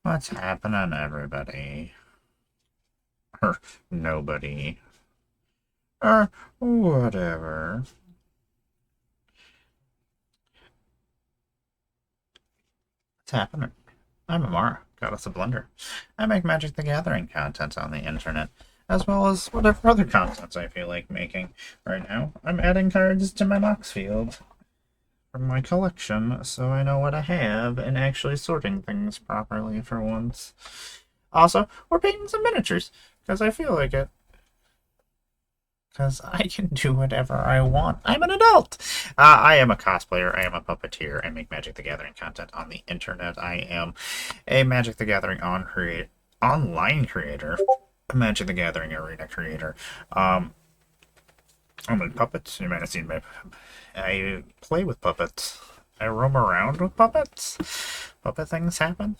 What's happening, everybody? Or nobody. Or whatever. What's happening? I'm Emmara, Goddess of Blender. I make Magic the Gathering content on the internet, as well as whatever other content I feel like making. Right now, I'm adding cards to my Moxfield from my collection, so I know what I have and actually sorting things properly for once. Also, we're painting some miniatures, because I feel like it. Because I can do whatever I want. I'm an adult. I am a cosplayer. I am a puppeteer. I make Magic the Gathering content on the internet. I am a Magic the Gathering online creator, a Magic the Gathering arena creator. I'm in puppets. You might have seen me. I play with puppets. I roam around with puppets. Puppet things happen.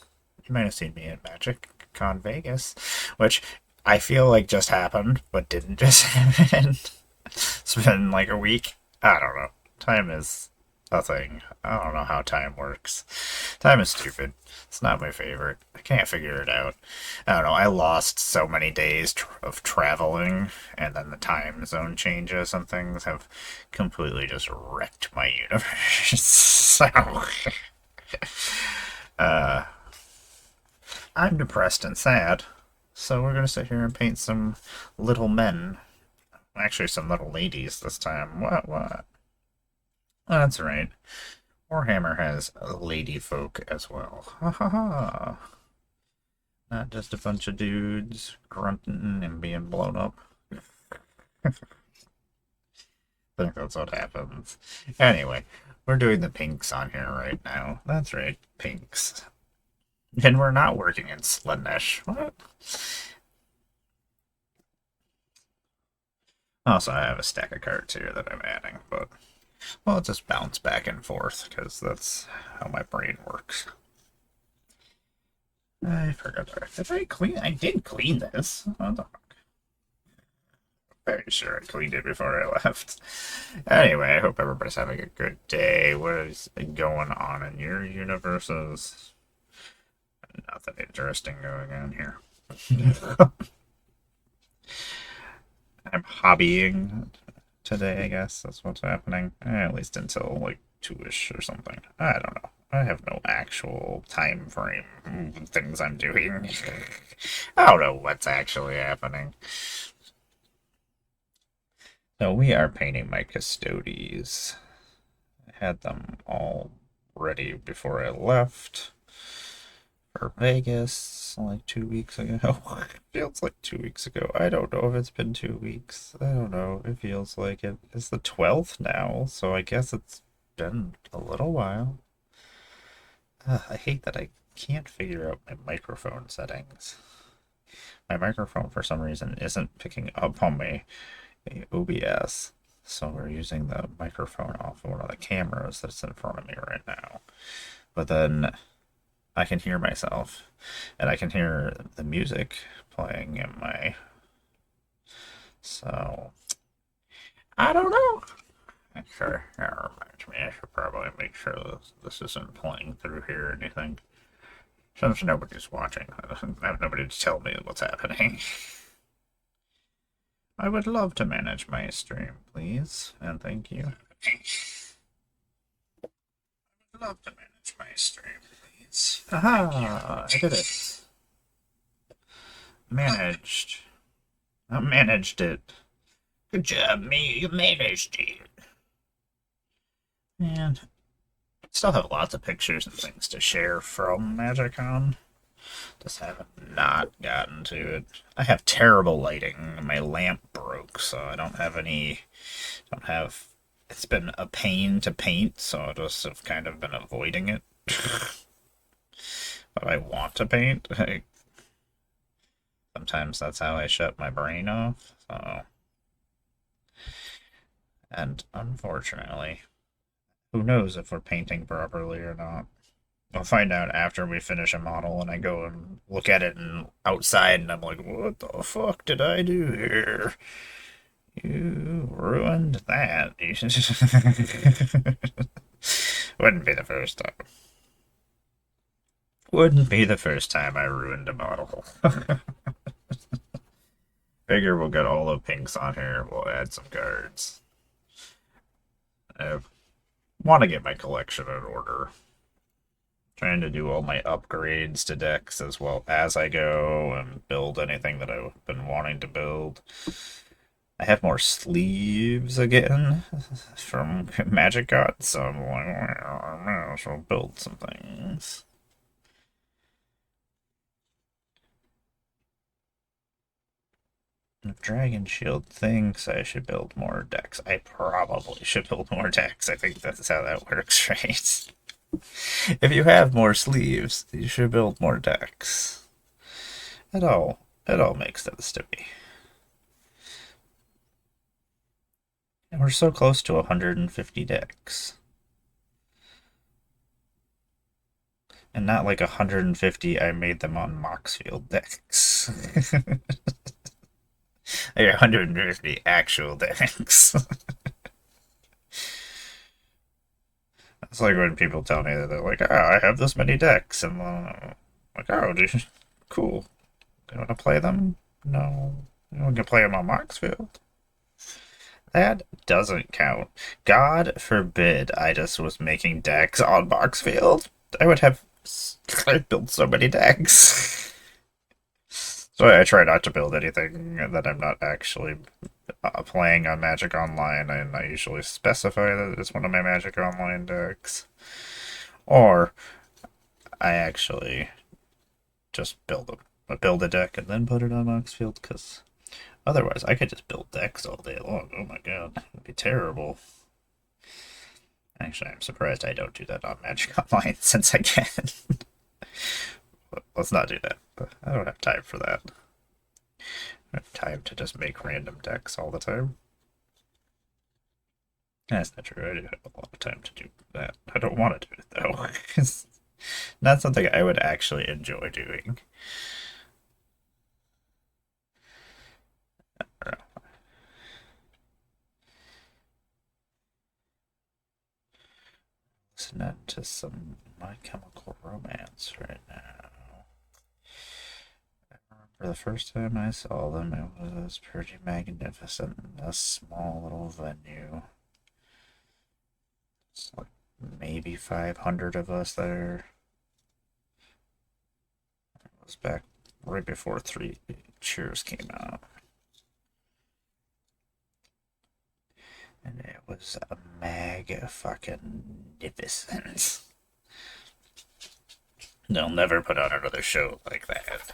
You might have seen me at Magic Con Vegas, which I feel like just happened, but didn't just happen. It's been like a week. I don't know. Time is a thing. I don't know how time works. Time is stupid. It's not my favorite. I can't figure it out. I don't know. I lost so many days of traveling, and then the time zone changes and things have completely just wrecked my universe. So, uh, I'm depressed and sad. So we're gonna sit here and paint some little men. Actually, some little ladies this time. What? Oh, that's right. Warhammer has lady folk as well. Ha ha ha. Not just a bunch of dudes grunting and being blown up. I think that's what happens. Anyway, we're doing the pinks on here right now. That's right, pinks. And we're not working in Slaanesh. What? Also, I have a stack of cards here that I'm adding, but well, just bounce back and forth because that's how my brain works. I forgot. Did I clean? I did clean this. What the fuck? Very sure I cleaned it before I left. Anyway, I hope everybody's having a good day. What is going on in your universes? Nothing interesting going on here. I'm hobbying today, I guess. That's what's happening. At least until like 2-ish or something. I don't know. I have no actual time frame things I'm doing. I don't know what's actually happening. So we are painting my Custodes. I had them all ready before I left for Vegas like 2 weeks ago. It feels like 2 weeks ago. I don't know if it's been 2 weeks. I don't know. It feels like it. It's the 12th now, so I guess it's been a little while. I hate that I can't figure out my microphone settings. My microphone, for some reason, isn't picking up on my OBS, so we're using the microphone off of one of the cameras that's in front of me right now. But then I can hear myself, and I can hear the music playing in my. So I don't know. Sure, that reminds me. I should probably make sure this isn't playing through here or anything. Since nobody's watching, I have nobody to tell me what's happening. I would love to manage my stream, please, and thank you. I would love to manage my stream, please. Aha! I did it. Managed. I managed it. Good job, me. You managed it. And I still have lots of pictures and things to share from MagicCon. Just haven't not gotten to it. I have terrible lighting. My lamp broke, so I don't have any. Don't have. It's been a pain to paint, so I just have kind of been avoiding it. But I want to paint. Sometimes that's how I shut my brain off. So, and unfortunately, who knows if we're painting properly or not. I'll find out after we finish a model and I go and look at it and outside and I'm like, what the fuck did I do here? You ruined that. Wouldn't be the first time. Wouldn't be the first time I ruined a model. Figure we'll get all the pinks on here. We'll add some cards. I want to get my collection in order. Trying to do all my upgrades to decks as well as I go and build anything that I've been wanting to build. I have more sleeves again from Magic Gods, so I'm like, well, I might as well build some things. If Dragon Shield thinks I should build more decks, I probably should build more decks. I think that's how that works, right? If you have more sleeves, you should build more decks. It all makes sense to me. And we're so close to 150 decks. And not like 150, I made them on Moxfield decks. Like 150 actual decks. It's like when people tell me that they're like, oh, I have this many decks. And I'm like, oh, cool. Do you want to play them? No. You want to play them on Moxfield? That doesn't count. God forbid I just was making decks on Moxfield. I would have I've built so many decks. So I try not to build anything that I'm not actually playing on Magic Online, and I usually specify that it's one of my Magic Online decks. Or I actually just build a deck and then put it on Moxfield, because otherwise I could just build decks all day long. Oh my god, it'd be terrible. Actually, I'm surprised I don't do that on Magic Online since I can. Let's not do that. But I don't have time for that. I have time to just make random decks all the time. That's not true. I do have a lot of time to do that. I don't want to do it though. It's not something I would actually enjoy doing. Listening to some My Chemical Romance right now. For the first time I saw them, it was pretty magnificent. A small little venue. It's like maybe 500 of us there. It was back right before Three Cheers came out. And it was a fucking-nificent. They'll never put on another show like that.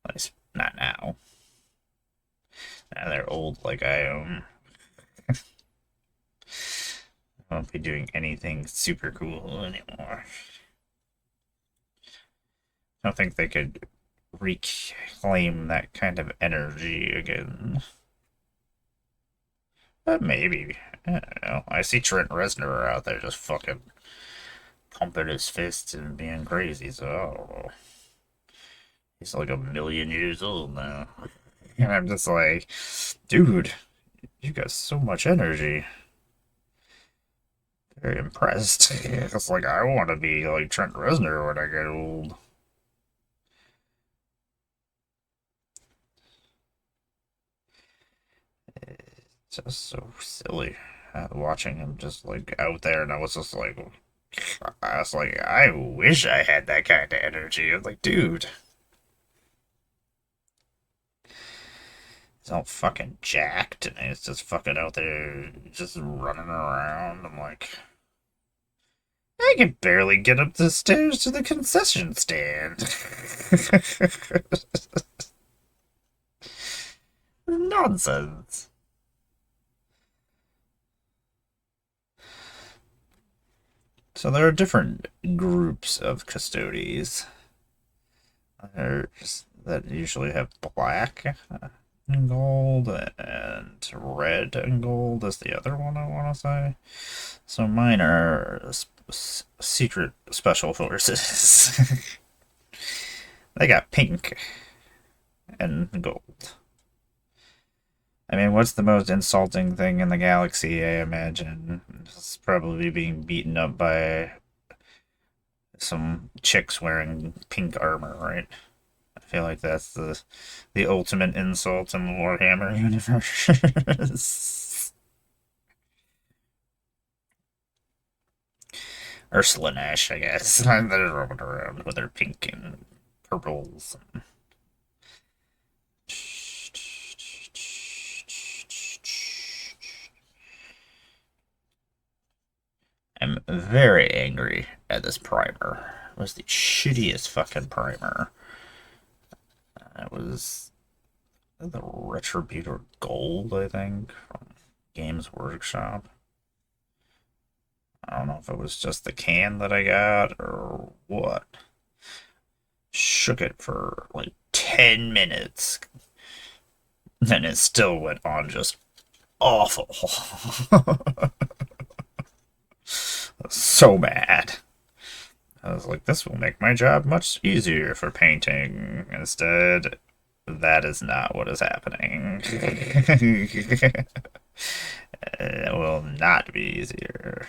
At least not now. Now they're old like I am. I won't be doing anything super cool anymore. I don't think they could reclaim that kind of energy again. But maybe. I don't know. I see Trent Reznor out there just fucking pumping his fists and being crazy, so I don't know. He's like 1,000,000 years old now. And I'm just like, dude, you got so much energy. Very impressed. It's like, I want to be like Trent Reznor when I get old. It's just so silly watching him just like out there, and I was just like, I wish I had that kind of energy. I was like, dude, he's all fucking jacked, and he's just fucking out there, just running around. I'm like, I can barely get up the stairs to the concession stand. Nonsense. So there are different groups of Custodes. There's that usually have black and gold, and red and gold is the other one I want to say. So mine are secret special forces. They got pink and gold. I mean, what's the most insulting thing in the galaxy, I imagine? It's probably being beaten up by some chicks wearing pink armor, right? I feel like that's the ultimate insult in the Warhammer universe. Or Slaanesh, I guess. They're roaming around with their pink and purples. I'm very angry at this primer. It was the shittiest fucking primer. It was the Retributor Gold, I think, from Games Workshop. I don't know if it was just the can that I got or what. Shook it for like 10 minutes. And it still went on just awful. I was so mad. I was like, this will make my job much easier for painting. Instead, that is not what is happening. It will not be easier.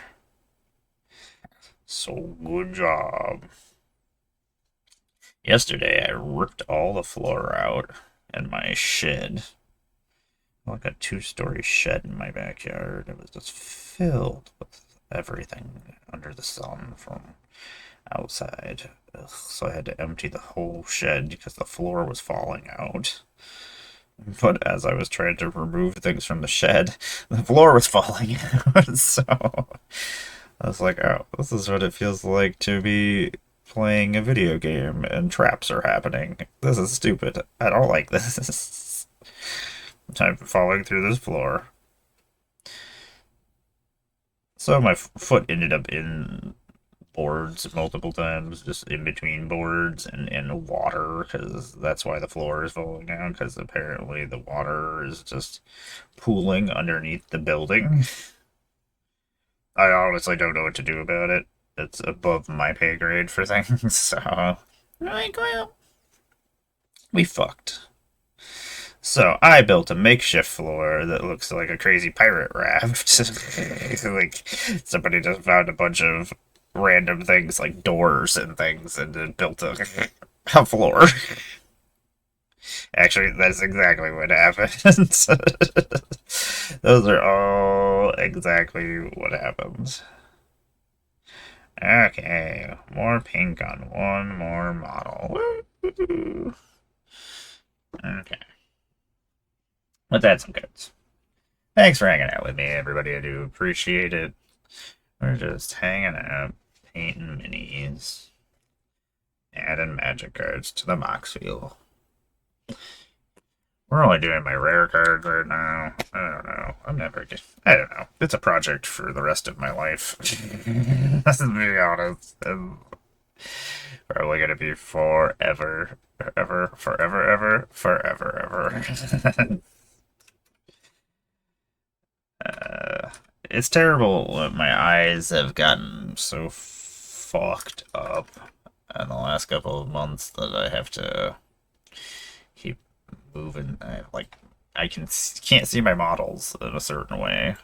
So, good job. Yesterday, I ripped all the floor out in my shed. Like a 2-story shed in my backyard. It was just filled with everything under the sun from outside. Ugh, so I had to empty the whole shed because the floor was falling out. But as I was trying to remove things from the shed, the floor was falling out. So I was like, oh, this is what it feels like to be playing a video game and traps are happening. This is stupid. I don't like this. I'm falling through this floor. So my foot ended up in boards multiple times, just in between boards and in water, because that's why the floor is falling down, because apparently the water is just pooling underneath the building. I honestly don't know what to do about it. It's above my pay grade for things, so... Like, well, we fucked. So I built a makeshift floor that looks like a crazy pirate raft. Like, somebody just found a bunch of random things like doors and things and then built a floor. Actually, that's exactly what happened. Those are all exactly what happened. Okay, more pink on one more model. Woo! Okay. But that's some goods. Thanks for hanging out with me, everybody. I do appreciate it. We're just hanging out, painting minis, adding magic cards to the Moxfield. We're only doing my rare cards right now. I don't know. I don't know. It's a project for the rest of my life. Let's be honest. I'm probably gonna be forever, ever. It's terrible. My eyes have gotten so fucked up in the last couple of months that I have to keep moving. I can't see my models in a certain way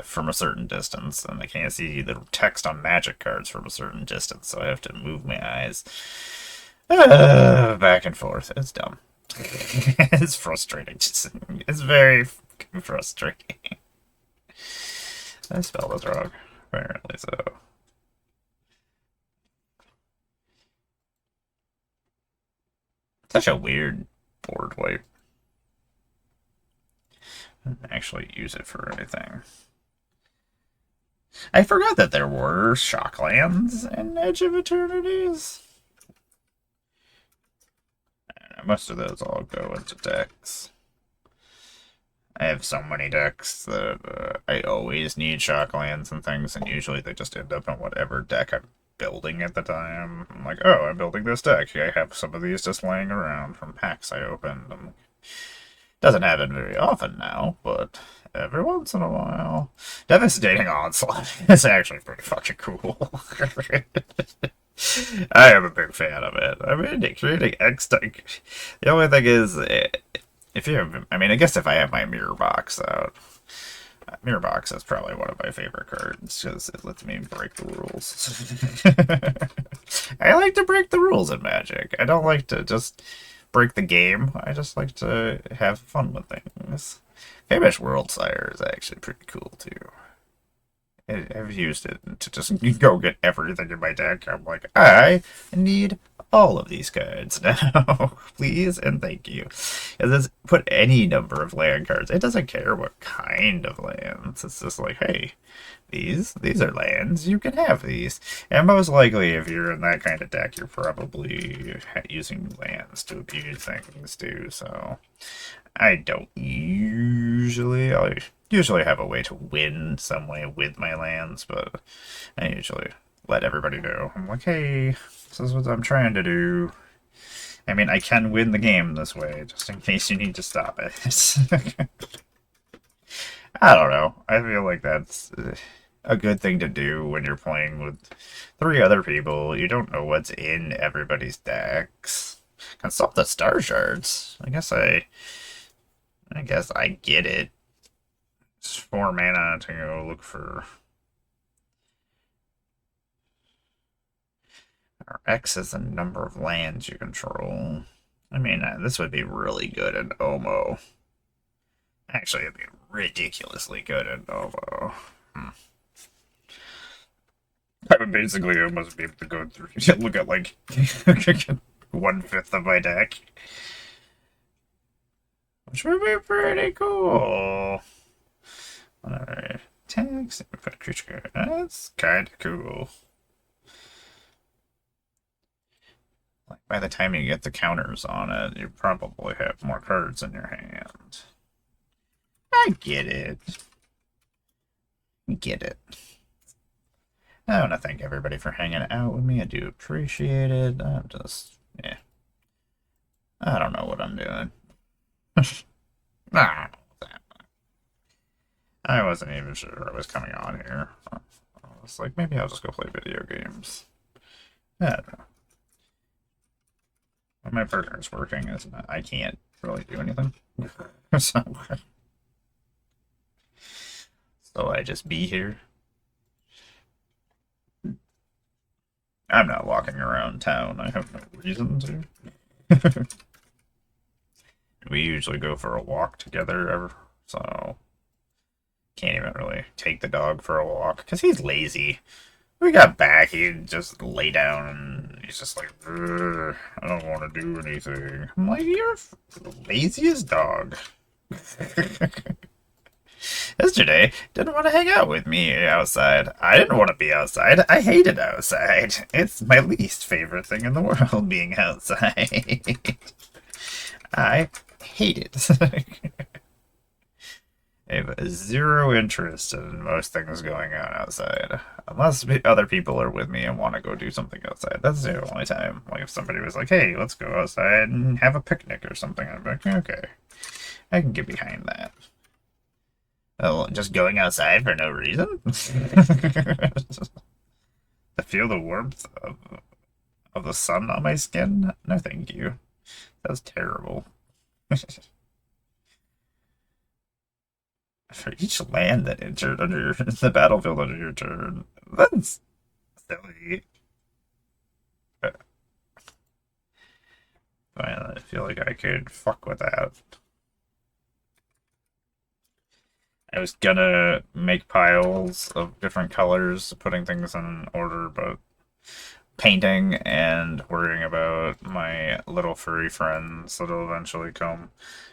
from a certain distance, and I can't see the text on magic cards from a certain distance, so I have to move my eyes back and forth. It's dumb. It's frustrating. It's very frustrating. I spelled it wrong, apparently so. Such a weird board wipe. I didn't actually use it for anything. I forgot that there were Shocklands in Edge of Eternities. I don't know, most of those all go into decks. I have so many decks that I always need Shocklands and things, and usually they just end up in whatever deck I'm building at the time. I'm like, oh, I'm building this deck. I have some of these just laying around from packs I opened. Doesn't happen very often now, but every once in a while. Devastating Onslaught is actually pretty fucking cool. I am a big fan of it. I mean, creating X deck. The only thing is, if you have, I mean, I guess if I have my mirror box out, Mirror Box is probably one of my favorite cards because it lets me break the rules. I like to break the rules in Magic. I don't like to just break the game. I just like to have fun with things. Famish World Sire is actually pretty cool too. I've used it to just go get everything in my deck. I'm like, I need all of these cards now, please and thank you. Because it's put any number of land cards. It doesn't care what kind of lands. It's just like, hey, these are lands. You can have these. And most likely, if you're in that kind of deck, you're probably using lands to abuse things too. So I don't usually. I usually have a way to win some way with my lands, but I usually let everybody know. I'm like, hey, this is what I'm trying to do. I mean, I can win the game this way, just in case you need to stop it. I don't know. I feel like that's a good thing to do when you're playing with 3 other people. You don't know what's in everybody's decks. Consult the star shards. I guess I get it. It's 4 mana to go look for. Or X is the number of lands you control. I mean, this would be really good in Omo. Actually, it'd be ridiculously good in Omo. I would basically almost be able to go through look at like 1/5 of my deck. Which would be pretty cool. Alright. Tags, put a creature card. That's kinda cool. Like by the time you get the counters on it, you probably have more cards in your hand. I get it. Get it. I want to thank everybody for hanging out with me. I do appreciate it. I'm just, yeah. I don't know what I'm doing. I wasn't even sure I was coming on here. I was like, maybe I'll just go play video games. I don't know. When my partner's working, I can't really do anything. so I just be here. I'm not walking around town. I have no reason to. We usually go for a walk together, so can't even really take the dog for a walk because he's lazy. We got back, he'd just lay down and he's just like, I don't want to do anything. I'm like, you're the laziest dog. Yesterday, didn't want to hang out with me outside. I didn't want to be outside. I hated outside. It's my least favorite thing in the world, being outside. I hate it. I have 0 interest in most things going on outside. Unless other people are with me and want to go do something outside. That's the only time. Like if somebody was like, hey, let's go outside and have a picnic or something, I'd be like, okay. I can get behind that. Oh, just going outside for no reason? To feel the warmth of the sun on my skin? No thank you. That's terrible. For each land that entered under the battlefield under your turn. That's silly. I feel like I could fuck with that. I was gonna make piles of different colors, putting things in order, but painting and worrying about my little furry friends that'll eventually come.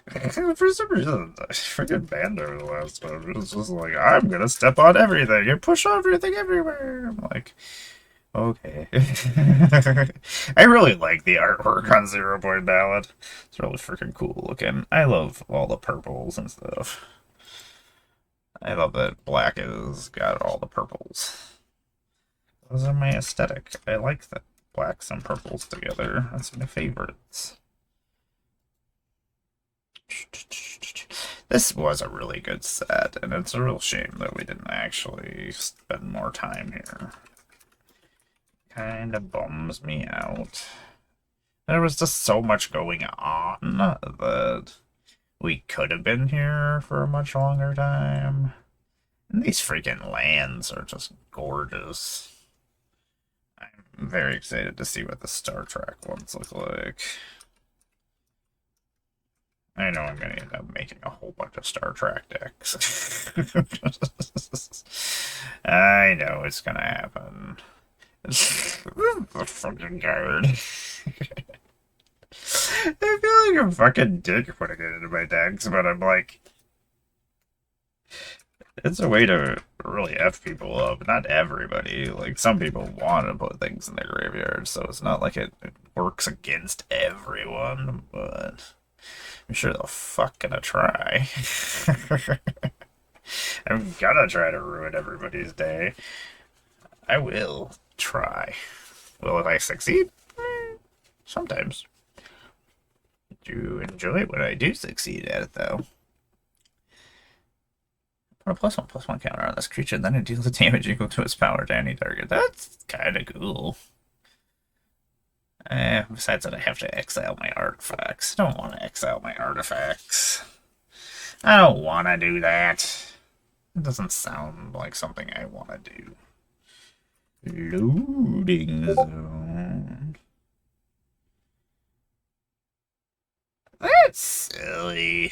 For some reason, I freaking banned her the last time. It was just like, I'm gonna step on everything and push everything everywhere. I'm like, okay. I really like the artwork on Zero Point Ballad. It's really freaking cool looking. I love all the purples and stuff. I love that black has got all the purples. Those are my aesthetic. I like that blacks and purples together. That's my favorites. This was a really good set, and it's a real shame that we didn't actually spend more time here. Kinda bums me out. There was just so much going on that we could have been here for a much longer time. And these freaking lands are just gorgeous. I'm very excited to see what the Star Trek ones look like. I know I'm going to end up making a whole bunch of Star Trek decks. I know it's going to happen. The fucking guard. I feel like a fucking dick putting it into my decks, but I'm like, it's a way to really F people up. Not everybody. Like, some people want to put things in their graveyard, so it's not like it works against everyone, but I'm sure they'll fuck gonna try. I'm gonna try to ruin everybody's day. I will try. Will if I succeed? Sometimes. Do enjoy it when I do succeed at it, though. Put a +1/+1 counter on this creature, then it deals a damage equal to its power to any target. That's kind of cool. Besides that, I have to exile my artifacts. I don't want to exile my artifacts. I don't want to do that. It doesn't sound like something I want to do. Loading zone. That's silly.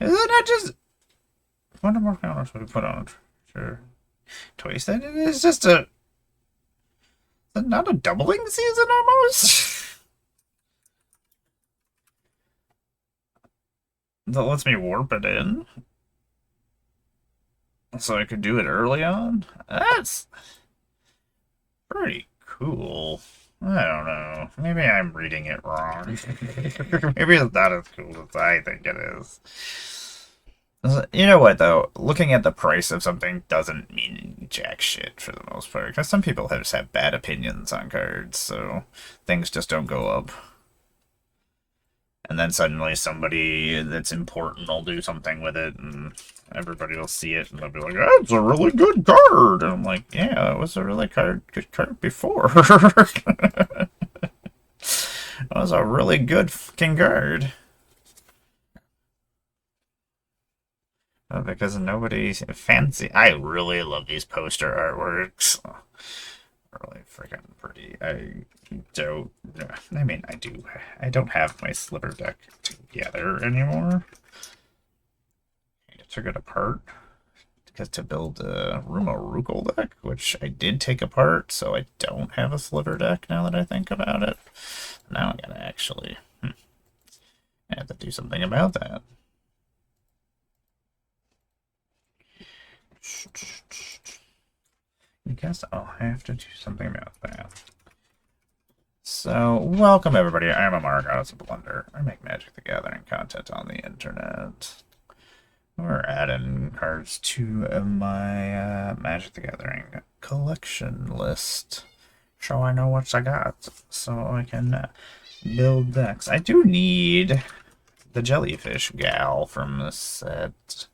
Is it not just... What more counters would we put on it? Sure. Twice that? It is just a... Is it not a doubling season almost? That lets me warp it in? So I could do it early on? That's... pretty cool. I don't know. Maybe I'm reading it wrong. Maybe it's not as cool as I think it is. You know what, though? Looking at the price of something doesn't mean jack shit for the most part. Because some people just have bad opinions on cards, so things just don't go up. And then suddenly somebody that's important will do something with it, and everybody will see it, and they'll be like, that's a really good card! And I'm like, yeah, it was a really good card before. It was a really good fucking card. Because nobody's fancy. I really love these poster artworks. Really freaking pretty. I mean, I do. I don't have my sliver deck together anymore. I took it apart because to build a Rumo deck, which I did take apart, so I don't have a sliver deck now that I think about it. Now I gotta actually I have to do something about that. I guess I'll have to do something about that. So, welcome everybody. I'm Emmara, Goddess of Blunder. I make Magic the Gathering content on the internet. We're adding cards to my Magic the Gathering collection list, so I know what I got, so I can build decks. I do need the Jellyfish Gal from this set.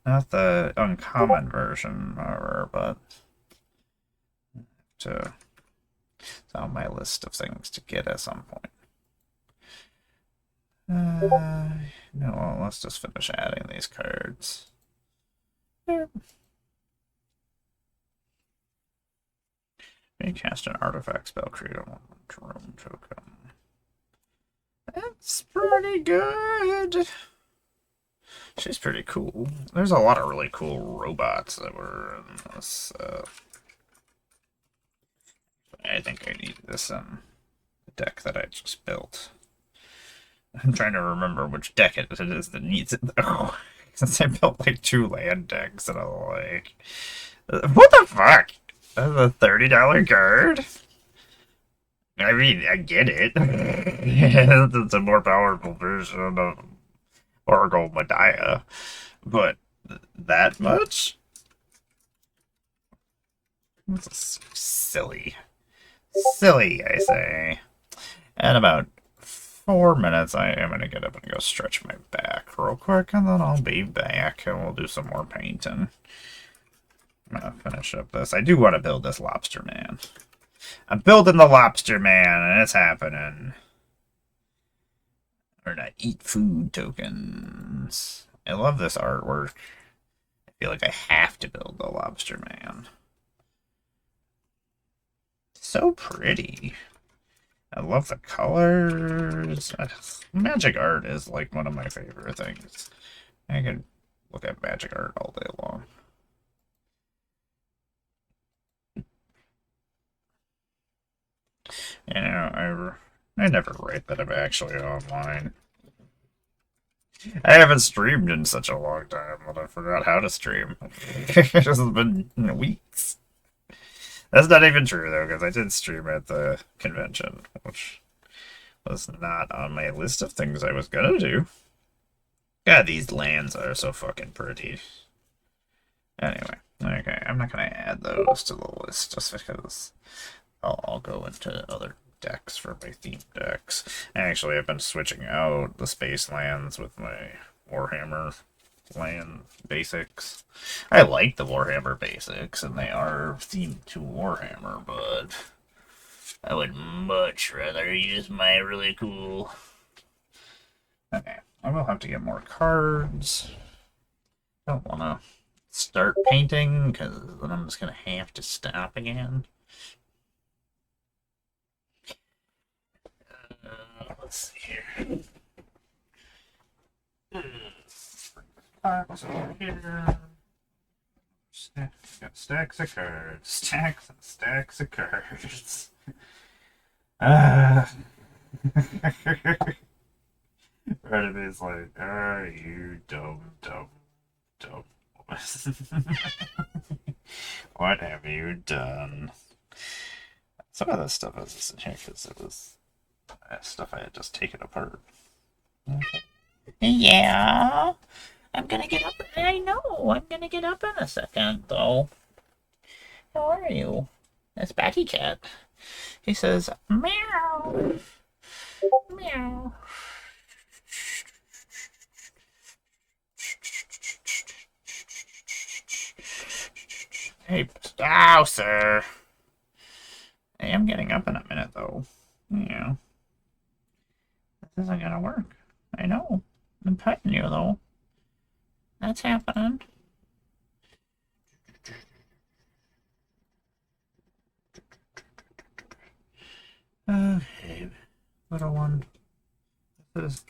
Not the uncommon version, however, but it's on my list of things to get at some point. No, let's just finish adding these cards. There. May cast an artifact spell, create a room token. That's pretty good. She's pretty cool. There's a lot of really cool robots that were in this. I think I need this deck that I just built. I'm trying to remember which deck it is that needs it though. Since I built like 2 land decks and I'm like, what the fuck? That's a $30 card? I mean, I get it. It's a more powerful version of Oracle Medea, but that much? That's silly. Silly, I say. In about 4 minutes, I am going to get up and go stretch my back real quick, and then I'll be back, and we'll do some more painting. I'm going to finish up this. I do want to build this Lobster Man. I'm building the Lobster Man, and it's happening. Or not eat food tokens. I love this artwork. feel like I have to build the Lobster Man. So pretty. I love the colors. Magic art is like one of my favorite things. I could look at magic art all day long. You know, I never write that I'm actually online. I haven't streamed in such a long time that I forgot how to stream. It's been weeks. That's not even true though, because I did stream at the convention, which was not on my list of things I was gonna do. God, these lands are so fucking pretty. Anyway, okay, I'm not gonna add those to the list just because I'll go into other decks for my theme decks. Actually, I've been switching out the space lands with my Warhammer land basics. I like the Warhammer basics, and they are themed to Warhammer, but I would much rather use my really cool. Okay, I will have to get more cards. Don't want to start painting because then I'm just gonna have to stop again. Let's see here. Cards over here. Got stacks of cards. Stacks and stacks of cards. Ah. Part of me is like, are you dumb, dumb, dumb? What have you done? Some of this stuff is just in here because it was stuff I had just taken apart. Yeah, I'm gonna get up. I know, I'm gonna get up in a second, though. How are you? That's Batty Cat. He says, meow, meow. Hey, ow, sir. I am getting up in a minute, though. Yeah. This isn't gonna work. I know. I'm petting you, though. That's happening. Okay, little one. This is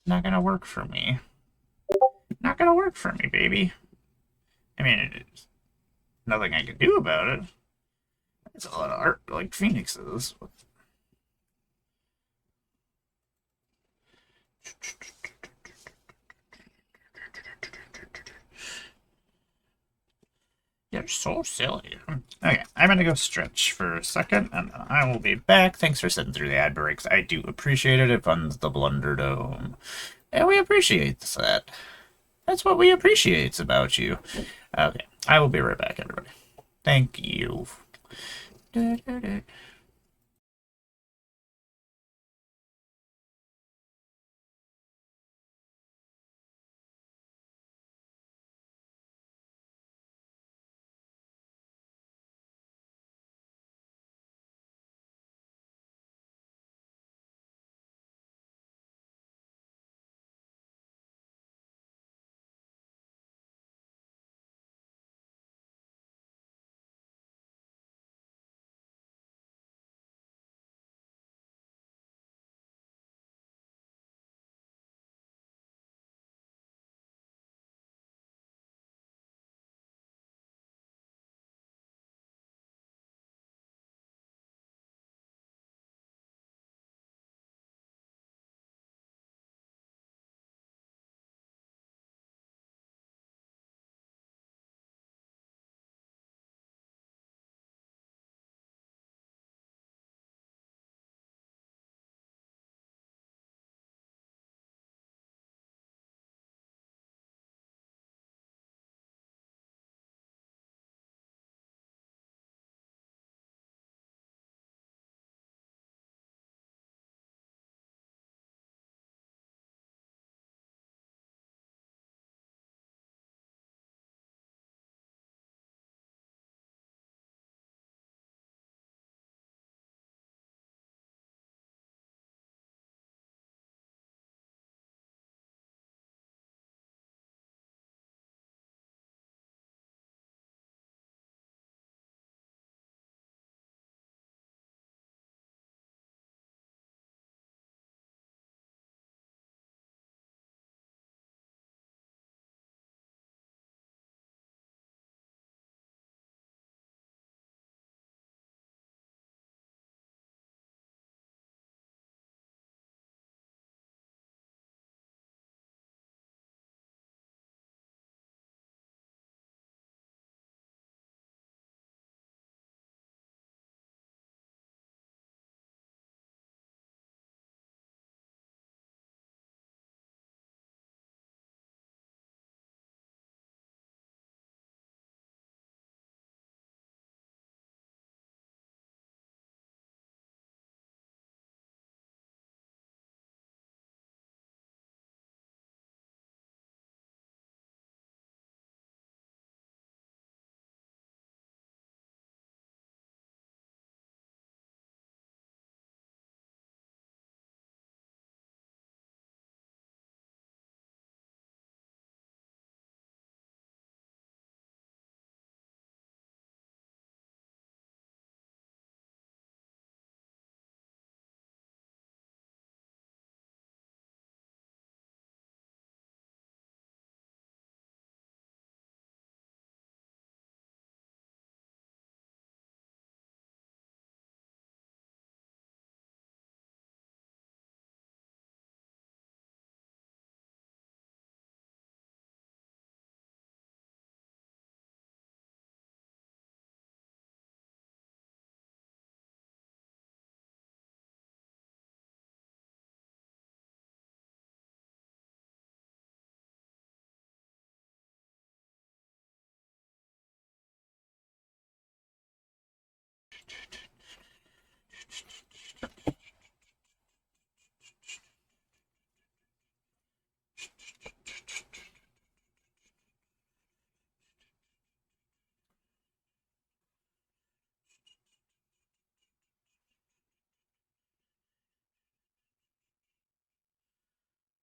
not gonna work for me. Not gonna work for me, baby. I mean, it's nothing I can do about it. It's a lot of art, like phoenixes. You're so silly. Okay, I'm gonna go stretch for a second, and I will be back. Thanks for sitting through the ad breaks. I do appreciate it. It funds the BlunderDome. And we appreciate that. That's what we appreciate about you. Okay, I will be right back, everybody. Thank you.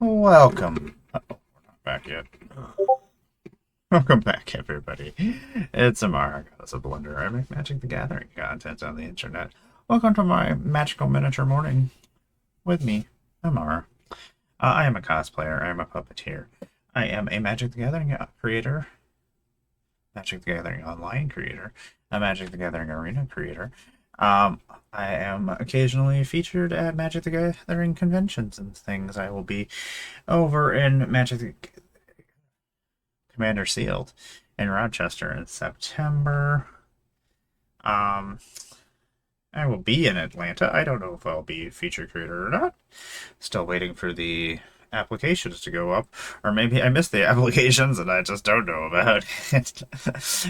Welcome. Uh-oh, we're not back yet. Welcome back, everybody. It's Emmara, Goddess of Blunder. I make Magic the Gathering content on the internet. Welcome to my magical miniature morning with me, Emmara. I am a cosplayer. I am a puppeteer. I am a Magic the Gathering creator, Magic the Gathering online creator, a Magic the Gathering arena creator. I am occasionally featured at Magic the Gathering conventions and things. I will be over in Magic the Commander Sealed in Rochester in September. I will be in Atlanta. I don't know if I'll be a feature creator or not. Still waiting for the applications to go up, or maybe I missed the applications and I just don't know about it.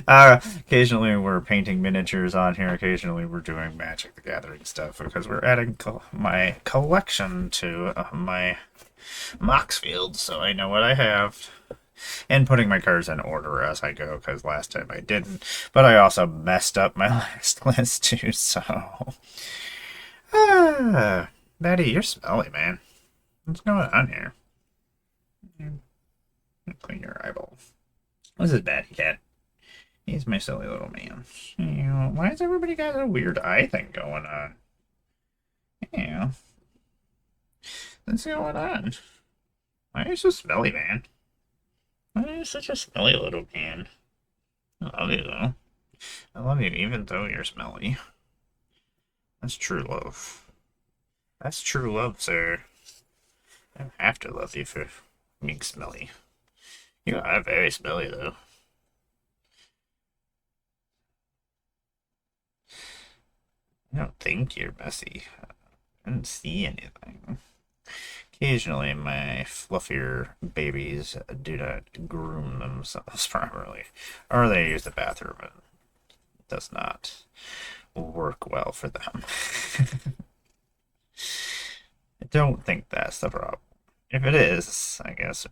Occasionally we're painting miniatures on here. Occasionally we're doing Magic the Gathering stuff because we're adding my collection to my Moxfield, so I know what I have. And putting my cards in order as I go, because last time I didn't. But I also messed up my last list too, so... Betty, you're smelly, man. What's going on here? Clean your eyeball. This is Batty Cat. He's my silly little man. Why has everybody got a weird eye thing going on? Yeah. What's going on? Why are you so smelly, man? Why are you such a smelly little man? I love you, though. I love you even though you're smelly. That's true love. That's true love, sir. I don't have to love you for being smelly. You are very smelly, though. I don't think you're messy. I didn't see anything. Occasionally, my fluffier babies do not groom themselves properly, or they use the bathroom and it does not work well for them. I don't think that's the problem. If it is, I guess,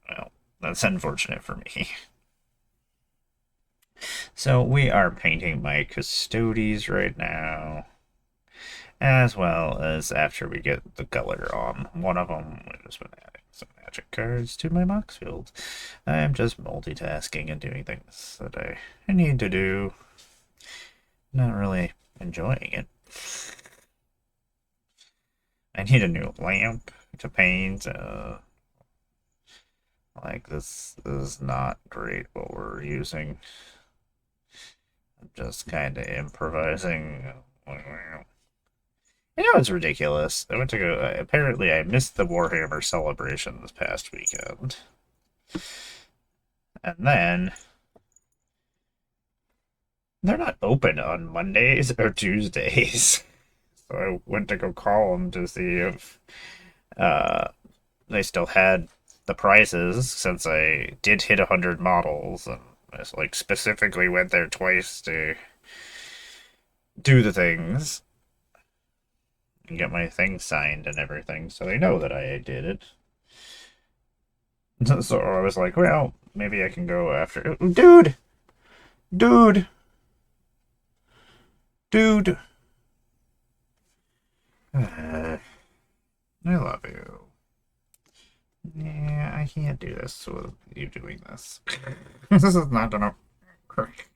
well, that's unfortunate for me. So we are painting my Custodes right now, as well as after we get the color on one of them, we've just been adding some magic cards to my Moxfield. I am just multitasking and doing things that I need to do. Not really enjoying it. I need a new lamp to paint. Like, this is not great what we're using. I'm just kind of improvising. You know, it's ridiculous. I went to go. Apparently, I missed the Warhammer celebration this past weekend. And then they're not open on Mondays or Tuesdays. So I went to go call them to see if they still had the prices, since I did hit 100 models, and I just, like, specifically went there twice to do the things and get my thing signed and everything, so they know that I did it. So I was like, well, maybe I can go after... Dude! Dude! Dude! I love you. Yeah, I can't do this with you doing this. This is not gonna work.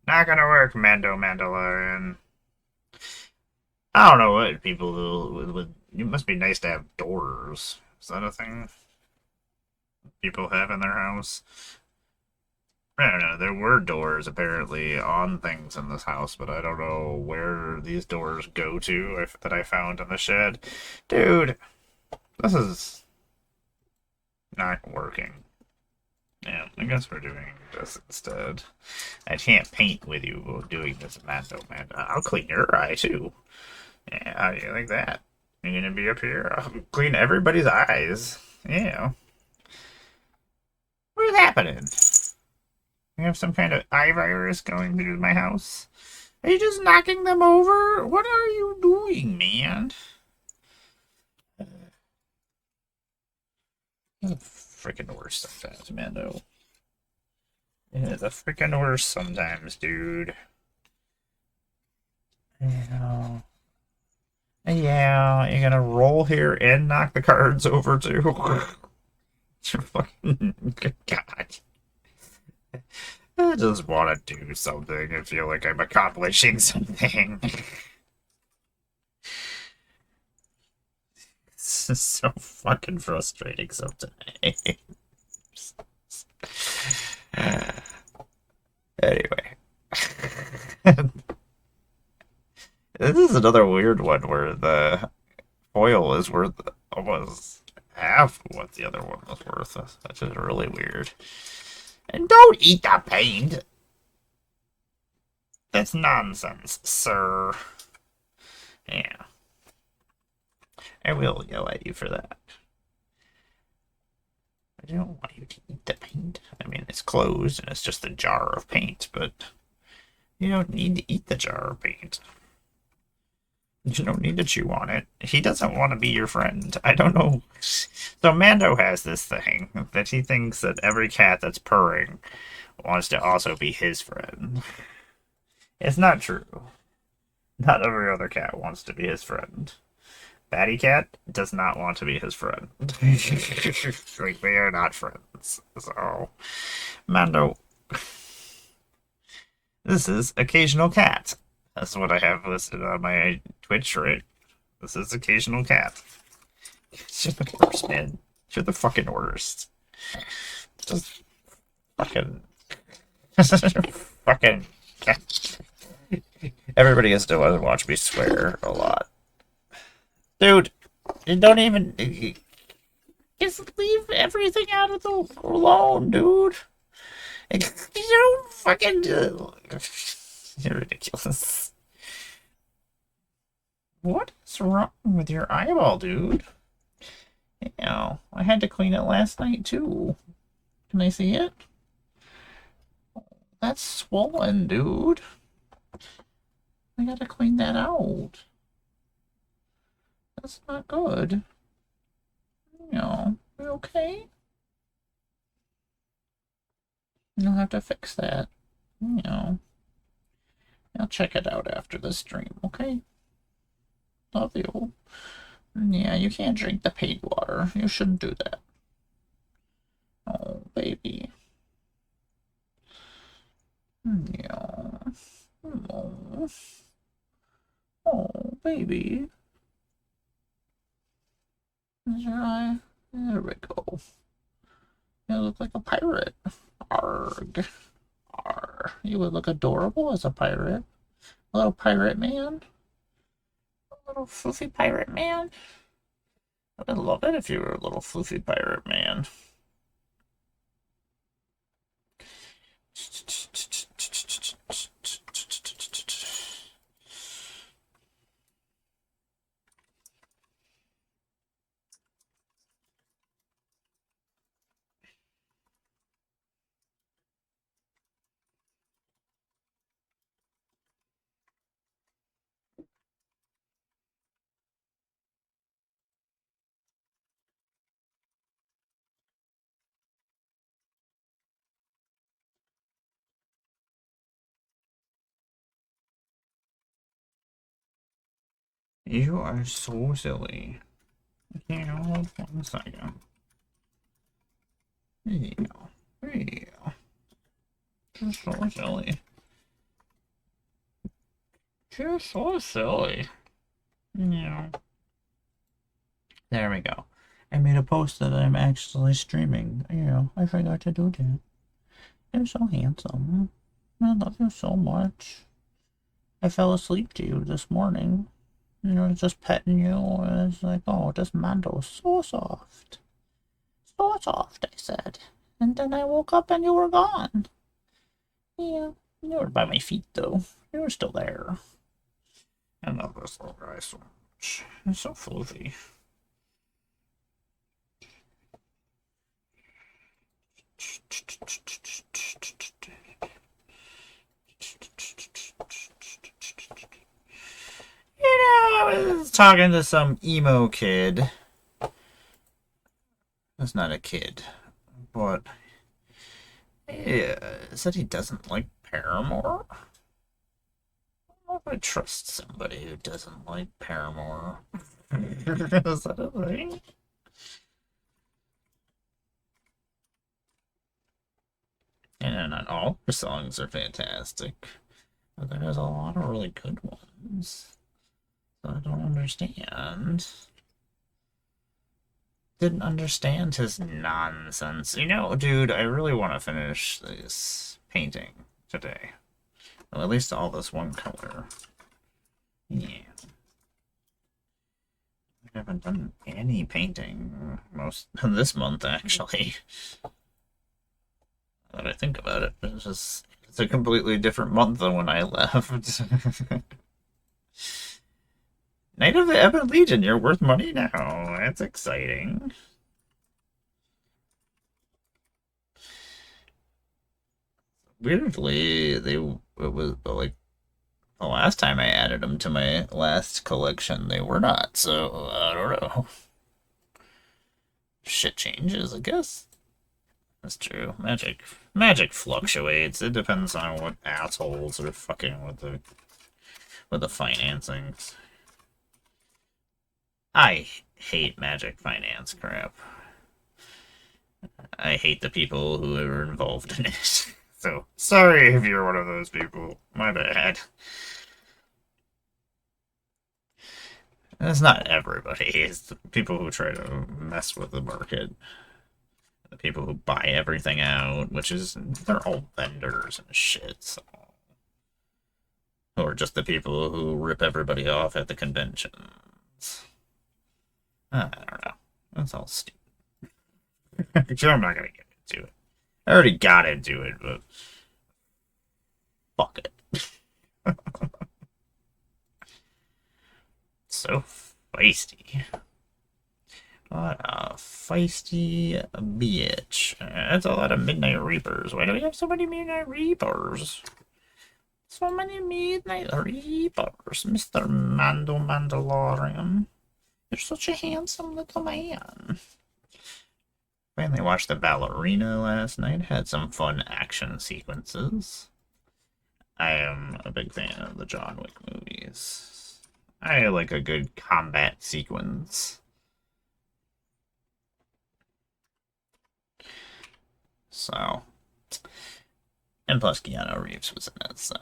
Not gonna work, Mandalorian. I don't know what people do with... It must be nice to have doors. Is that a thing people have in their house? I don't know. There were doors apparently on things in this house, but I don't know where these doors go to that I found in the shed. Dude, this is not working. Yeah, I guess we're doing this instead. I can't paint with you doing this, Mando. I'll clean your eye too. Yeah, how do you like that? You're gonna be up here? I'll clean everybody's eyes. Yeah. What is happening? I have some kind of eye virus going through my house. Are you just knocking them over? What are you doing, man? The freaking worst sometimes, Mando. Yeah, the freaking worst sometimes, dude. Yeah. Yeah, you're gonna roll here and knock the cards over too. You're fucking good God. I just want to do something and feel like I'm accomplishing something. This is so fucking frustrating sometimes. Anyway. This is another weird one where the foil is worth almost half what the other one was worth. That's just really weird. And don't eat the paint. That's nonsense, sir. Yeah. I will yell at you for that. I don't want you to eat the paint. I mean, it's closed and it's just a jar of paint, but you don't need to eat the jar of paint. You don't need to chew on it. He doesn't want to be your friend. I don't know. So Mando has this thing that he thinks that every cat that's purring wants to also be his friend. It's not true. Not every other cat wants to be his friend. Batty Cat does not want to be his friend. Like, they are not friends. So, Mando, this is Occasional Cat. That's what I have listed on my Twitch, right? This is Occasional Cat. You're the worst, man. You're the fucking worst. Just fucking... fucking... Everybody has to watch me swear a lot. Dude, don't even... Just leave everything out of the alone, dude. You don't fucking... You're ridiculous. What's wrong with your eyeball, dude? Yeah, I had to clean it last night, too. Can I see it? That's swollen, dude. I gotta clean that out. That's not good. You okay? You'll have to fix that. I'll check it out after the stream, okay? Love you. Yeah, you can't drink the paid water. You shouldn't do that. Oh, baby. Yeah. Oh, oh baby. Is your eye? There we go. You look like a pirate. Arg. Arr. You would look adorable as a pirate. A little pirate man. A little floofy pirate man. I would love it if you were a little floofy pirate man. You are so silly. Okay, hold 1 second. Yeah. Just so silly. You're so silly. Yeah. There we go. I made a post that I'm actually streaming. I forgot to do that. You're so handsome. I love you so much. I fell asleep to you this morning. Just petting you, and it's like, oh, this Mando's so soft. So soft, I said. And then I woke up and you were gone. Yeah, you were by my feet, though. You were still there. I love this little guy so much. He's so floofy. talking to some emo kid. That's not a kid, but he said he doesn't like Paramore. I don't know if I trust somebody who doesn't like Paramore. Is that a thing? And not all her songs are fantastic, but there's a lot of really good ones. So I don't understand. Didn't understand his nonsense. You know, dude, I really want to finish this painting today. Well, at least all this one color. Yeah. I haven't done any painting most this month, actually. Now that I think about it, it's a completely different month than when I left. Knight of the Ebon Legion, you're worth money now. That's exciting. Weirdly, it was like the last time I added them to my last collection, they were not. So I don't know. Shit changes, I guess. That's true. Magic fluctuates. It depends on what assholes are fucking with the financings. I hate Magic finance crap. I hate the people who are involved in it. So, sorry if you're one of those people. My bad. It's not everybody. It's the people who try to mess with the market. The people who buy everything out, which is, they're all vendors and shit, so. Or just the people who rip everybody off at the conventions. I don't know. That's all stupid. I'm not gonna get into it. I already got into it, but fuck it. So feisty. What a feisty bitch. That's a lot of Midnight Reapers. Why do we have so many Midnight Reapers? So many Midnight Reapers, Mr. Mando Mandalorian. You're such a handsome little man. Finally watched The Ballerina last night. Had some fun action sequences. I am a big fan of the John Wick movies. I like a good combat sequence. So, and plus Keanu Reeves was in it, so.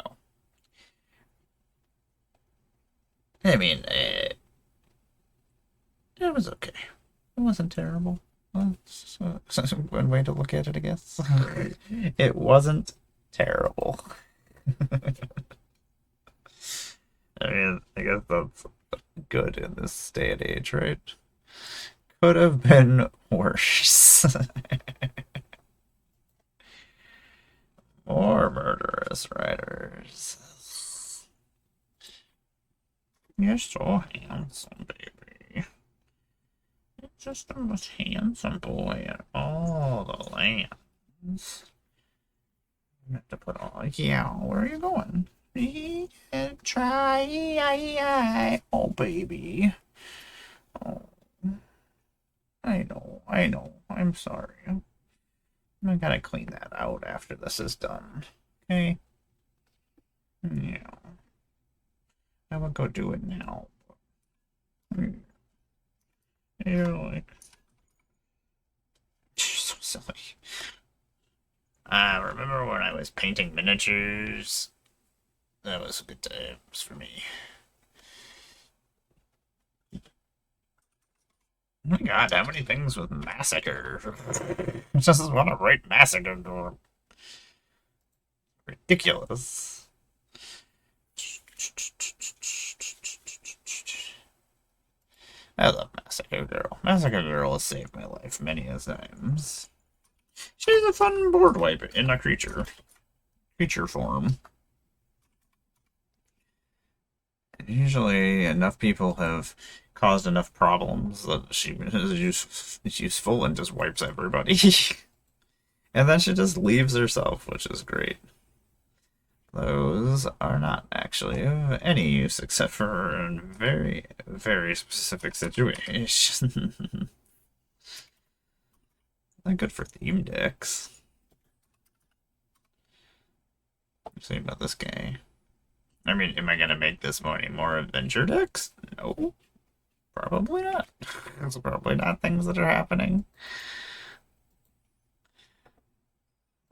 I mean, it was okay. It wasn't terrible. That's one way to look at it, I guess. It wasn't terrible. I mean, I guess that's good in this day and age, right? Could have been worse. More murderous writers. You're so handsome, baby. You're just the most handsome boy in all the lands. I have to put all. Yeah, where are you going? Try. Oh, baby. Oh. I know. I'm sorry. I gotta clean that out after this is done. Okay? Yeah. I will go do it now. You're like... so silly. I remember when I was painting miniatures. That was good times for me. Oh my god, how many things with massacre? I just want to write massacre door. Ridiculous. I love Massacre Girl. Massacre Girl has saved my life many a times. She's a fun board wipe in a creature form. Usually enough people have caused enough problems that she is useful and just wipes everybody. And then she just leaves herself, which is great. those are not actually of any use except for in very, very specific situations. Not good for theme decks. I'm saying about this guy. I mean, am I gonna make this any more adventure decks? No. Probably not. It's probably not things that are happening.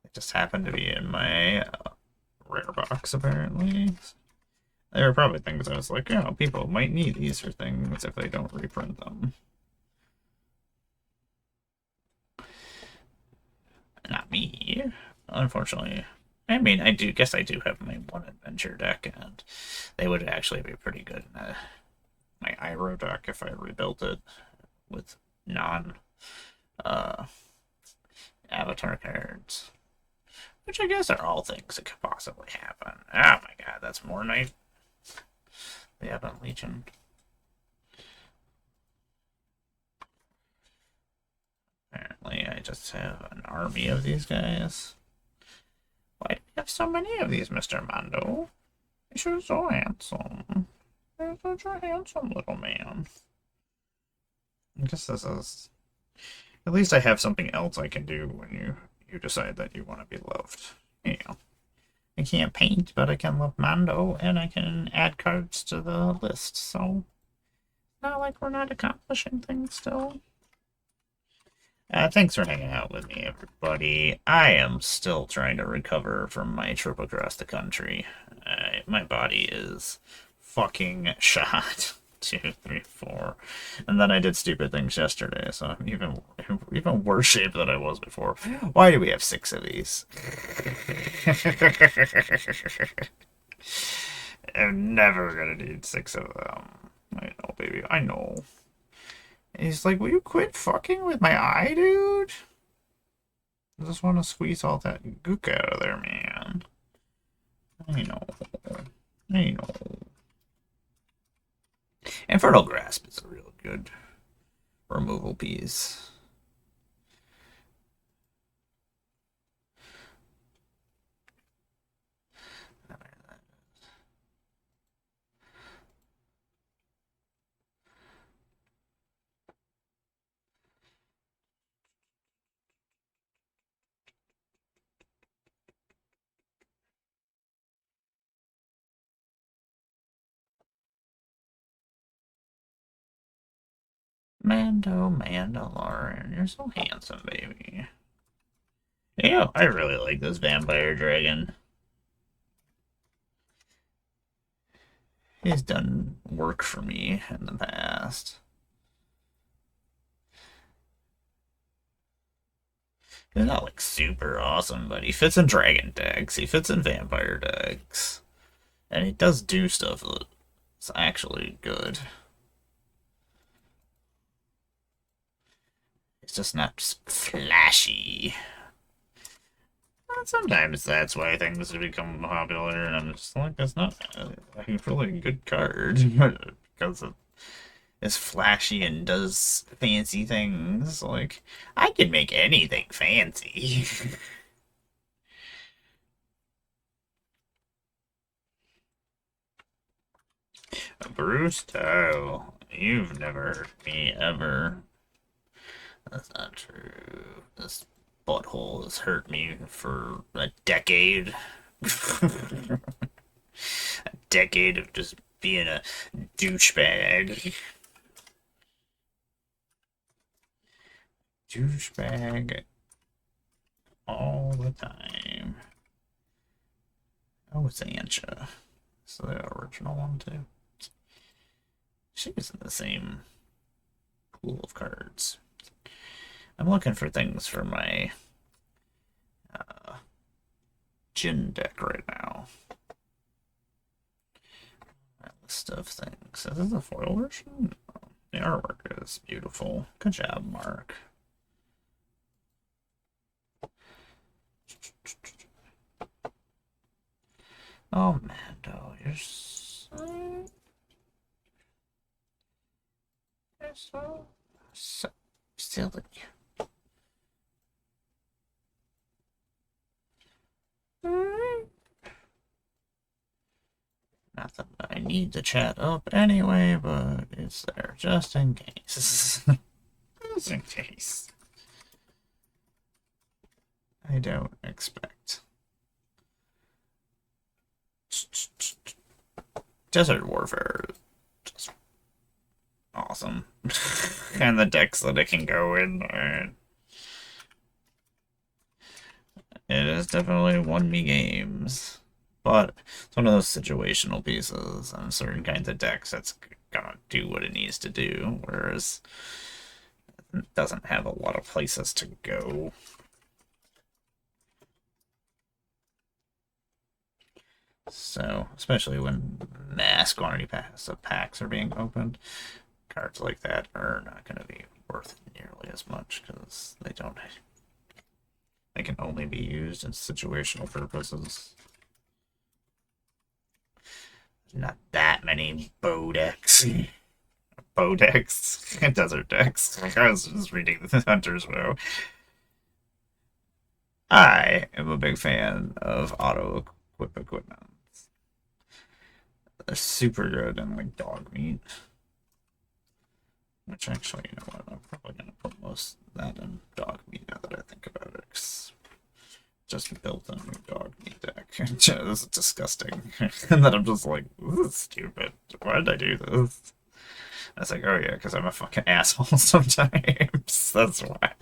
They just happen to be in my rare box, apparently. There are probably things I was like, oh, people might need these for things if they don't reprint them. Not me. Unfortunately. I mean, I guess I do have my one adventure deck, and they would actually be pretty good in my Iroh deck if I rebuilt it with non avatar cards. Which I guess are all things that could possibly happen. Oh my god, that's more night. They haven't Legion. Apparently, I just have an army of these guys. Why do you have so many of these, Mr. Mondo? You're so handsome. You're such a handsome little man. I guess this is... At least I have something else I can do when you decide that you want to be loved. You know. I can't paint, but I can love Mondo, and I can add cards to the list, so... Not like we're not accomplishing things still. Thanks for hanging out with me, everybody. I am still trying to recover from my trip across the country. My body is fucking shot. 2, 3, 4. And then I did stupid things yesterday, so I'm even worse shape than I was before. Why do we have 6 of these? I'm never gonna need 6 of them. I know, baby. I know. And he's like, will you quit fucking with my eye, dude? I just want to squeeze all that gook out of there, man. I know. I know. Infernal Grasp is a real good removal piece. Mandalorian, you're so handsome, baby. Yeah, I really like this vampire dragon. He's done work for me in the past. He's not like super awesome, but he fits in dragon decks. He fits in vampire decks. And he does do stuff that's actually good. It's just not flashy. Sometimes that's why things become popular, and I'm just like, that's not a really good card because it's flashy and does fancy things. Like, I can make anything fancy. Bruce Tile, you've never hurt me ever. That's not true. This butthole has hurt me for a decade. A decade of just being a douchebag. Douchebag all the time. Oh, it's Ansha. It's the original one, too. She was in the same pool of cards. I'm looking for things for my Jin deck right now. My list of things. Is this a foil version? Oh, the artwork is beautiful. Good job, Mark. Oh, Mando, you're so silly. need to chat up anyway, but it's there just in case. Just in case. I don't expect. Desert Warfare is just awesome. And the decks that it can go in. It has definitely won me games. But it's one of those situational pieces on certain kinds of decks that's gonna do what it needs to do, whereas it doesn't have a lot of places to go. So, especially when mass quantity of packs are being opened, cards like that are not going to be worth nearly as much because they can only be used in situational purposes. Not that many bow decks. Bow decks. Desert decks. I was just reading the Hunter's Vow. I am a big fan of auto-equip equipment. They're super good in, like, dog meat. Which, actually, you know what? I'm probably going to put most of that in dog meat now that I think about it. Just built a new dog meat deck. This is disgusting. And then I'm just like, this is stupid. Why did I do this? I was like, oh yeah, because I'm a fucking asshole sometimes. That's why.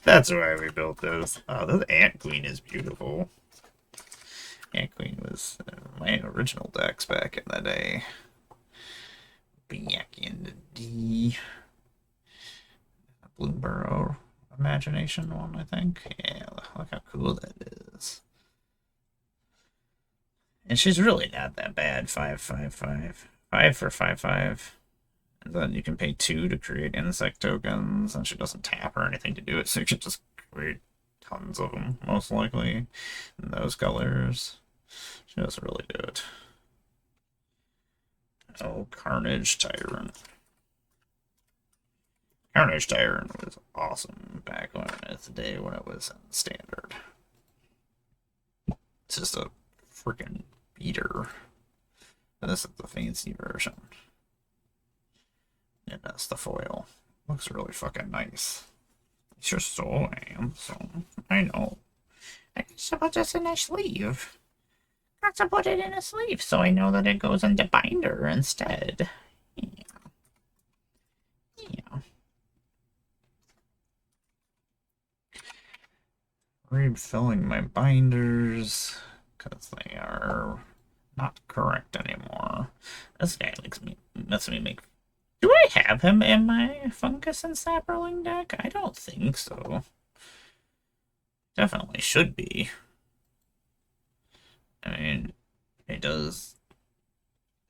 That's why we built this. Oh, this Ant Queen is beautiful. Ant Queen was my original decks back in the day. Back in the day. Bloomburrow Imagination one, I think. Yeah, look how cool that is. And she's really not that bad. 5/5/5. 5 for 5/5. And then you can pay 2 to create insect tokens, and she doesn't tap or anything to do it, so you can just create tons of them, most likely, in those colors. She doesn't really do it. Oh, Carnage Tyrant. Carnage Tyrant was awesome back when it's the day when it was in standard. It's just a freaking beater. This is the fancy version. And that's the foil. Looks really fucking nice. It's just so handsome. I know. I can put this in a sleeve. Got to put it in a sleeve so I know that it goes into binder instead. Yeah. Yeah. Refilling my binders because they are not correct anymore. This guy lets me make. Do I have him in my Fungus and Sapperling deck? I don't think so. Definitely should be. I mean, it does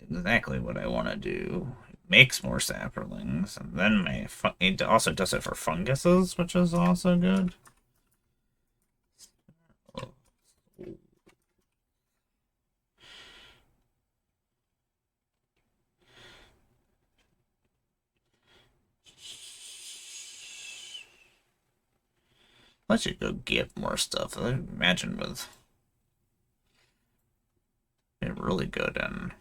exactly what I want to do. It makes more Sapperlings, and then it also does it for funguses, which is also good. Let you go get more stuff. I imagine with it really good and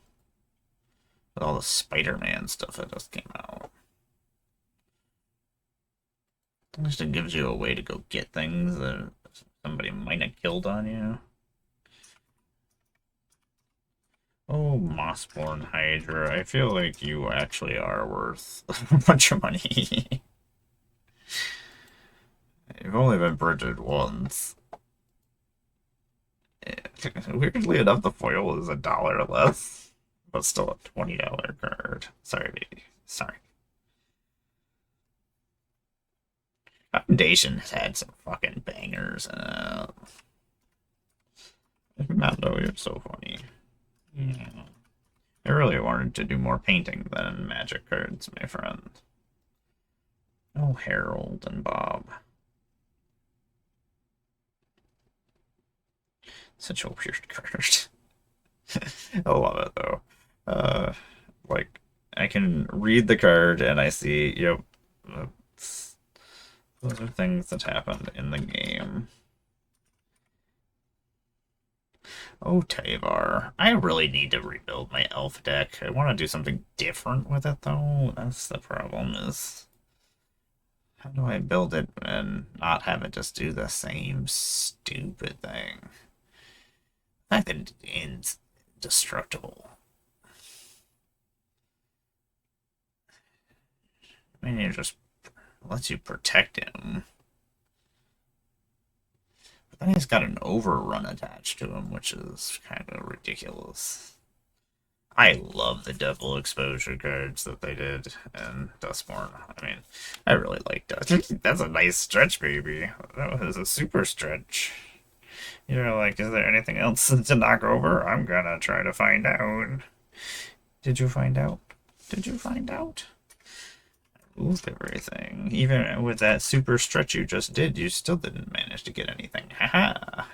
with all the Spider-Man stuff that just came out. At least it gives you a way to go get things that somebody might have killed on you. Oh, Mossborn Hydra. I feel like you actually are worth a bunch of money. You've only been printed once. Weirdly enough, the foil is $1 less, but still a $20 card. Sorry, baby. Sorry. Foundation has had some fucking bangers. Mando, you're so funny. Yeah. I really wanted to do more painting than magic cards, my friend. Oh, Harold and Bob. Such a weird card. I love it, though. Like, I can read the card and I see, yep, those are things that happened in the game. Oh, Tavar. I really need to rebuild my elf deck. I want to do something different with it, though. That's the problem, is how do I build it and not have it just do the same stupid thing? The fact that it's indestructible. I mean, it just lets you protect him. But then he's got an overrun attached to him, which is kind of ridiculous. I love the double exposure cards that they did in Dustborn. I mean, I really like that. That's a nice stretch, baby. That was a super stretch. You're like, is there anything else to knock over? I'm gonna try to find out. Did you find out? Did you find out? I moved everything. Even with that super stretch you just did, you still didn't manage to get anything. Haha.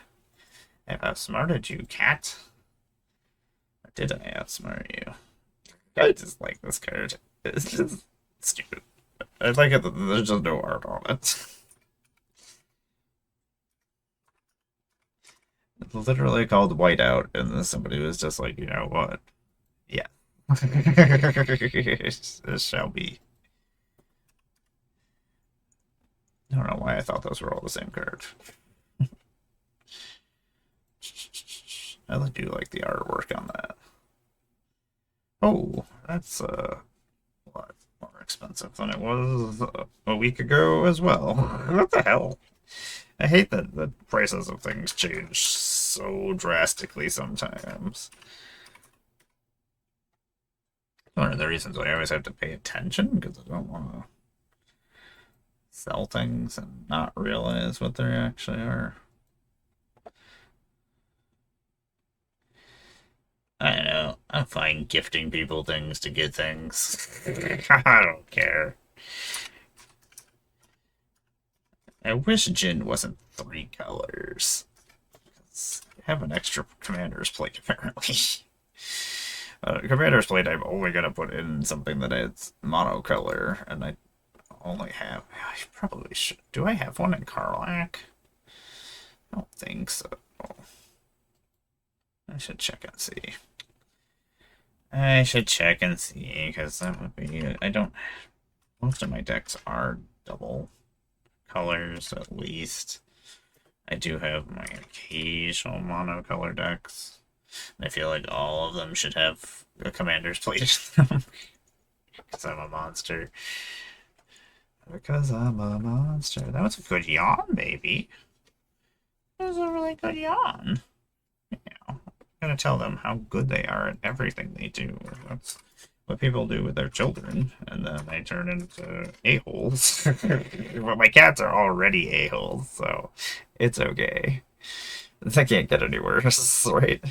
I've outsmarted you, cat. Or did I outsmart you? I just like this card. It's just stupid. I like it that there's just no art on it. It's literally called Whiteout, and then somebody was just like, you know what? Yeah. This shall be. I don't know why I thought those were all the same card. I do like the artwork on that. Oh, that's a lot more expensive than it was a week ago as well. What the hell? I hate that the prices of things change so drastically sometimes. One of the reasons why I always have to pay attention, because I don't want to sell things and not realize what they actually are. I don't know. I'm fine gifting people things to get things. I don't care. I wish Jin wasn't 3 colors. I have an extra Commander's Plate, apparently. Commander's Plate, I'm only going to put in something that is monocolor, and I only have... I probably should... Do I have one in Karlak? I don't think so. I should check and see. I should check and see, because that would be... I don't... Most of my decks are double colors, at least. I do have my occasional monocolor decks. And I feel like all of them should have a Commander's Plate in them. Because I'm a monster. Because I'm a monster. That was a good yawn, baby. That was a really good yawn. Yeah. I'm gonna tell them how good they are at everything they do. That's what people do with their children, and then they turn into a-holes. Well, my cats are already a-holes, so it's okay. I can't get any worse, right?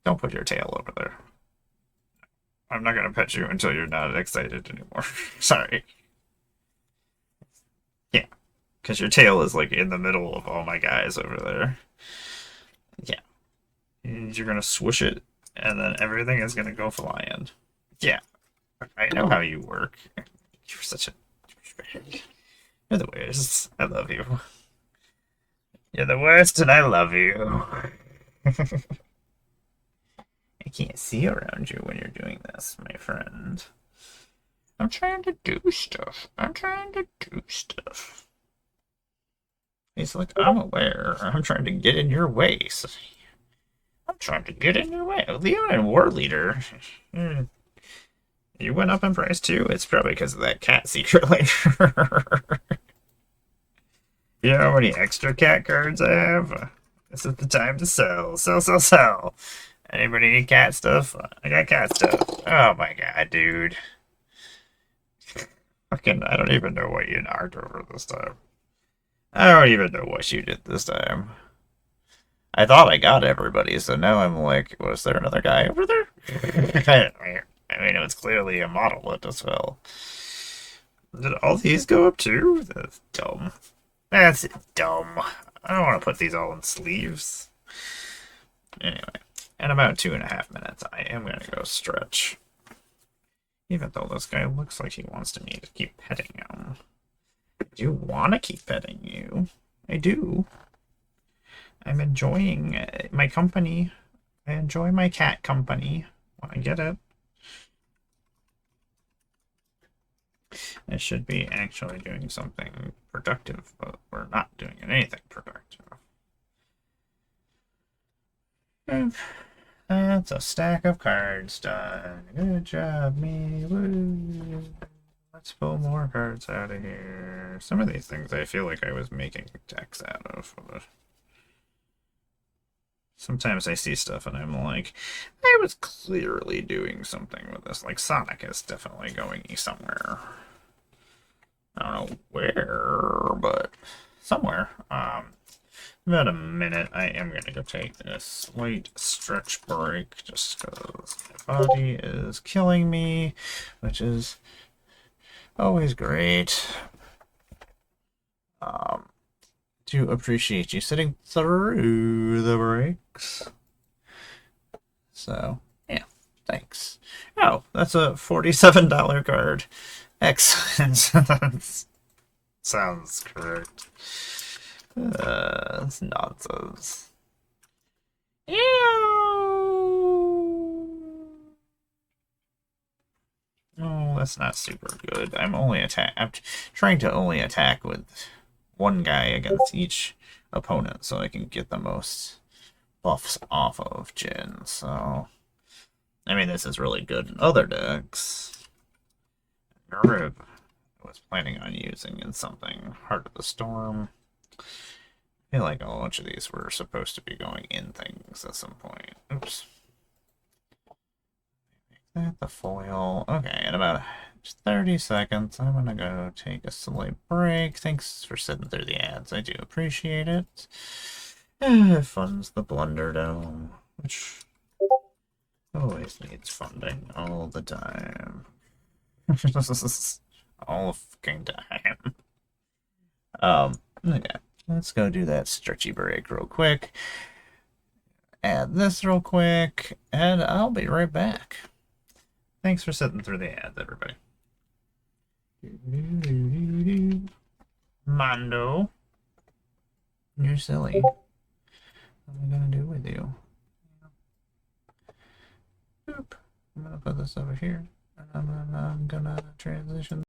Don't put your tail over there. I'm not gonna pet you until you're not excited anymore. Sorry. Yeah, because your tail is like in the middle of all my guys over there. Yeah. And you're gonna swoosh it, and then everything is gonna go flying. Yeah. I know how you work. You're such a... You're the worst. I love you. You're the worst, and I love you. I can't see around you when you're doing this, my friend. I'm trying to do stuff. I'm trying to do stuff. He's like, I'm aware. I'm trying to get in your way. So I'm trying to get in your way. Leo and War Leader. You went up in price too? It's probably because of that cat secret later. You know how many extra cat cards I have? This is the time to sell. Sell, sell, sell. Anybody need cat stuff? I got cat stuff. Oh my god, dude. Fucking, I don't even know what you knocked over this time. I don't even know what you did this time. I thought I got everybody, so now I'm like, was there another guy over there? I mean, it was clearly a monolith as well. Did all these go up too? That's dumb. That's dumb. I don't want to put these all in sleeves. Anyway, in about 2.5 minutes, I am going to go stretch. Even though this guy looks like he wants me to keep petting him. I do want to keep petting you. I do. I'm enjoying my company. I enjoy my cat company when I get it. I should be actually doing something productive, but we're not doing anything productive. That's a stack of cards done. Good job, me. Woo. Let's pull more cards out of here. Some of these things I feel like I was making decks out of. But sometimes I see stuff and I'm like, I was clearly doing something with this. Like Sonic is definitely going somewhere. I don't know where, but somewhere. About a minute. I am going to go take a slight stretch break just because my body is killing me, which is always great. Do appreciate you sitting through the breaks. So, yeah, thanks. Oh, that's a $47 card. Excellent. Sounds correct. That's nonsense. Oh, that's not super good. I'm trying to only attack with one guy against each opponent so I can get the most buffs off of Jin. So, I mean, this is really good in other decks. Rib I was planning on using in something. Heart of the Storm. I feel like a bunch of these were supposed to be going in things at some point. Oops. That the foil. Okay, in about 30 seconds, I'm gonna go take a slight break. Thanks for sitting through the ads. I do appreciate it. It funds the BlunderDome, which always needs funding all the time. All fucking time. Okay. Let's go do that stretchy break real quick. Add this real quick, and I'll be right back. Thanks for sitting through the ads, everybody. Mondo. You're silly. What am I gonna do with you? Boop. I'm gonna put this over here. And I'm gonna transition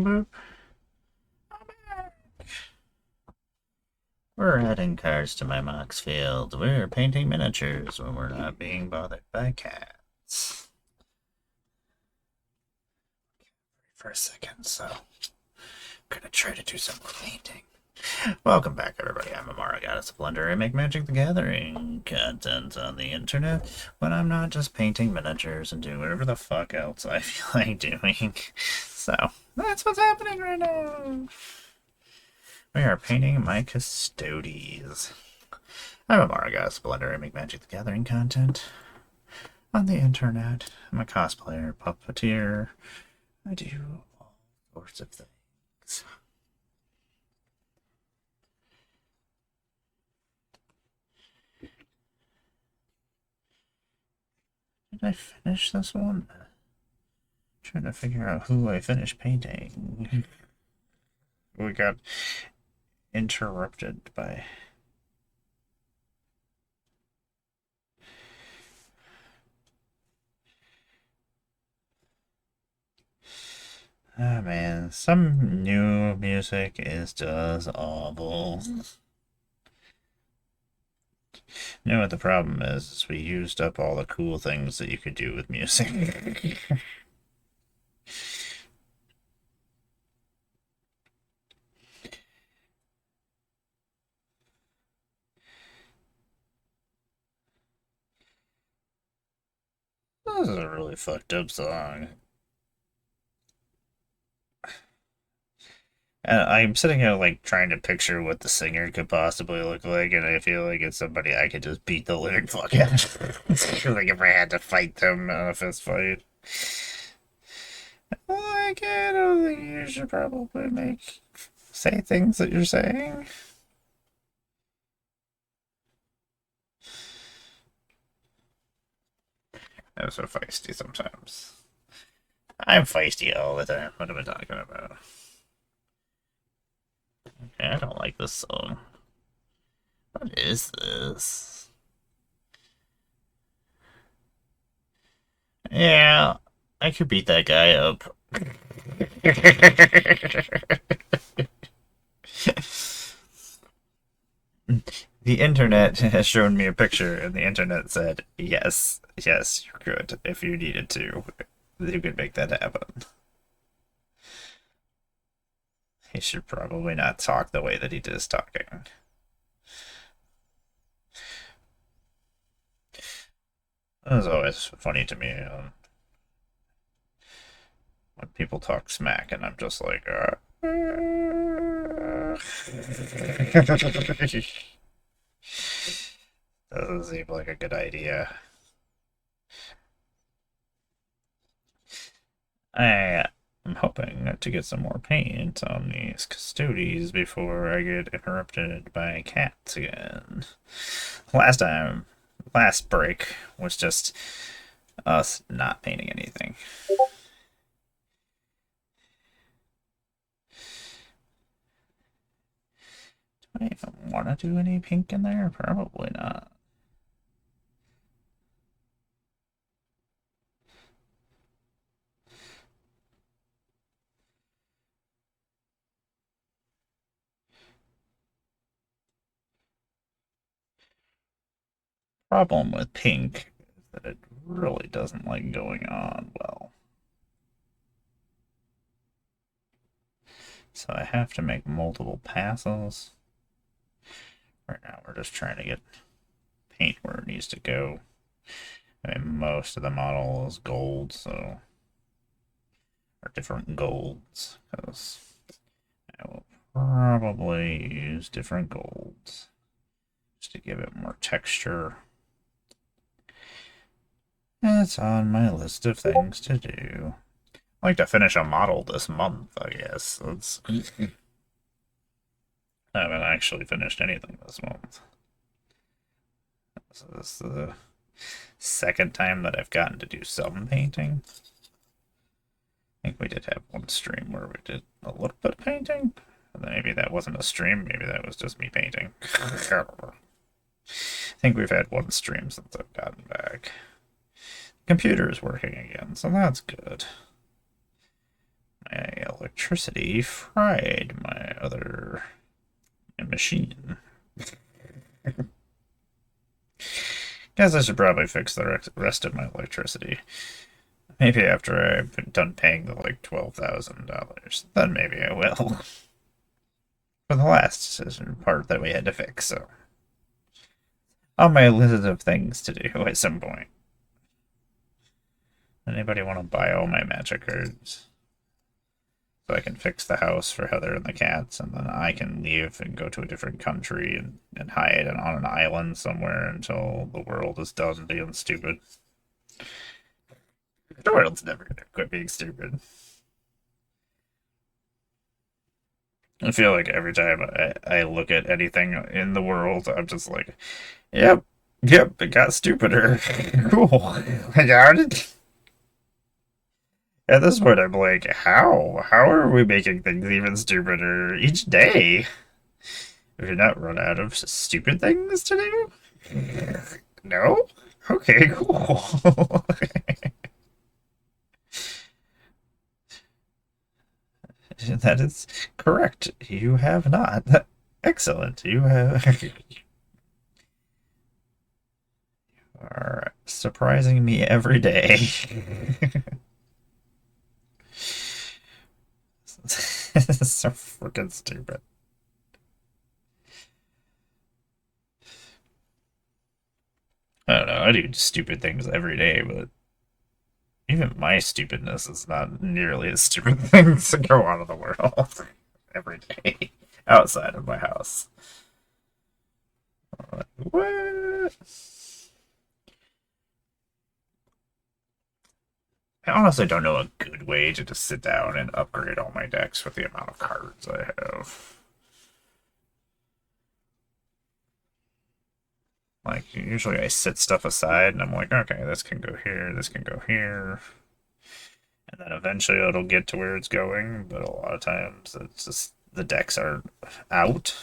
Boop. We're adding cars to my Moxfield. We're painting miniatures when we're not being bothered by cats. For a second, so I'm gonna try to do some more painting. Welcome back, everybody. I'm Emmara, Goddess of Blunder. I make Magic the Gathering content on the internet when I'm not just painting miniatures and doing whatever the fuck else I feel like doing. So, that's what's happening right now. We are painting my Custodes. I'm Emmara, Goddess of Blunder. I make Magic the Gathering content on the internet. I'm a cosplayer, puppeteer. I do all sorts of things. Did I finish this one? Trying to figure out who I finished painting. We got interrupted by... Oh man, some new music is just awful. You know what the problem is we used up all the cool things that you could do with music. This is a really fucked up song. And I'm sitting here like trying to picture what the singer could possibly look like, and I feel like it's somebody I could just beat the living fuck out of. Like if I had to fight them in a fist fight. Like, I don't think you should probably say things that you're saying. I'm so feisty sometimes. I'm feisty all the time. What am I talking about? Okay, I don't like this song. What is this? Yeah, I could beat that guy up. The internet has shown me a picture, and the internet said, yes, yes, you could. If you needed to, you could make that happen. He should probably not talk the way that he is talking. It was always funny to me when people talk smack, and I'm just like, doesn't seem like a good idea. I'm hoping to get some more paint on these Custodes before I get interrupted by cats again. Last break was just us not painting anything. Do I even want to do any pink in there? Probably not. Problem with pink is that it really doesn't like going on well. So I have to make multiple passes. Right now we're just trying to get paint where it needs to go. I mean, most of the model is gold, so... or different golds, because I will probably use different golds just to give it more texture. It's on my list of things to do. I'd like to finish a model this month, I guess. I haven't actually finished anything this month. So this is the second time that I've gotten to do some painting. I think we did have one stream where we did a little bit of painting. Maybe that wasn't a stream, maybe that was just me painting. I think we've had one stream since I've gotten back. The computer is working again, so that's good. my electricity fried my other machine. Guess I should probably fix the rest of my electricity. Maybe after I've done paying the like $12,000, then maybe I will. For the last part that we had to fix, so on my list of things to do at some point. Anybody want to buy all my magic cards? So I can fix the house for Heather and the cats, and then I can leave and go to a different country and hide on an island somewhere until the world is done being stupid. The world's never gonna quit being stupid. I feel like every time I look at anything in the world, I'm just like, yep, it got stupider. Cool. I got it. At this point, I'm like, how? How are we making things even stupider each day? Have you not run out of stupid things to do? No? Okay, cool. That is correct. You have not. Excellent. You have. You are surprising me every day. This is so freaking stupid. I don't know. I do stupid things every day, but even my stupidness is not nearly as stupid things that go on in the world every day outside of my house. What? I honestly don't know a good way to just sit down and upgrade all my decks with the amount of cards I have. Like, usually I set stuff aside and I'm like, okay, this can go here, this can go here. And then eventually it'll get to where it's going, but a lot of times it's just the decks are out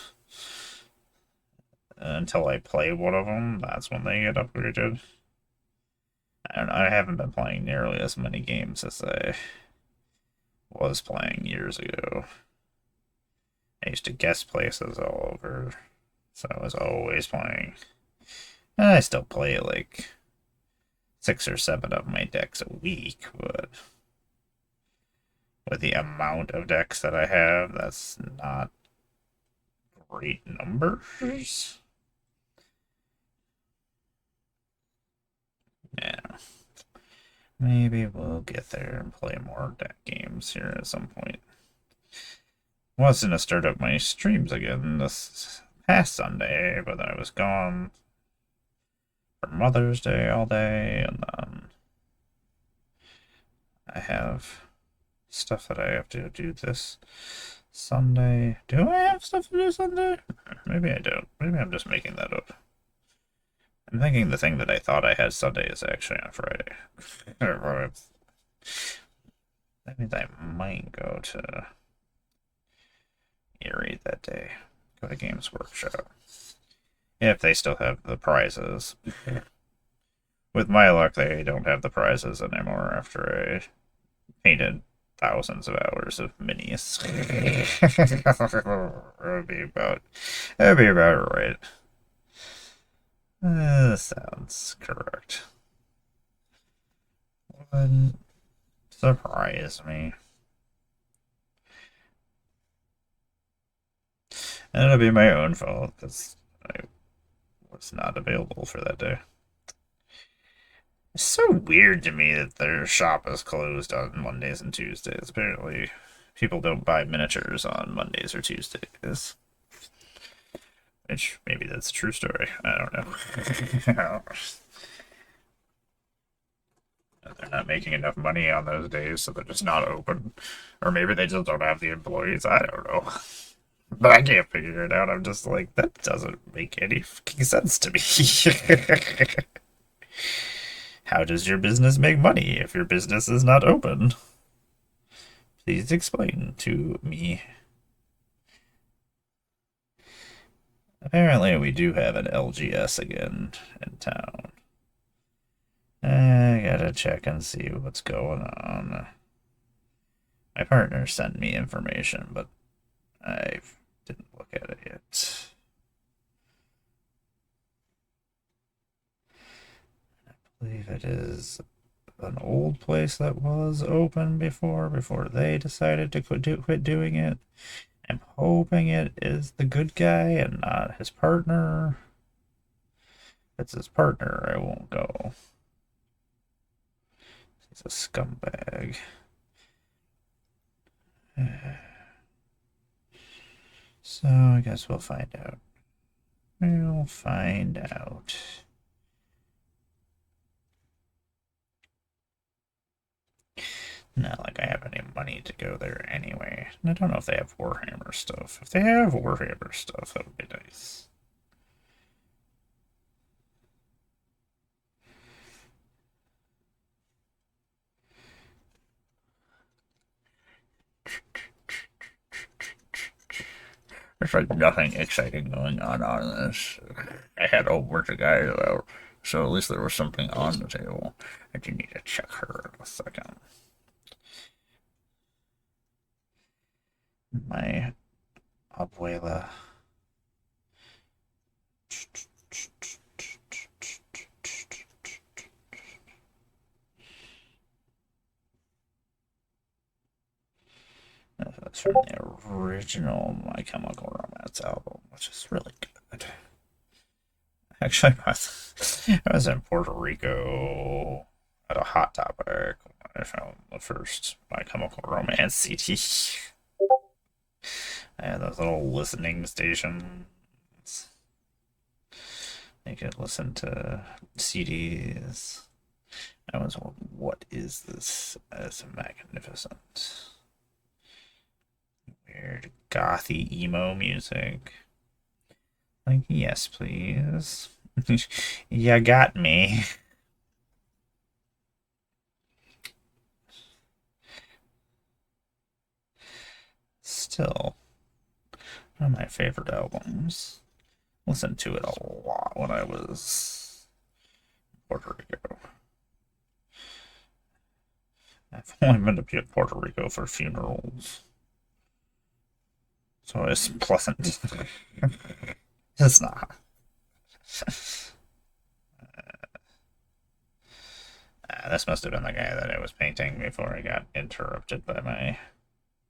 until I play one of them. That's when they get upgraded. I don't know, I haven't been playing nearly as many games as I was playing years ago. I used to guest places all over, so I was always playing. And I still play like 6 or 7 of my decks a week, but with the amount of decks that I have, that's not great numbers. Yeah. Maybe we'll get there and play more deck games here at some point. I was going to start up my streams again this past Sunday, but I was gone for Mother's Day all day, and then I have stuff that I have to do this Sunday. Do I have stuff to do Sunday? Maybe I don't. Maybe I'm just making that up. I'm thinking the thing that I thought I had Sunday is actually on Friday. That means I might go to Erie that day. Go to Games Workshop. If they still have the prizes. With my luck, they don't have the prizes anymore after I painted thousands of hours of minis. That'd be about right. Sounds correct. Wouldn't surprise me. And it'll be my own fault because I was not available for that day. It's so weird to me that their shop is closed on Mondays and Tuesdays. Apparently, people don't buy miniatures on Mondays or Tuesdays. Which, maybe that's a true story. I don't know. They're not making enough money on those days, so they're just not open. Or maybe they just don't have the employees. I don't know. But I can't figure it out. I'm just like, that doesn't make any fucking sense to me. How does your business make money if your business is not open? Please explain to me. Apparently, we do have an LGS again in town. I gotta check and see what's going on. My partner sent me information, but I didn't look at it yet. I believe it is an old place that was open before they decided to quit doing it. I'm hoping it is the good guy and not his partner. If it's his partner, I won't go. He's a scumbag. So I guess we'll find out. We'll find out. Not like I have any money to go there anyway. And I don't know if they have Warhammer stuff. If they have Warhammer stuff, that would be nice. There's like nothing exciting going on this. I had a bunch of guys out, so at least there was something on the table. I do need to check her in a second. My abuela. That's from the original My Chemical Romance album, which is really good. Actually, I was in Puerto Rico at a Hot Topic when I found the first My Chemical Romance CD. I had those little listening stations. You could listen to CDs. I was, what is this? It's magnificent. Weird gothy emo music. Like, yes, please. You got me. Still, one of my favorite albums. Listened to it a lot when I was in Puerto Rico. I've only been to Puerto Rico for funerals. So it's pleasant. It's not. This must have been the guy that I was painting before I got interrupted by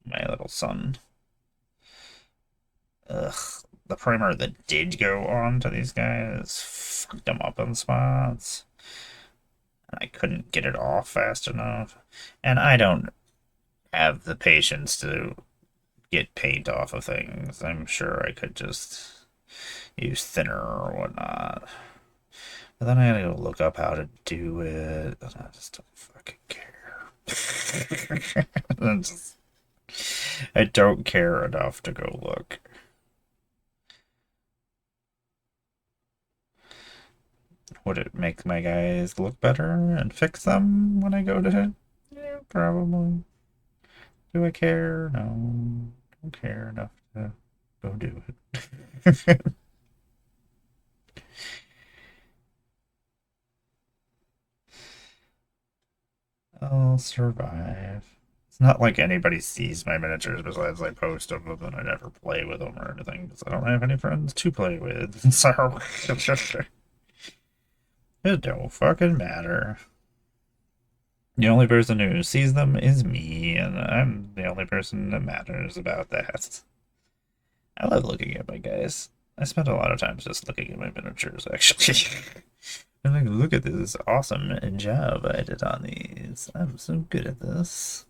my little son. Ugh, the primer that did go on to these guys fucked them up in spots. And I couldn't get it off fast enough. And I don't have the patience to get paint off of things. I'm sure I could just use thinner or whatnot. But then I had to go look up how to do it, and I just don't fucking care. I don't care enough to go look. Would it make my guys look better and fix them when I go to it? Yeah, probably. Do I care? No. Don't care enough to go do it. I'll survive. It's not like anybody sees my miniatures besides I post them, and I never play with them or anything because I don't have any friends to play with. So it don't fucking matter. The only person who sees them is me, and I'm the only person that matters about that. I love looking at my guys. I spend a lot of time just looking at my miniatures, actually. I'm like, look at this awesome job I did on these. I'm so good at this.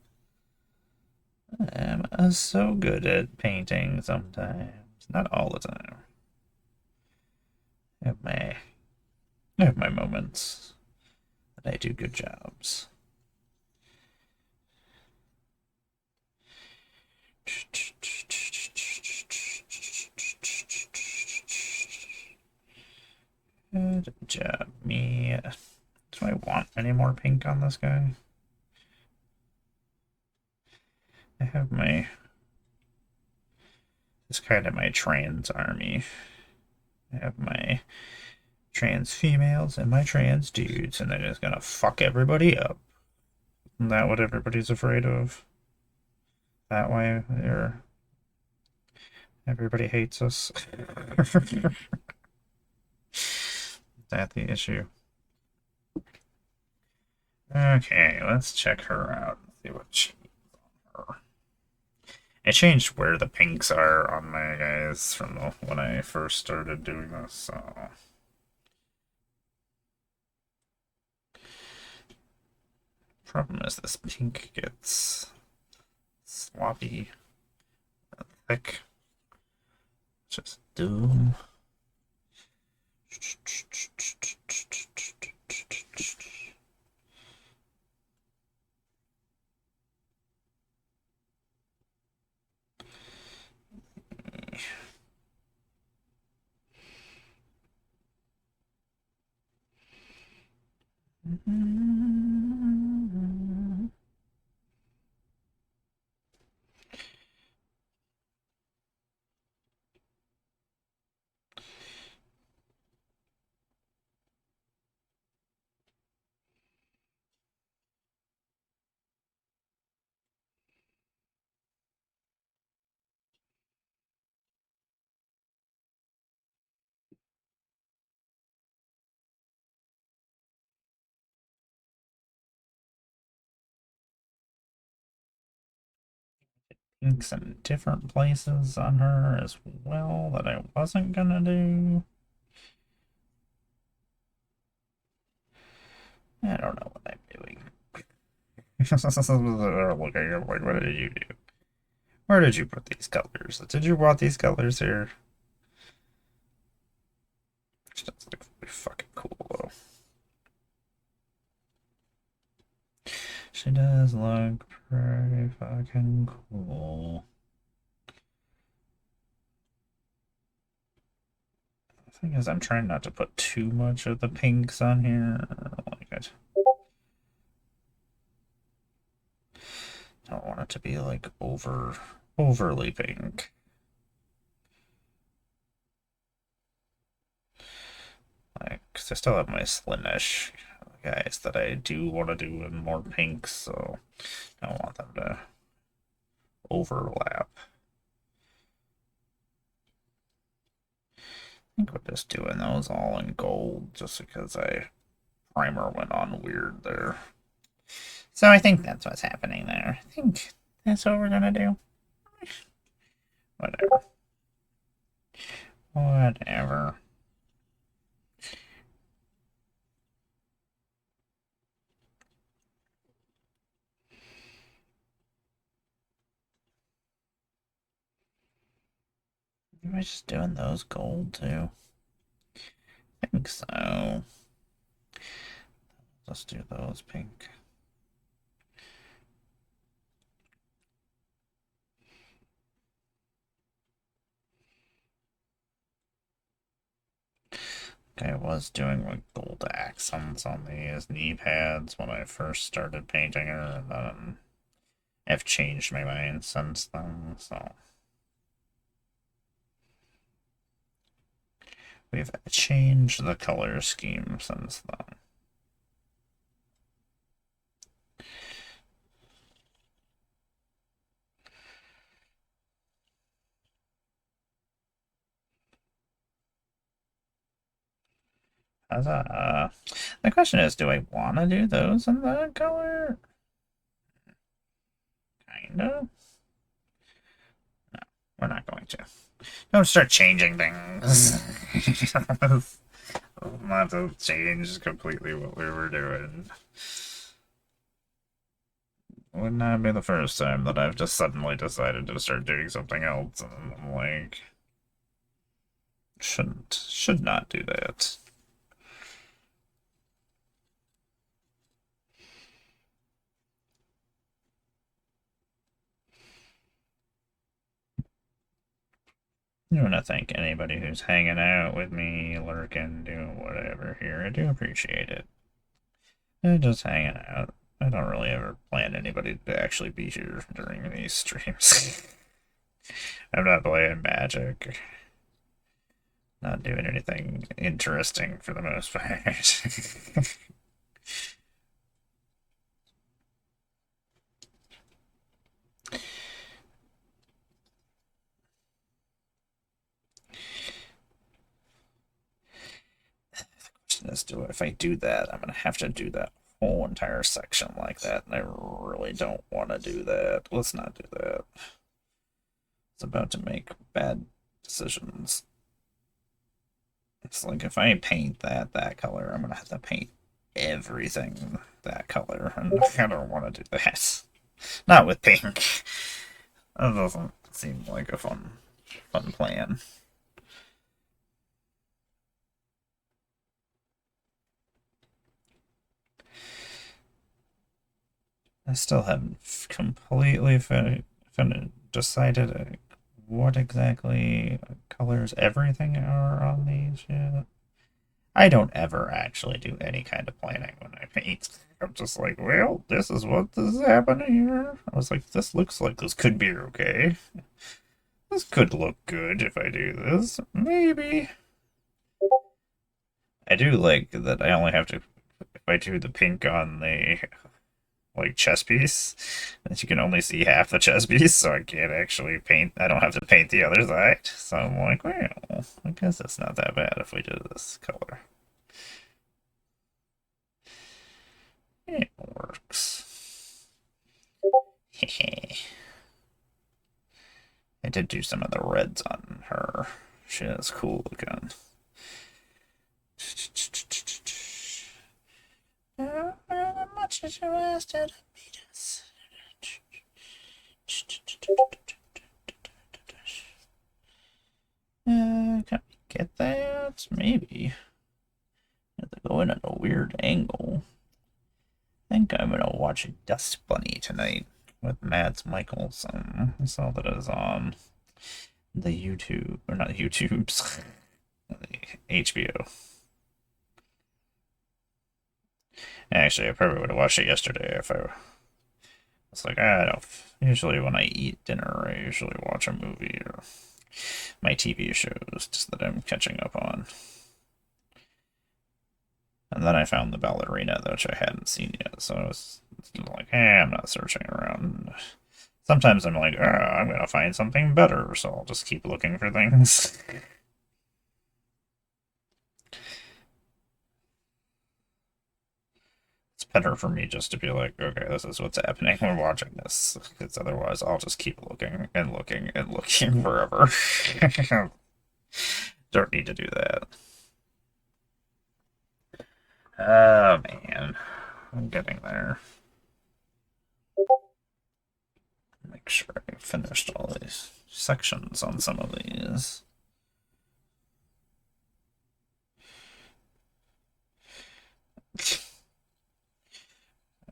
I'm so good at painting sometimes. Not all the time. I have my moments that I do good jobs. Good job, me. Do I want any more pink on this guy? I have my... It's kind of my trans army. I have my trans females and my trans dudes, and they're just gonna fuck everybody up. Isn't that what everybody's afraid of? that way? Everybody hates us. Is that the issue? Okay, let's check her out and see what she needs on her. I changed where the pinks are on my guys from when I first started doing this, so... Problem is this pink gets sloppy and thick. Just do. Pinks in different places on her as well that I wasn't gonna do. I don't know what I'm doing. They're looking at like, what did you do? Where did you put these colors? Did you want these colors here? Which does look really fucking cool though. She does look pretty fucking cool. The thing is, I'm trying not to put too much of the pinks on here. I don't like it. I don't want it to be like overly pink. Like, 'cause I still have my Slaanesh guys that I do want to do in more pinks, so I don't want them to overlap. I think we're just doing those all in gold just because primer went on weird there. So I think that's what's happening there. I think that's what we're gonna do. Whatever. Whatever. Am I just doing those gold too? I think so. Let's do those pink. I was doing like gold accents on these knee pads when I first started painting her, and then I've changed my mind since then, so we've changed the color scheme since then. The question is, do I want to do those in that color? Kinda. No, we're not going to. Don't start changing things. Not to change completely what we were doing. Would not be the first time that I've just suddenly decided to start doing something else, and I'm like, should not do that. I want to thank anybody who's hanging out with me, lurking, doing whatever here. I do appreciate it. And just hanging out. I don't really ever plan anybody to actually be here during these streams. I'm not playing Magic. Not doing anything interesting for the most part. is, if I do that, I'm gonna have to do that whole entire section like that, and I really don't want to do that. Let's not do that. It's about to make bad decisions. It's like if I paint that color, I'm gonna have to paint everything that color, and I don't want to do that. Not with pink. That doesn't seem like a fun plan. I still haven't completely decided what exactly colors everything are on these yet. I don't ever actually do any kind of planning when I paint. I'm just like, well, this is what is happening here. I was like, this looks like this could be okay. This could look good if I do this. Maybe. I do like that I only have to, if I do the pink on the like chess piece, that you can only see half the chess piece, so I can't actually paint. I don't have to paint the other side. So I'm like, well, I guess it's not that bad if we do this color. It works. I did do some of the reds on her. She is cool looking. How much did you ask to beat us? Can we get that? Maybe. I have to go in at a weird angle. I think I'm gonna watch Dust Bunny tonight with Mads Mikkelsen. I saw that it was on the YouTube, or not YouTube's, the HBO. Actually, I probably would have watched it yesterday if I was like, I don't. Usually, when I eat dinner, I usually watch a movie or my TV shows just that I'm catching up on. And then I found the ballerina, which I hadn't seen yet, so I was like, I'm not searching around. Sometimes I'm like, I'm gonna find something better, so I'll just keep looking for things. It's better for me just to be like, okay, this is what's happening. We're watching this, because otherwise I'll just keep looking and looking and looking forever. Don't need to do that. Oh man, I'm getting there. Make sure I finished all these sections on some of these.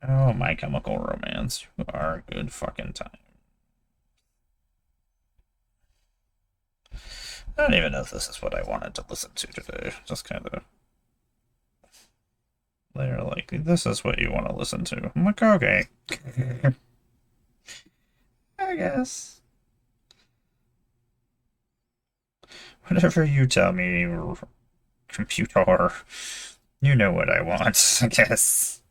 Oh, My Chemical Romance. You are a good fucking time. I don't even know if this is what I wanted to listen to today. Just kind of. They're like, this is what you want to listen to. I'm like, okay. I guess. Whatever you tell me, computer, you know what I want, I guess.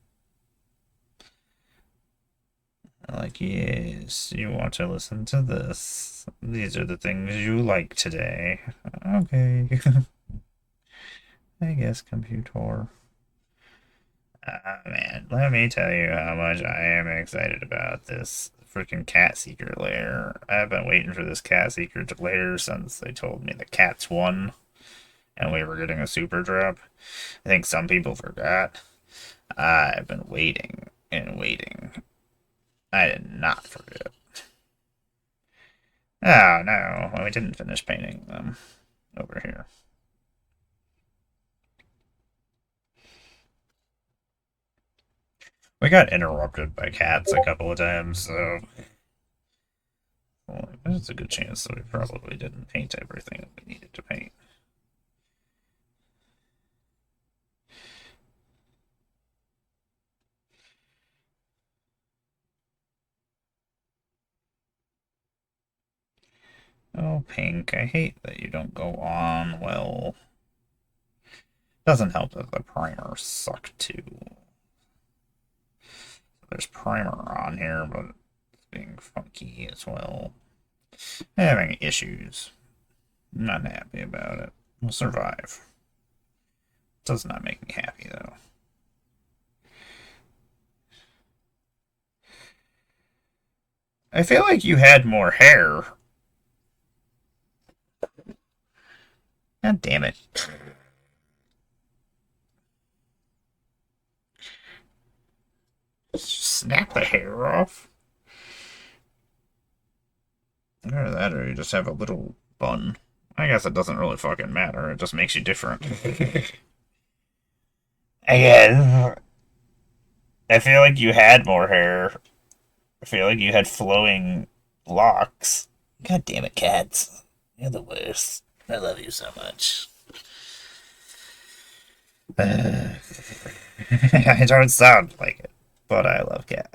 Like, yes, you want to listen to this. These are the things you like today. Okay. I guess, computer. Man, let me tell you how much I am excited about this freaking cat seeker lair. I've been waiting for this cat seeker lair since they told me the cats won and we were getting a super drop. I think some people forgot. I've been waiting and waiting. I did not forget. Oh no, well, we didn't finish painting them over here. We got interrupted by cats a couple of times, so well, there's a good chance that we probably didn't paint everything that we needed to paint. Oh, pink, I hate that you don't go on well. Doesn't help that the primer sucked too. There's primer on here, but it's being funky as well. Having issues. Not happy about it. We'll survive. Does not make me happy, though. I feel like you had more hair. God damn it. Snap the hair off. Or that, or you just have a little bun. I guess it doesn't really fucking matter. It just makes you different. I guess. I feel like you had more hair. I feel like you had flowing locks. God damn it, cats. You're the worst. I love you so much. I don't sound like it, but I love cats.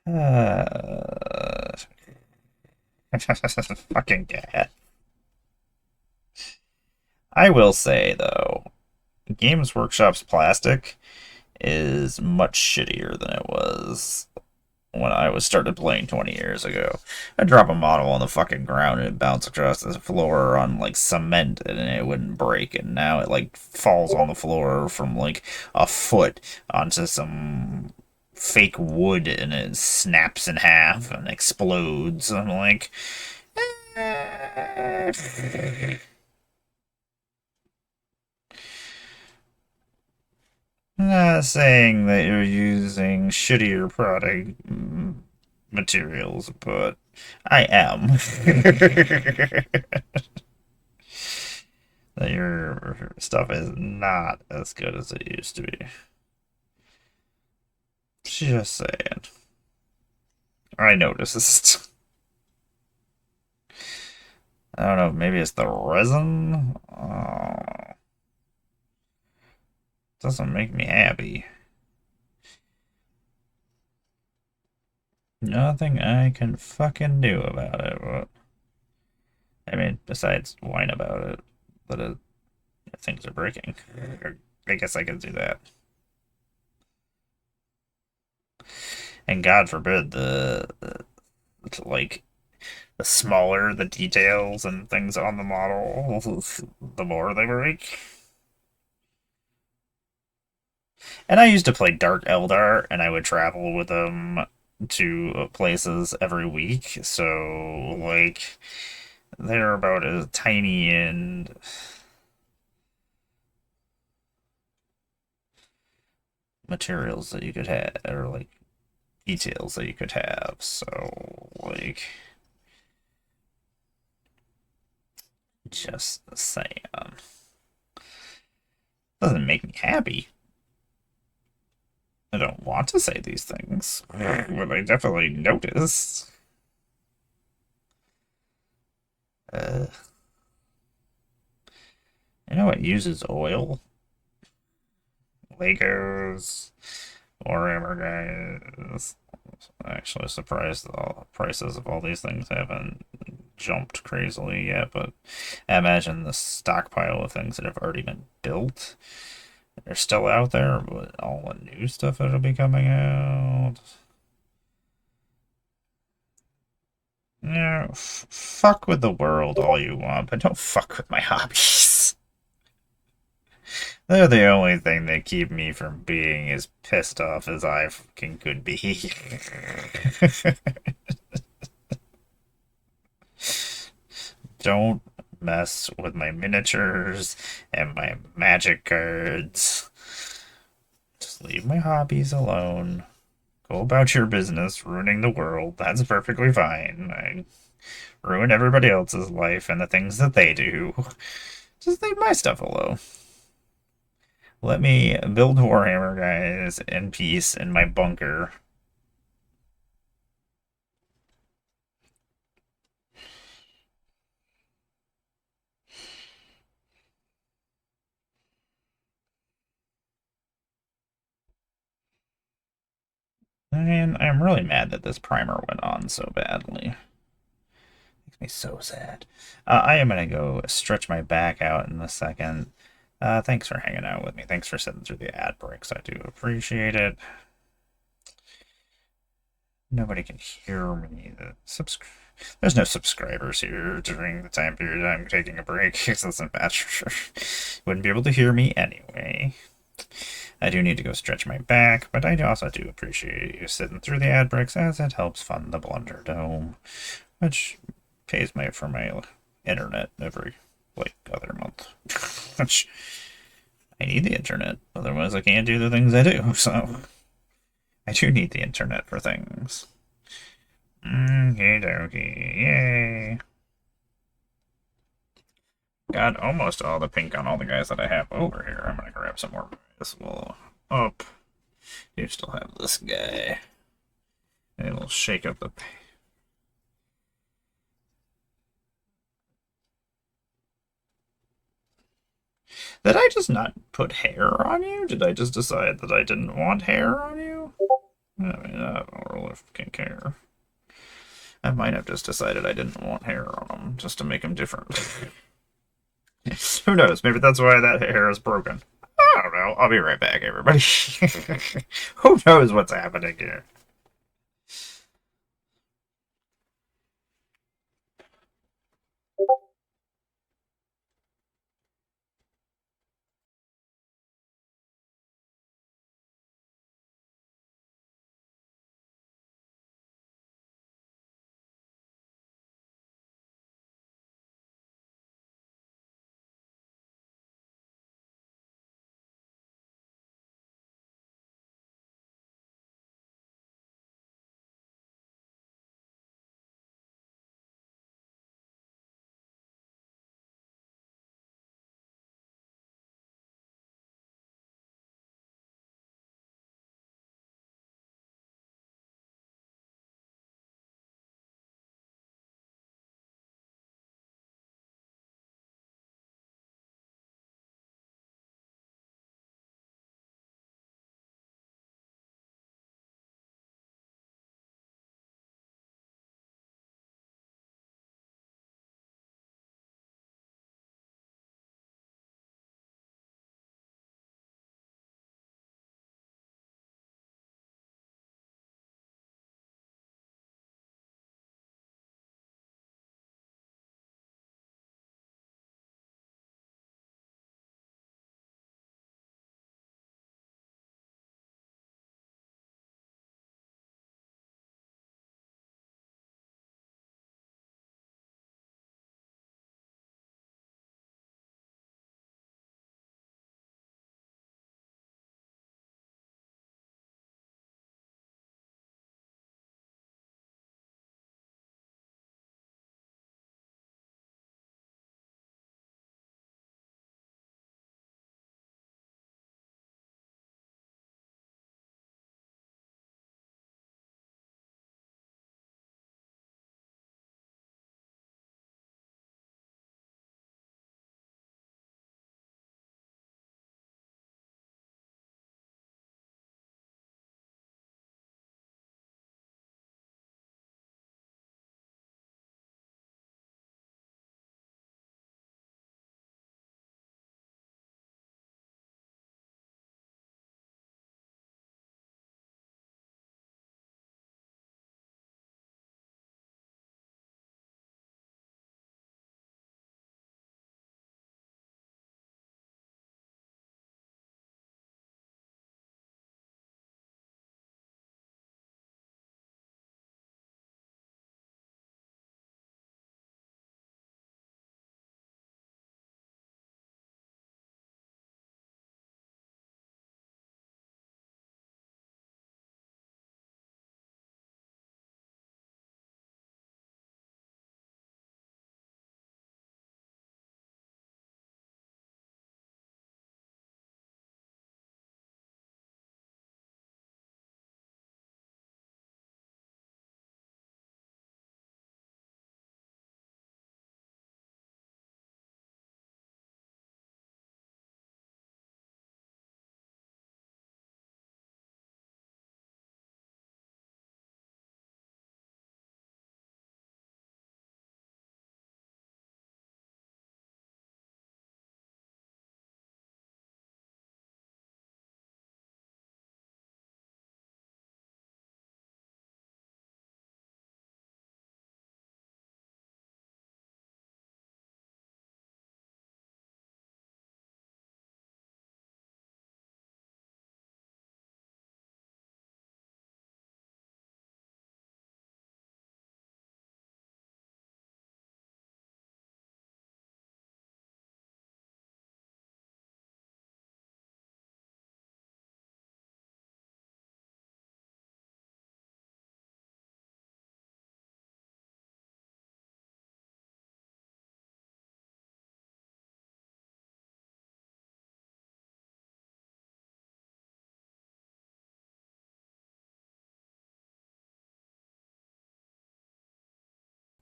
Uh, fucking cat. I will say, though, Games Workshop's plastic is much shittier than it was when I was started playing 20 years ago. I'd drop a model on the fucking ground and it'd bounce across the floor on like cement and it wouldn't break. And now it like falls on the floor from like a foot onto some fake wood and it snaps in half and explodes. I'm like, eh. I'm not saying that you're using shittier product materials, but I am. That your stuff is not as good as it used to be. Just saying. I noticed. I don't know, maybe it's the resin? Doesn't make me happy. Nothing I can fucking do about it. But, I mean, besides whine about it, that things are breaking. I guess I could do that. And God forbid like the smaller the details and things on the model, the more they break. And I used to play Dark Eldar, and I would travel with them to places every week. So like they're about as tiny and materials that you could have, or like details that you could have. So like just saying, doesn't make me happy. I don't want to say these things, but I definitely notice. Uh, you know what uses oil? Legos, Warhammer guys. I'm actually surprised the prices of all these things haven't jumped crazily yet, but I imagine the stockpile of things that have already been built are still out there, but all the new stuff that'll be coming out. Yeah, fuck with the world all you want, but don't fuck with my hobbies. They're the only thing that keep me from being as pissed off as I fucking could be. Don't mess with my miniatures and my magic cards. Just leave my hobbies alone. Go about your business, ruining the world. That's perfectly fine. I ruin everybody else's life and the things that they do. Just leave my stuff alone. Let me build Warhammer guys in peace in my bunker. And I'm really mad that this primer went on so badly. Makes me so sad. I am gonna go stretch my back out in a second. Thanks for hanging out with me. Thanks for sitting through the ad breaks. I do appreciate it. Nobody can hear me. There's no subscribers here during the time period I'm taking a break. It doesn't matter. Wouldn't be able to hear me anyway. I do need to go stretch my back, but I also do appreciate you sitting through the ad breaks as it helps fund the BlunderDome, which pays me for my internet every other month. Which I need the internet, otherwise I can't do the things I do. So I do need the internet for things. Okay, dokie, yay! Got almost all the pink on all the guys that I have over here. I'm gonna grab some more as well. Up. You still have this guy. And it'll shake up the. Did I just not put hair on you? Did I just decide that I didn't want hair on you? I mean, I don't really care. I might have just decided I didn't want hair on them just to make them different. Who knows? Maybe that's why that hair is broken. I don't know. I'll be right back, everybody. Who knows what's happening here?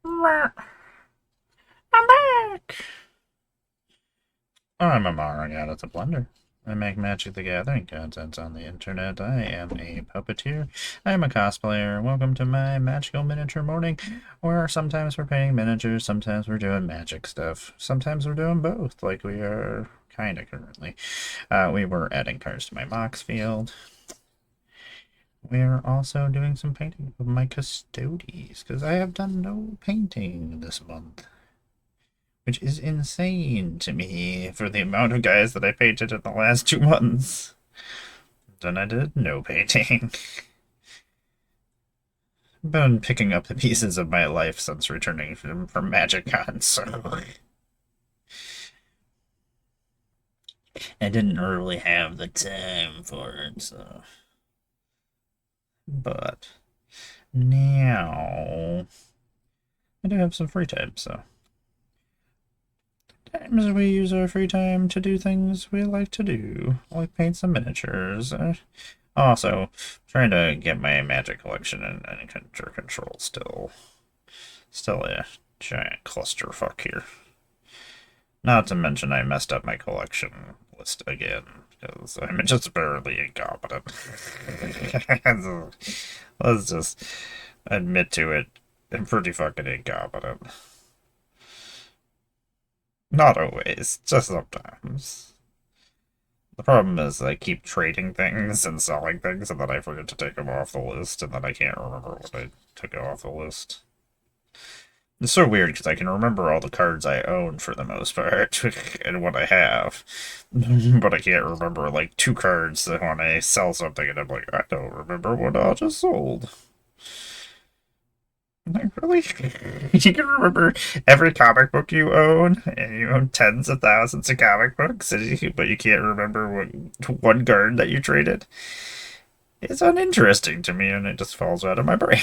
I'm back! I'm Emmara, yeah, that's a Blender. I make Magic the Gathering content on the internet. I am a puppeteer. I am a cosplayer. Welcome to my magical miniature morning, where sometimes we're painting miniatures, sometimes we're doing magic stuff, sometimes we're doing both, like we are kind of currently. We were adding cards to my Moxfield. We're also doing some painting of my Custodes, because I have done no painting this month. Which is insane to me for the amount of guys that I painted in the last 2 months. Then I did no painting. Been picking up the pieces of my life since returning from MagicCon, so I didn't really have the time for it, so. But now I do have some free time, so. Times we use our free time to do things we like to do, like paint some miniatures. Also, trying to get my magic collection in control still. Still a giant clusterfuck here. Not to mention I messed up my collection list again, because I'm just barely incompetent. Let's just admit to it, I'm pretty fucking incompetent. Not always, just sometimes. The problem is I keep trading things and selling things, and then I forget to take them off the list, and then I can't remember what I took off the list. It's so weird, because I can remember all the cards I own for the most part, and what I have, but I can't remember, like, 2 cards when I sell something, and I'm like, I don't remember what I just sold. Like, really? You can remember every comic book you own, and you own tens of thousands of comic books, but you can't remember what one card that you traded? It's uninteresting to me, and it just falls out of my brain.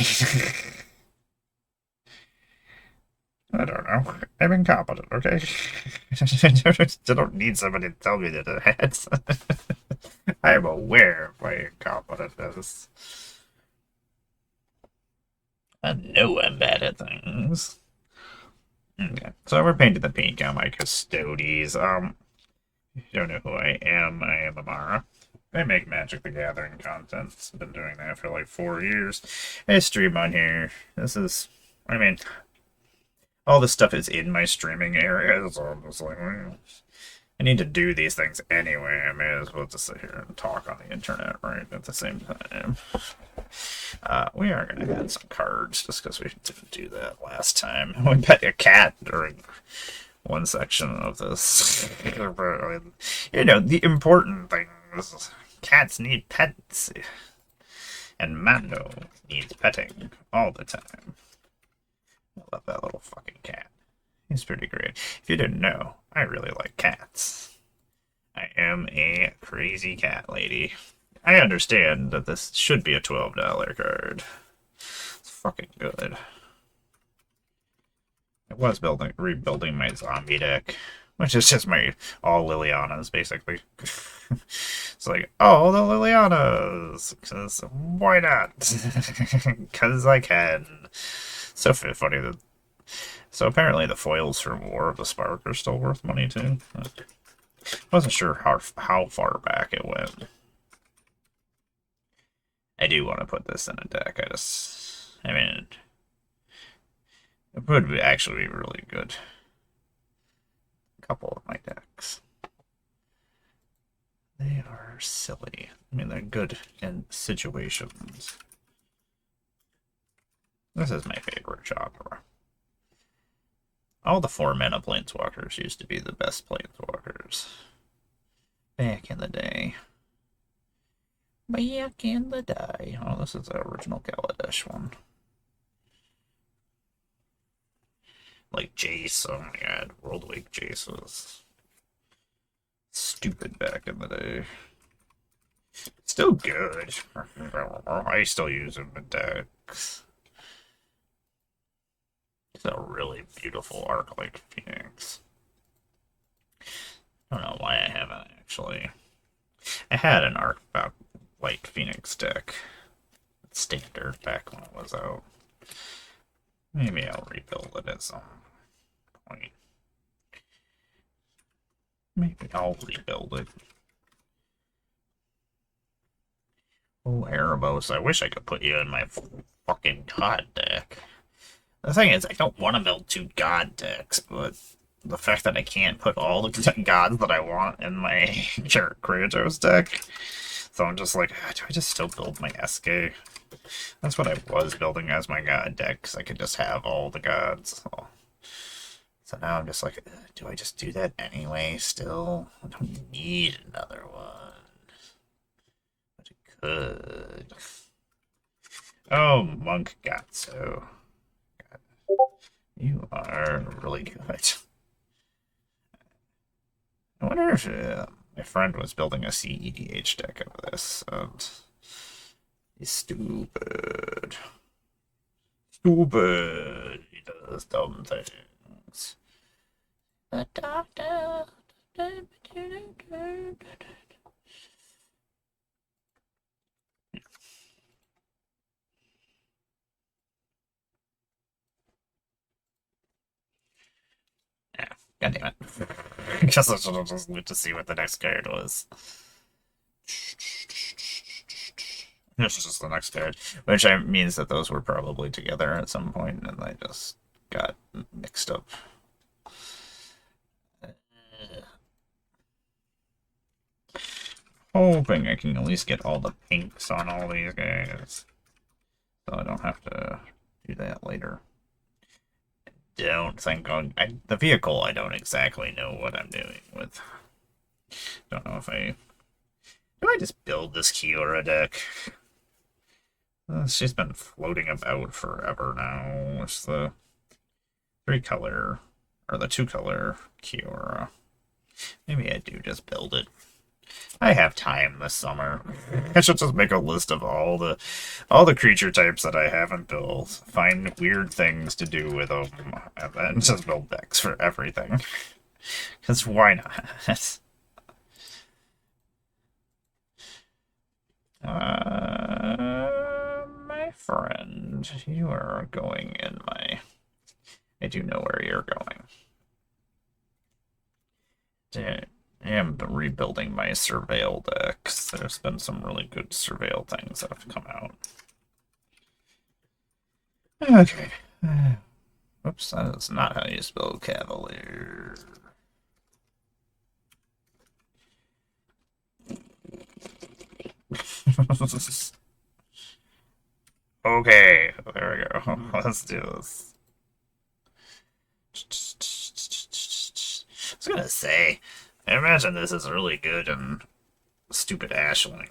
I don't know. I'm incompetent, okay? I don't need somebody to tell me that I am aware of my incompetence. I know I'm bad at things. Okay, so we're painting the pink on my Custodes. If you don't know who I am Emmara. I make Magic the Gathering content. Been doing that for like 4 years. I stream on here. This is, I mean, all this stuff is in my streaming area, so I'm just like, well, I need to do these things anyway. I may as well just sit here and talk on the internet right at the same time. We are going to add some cards just because we didn't do that last time. We pet a cat during one section of this. You know, the important thing is cats need pets. And Mando needs petting all the time. I love that little fucking cat. He's pretty great. If you didn't know, I really like cats. I am a crazy cat lady. I understand that this should be a $12 card. It's fucking good. I was rebuilding my zombie deck, which is just my all Lilianas, basically. It's like, oh, the Lilianas! Because why not? Because I can. So funny that. So apparently the foils from War of the Spark are still worth money too. I wasn't sure how far back it went. I do want to put this in a deck. I mean, it would actually be really good. A couple of my decks. They are silly. I mean, they're good in situations. This is my favorite genre. All the 4-mana planeswalkers used to be the best planeswalkers. Back in the day. Back in the day. Oh, this is the original Kaladesh one. Like Jace, oh my god, World Week Jace was stupid back in the day. Still good. I still use him in decks. It's a really beautiful arc like Phoenix. I don't know why I haven't actually. I had an arc about like Phoenix deck. Standard back when it was out. Maybe I'll rebuild it at some point. Maybe I'll rebuild it. Oh, Erebos, I wish I could put you in my fucking god deck. The thing is, I don't want to build 2 god decks, but the fact that I can't put all the gods that I want in my Kratos deck, so I'm just like, do I just still build my SK? That's what I was building as my god deck, because I could just have all the gods. So now I'm just like, do I just do that anyway still? I don't need another one. But I could. Oh, Monk Gatso. You are really good. I wonder if my friend was building a CEDH deck of this, and he's stupid. Stupid. He does dumb things. The doctor. Yeah, God damn it. I guess I should have just looked to see what the next card was. This is just the next card, which means that those were probably together at some point, and they just got mixed up. Hoping I can at least get all the pinks on all these guys, so I don't have to do that later. Don't think on the vehicle. I don't exactly know what I'm doing with. Don't know if I do. I just build this Kiora deck. She's been floating about forever now. It's the 3-color or the 2-color Kiora. Maybe I do just build it. I have time this summer. I should just make a list of all the creature types that I haven't built. Find weird things to do with them, and then just build decks for everything. Because why not? My friend, you are going in my... I do know where you're going. I am rebuilding my Surveil decks. There's been some really good Surveil things that have come out. Okay. Oops, that is not how you spell Cavalier. Okay, there we go. Let's do this. I was gonna say, I imagine this is really good in stupid Ashling.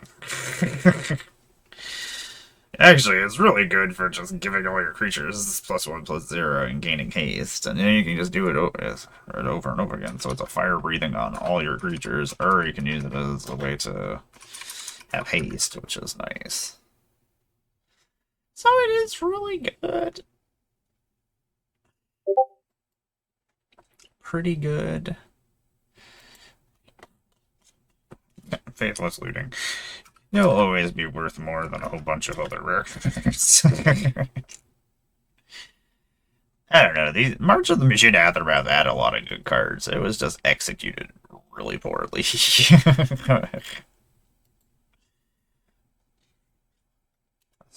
Actually, it's really good for just giving all your creatures +1/+0 and gaining haste, and then you can just do it over and over again. So it's a fire breathing on all your creatures, or you can use it as a way to have haste, which is nice. So it is really good. Pretty good. Faithless Looting. You'll always be worth more than a whole bunch of other rare cards. I don't know. These March of the Machine Aftermath had a lot of good cards. It was just executed really poorly.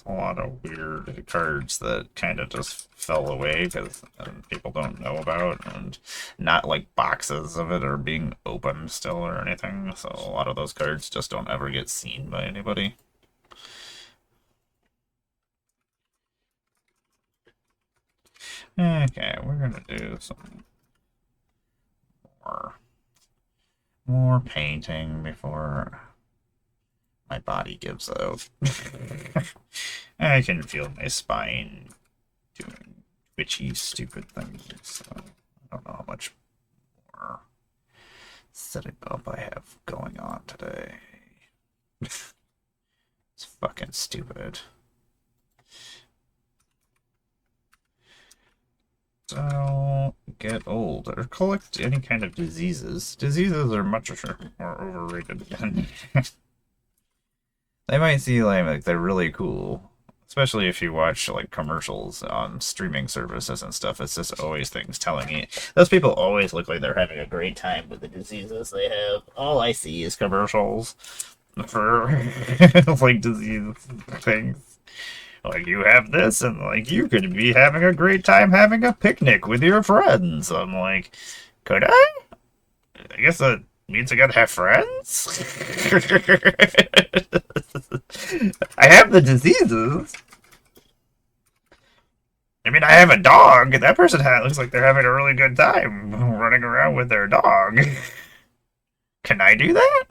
A lot of weird cards that kind of just fell away because people don't know about, and not like boxes of it are being opened still or anything, so a lot of those cards just don't ever get seen by anybody. Okay, we're gonna do some more painting before my body gives out. I can feel my spine doing twitchy, stupid things. So I don't know how much more setting up I have going on today. It's fucking stupid. Don't get old or collect any kind of diseases. Diseases are much more overrated than they might seem like they're really cool, Especially if you watch like commercials on streaming services and stuff, it's just always things telling you. Those people always look like they're having a great time with the diseases they have. All I see is commercials for like disease things. Like you have this, and like you could be having a great time having a picnic with your friends. I'm like, could I? I guess that means I gotta have friends. I have the diseases. I mean, I have a dog. That person looks like they're having a really good time running around with their dog. Can I do that?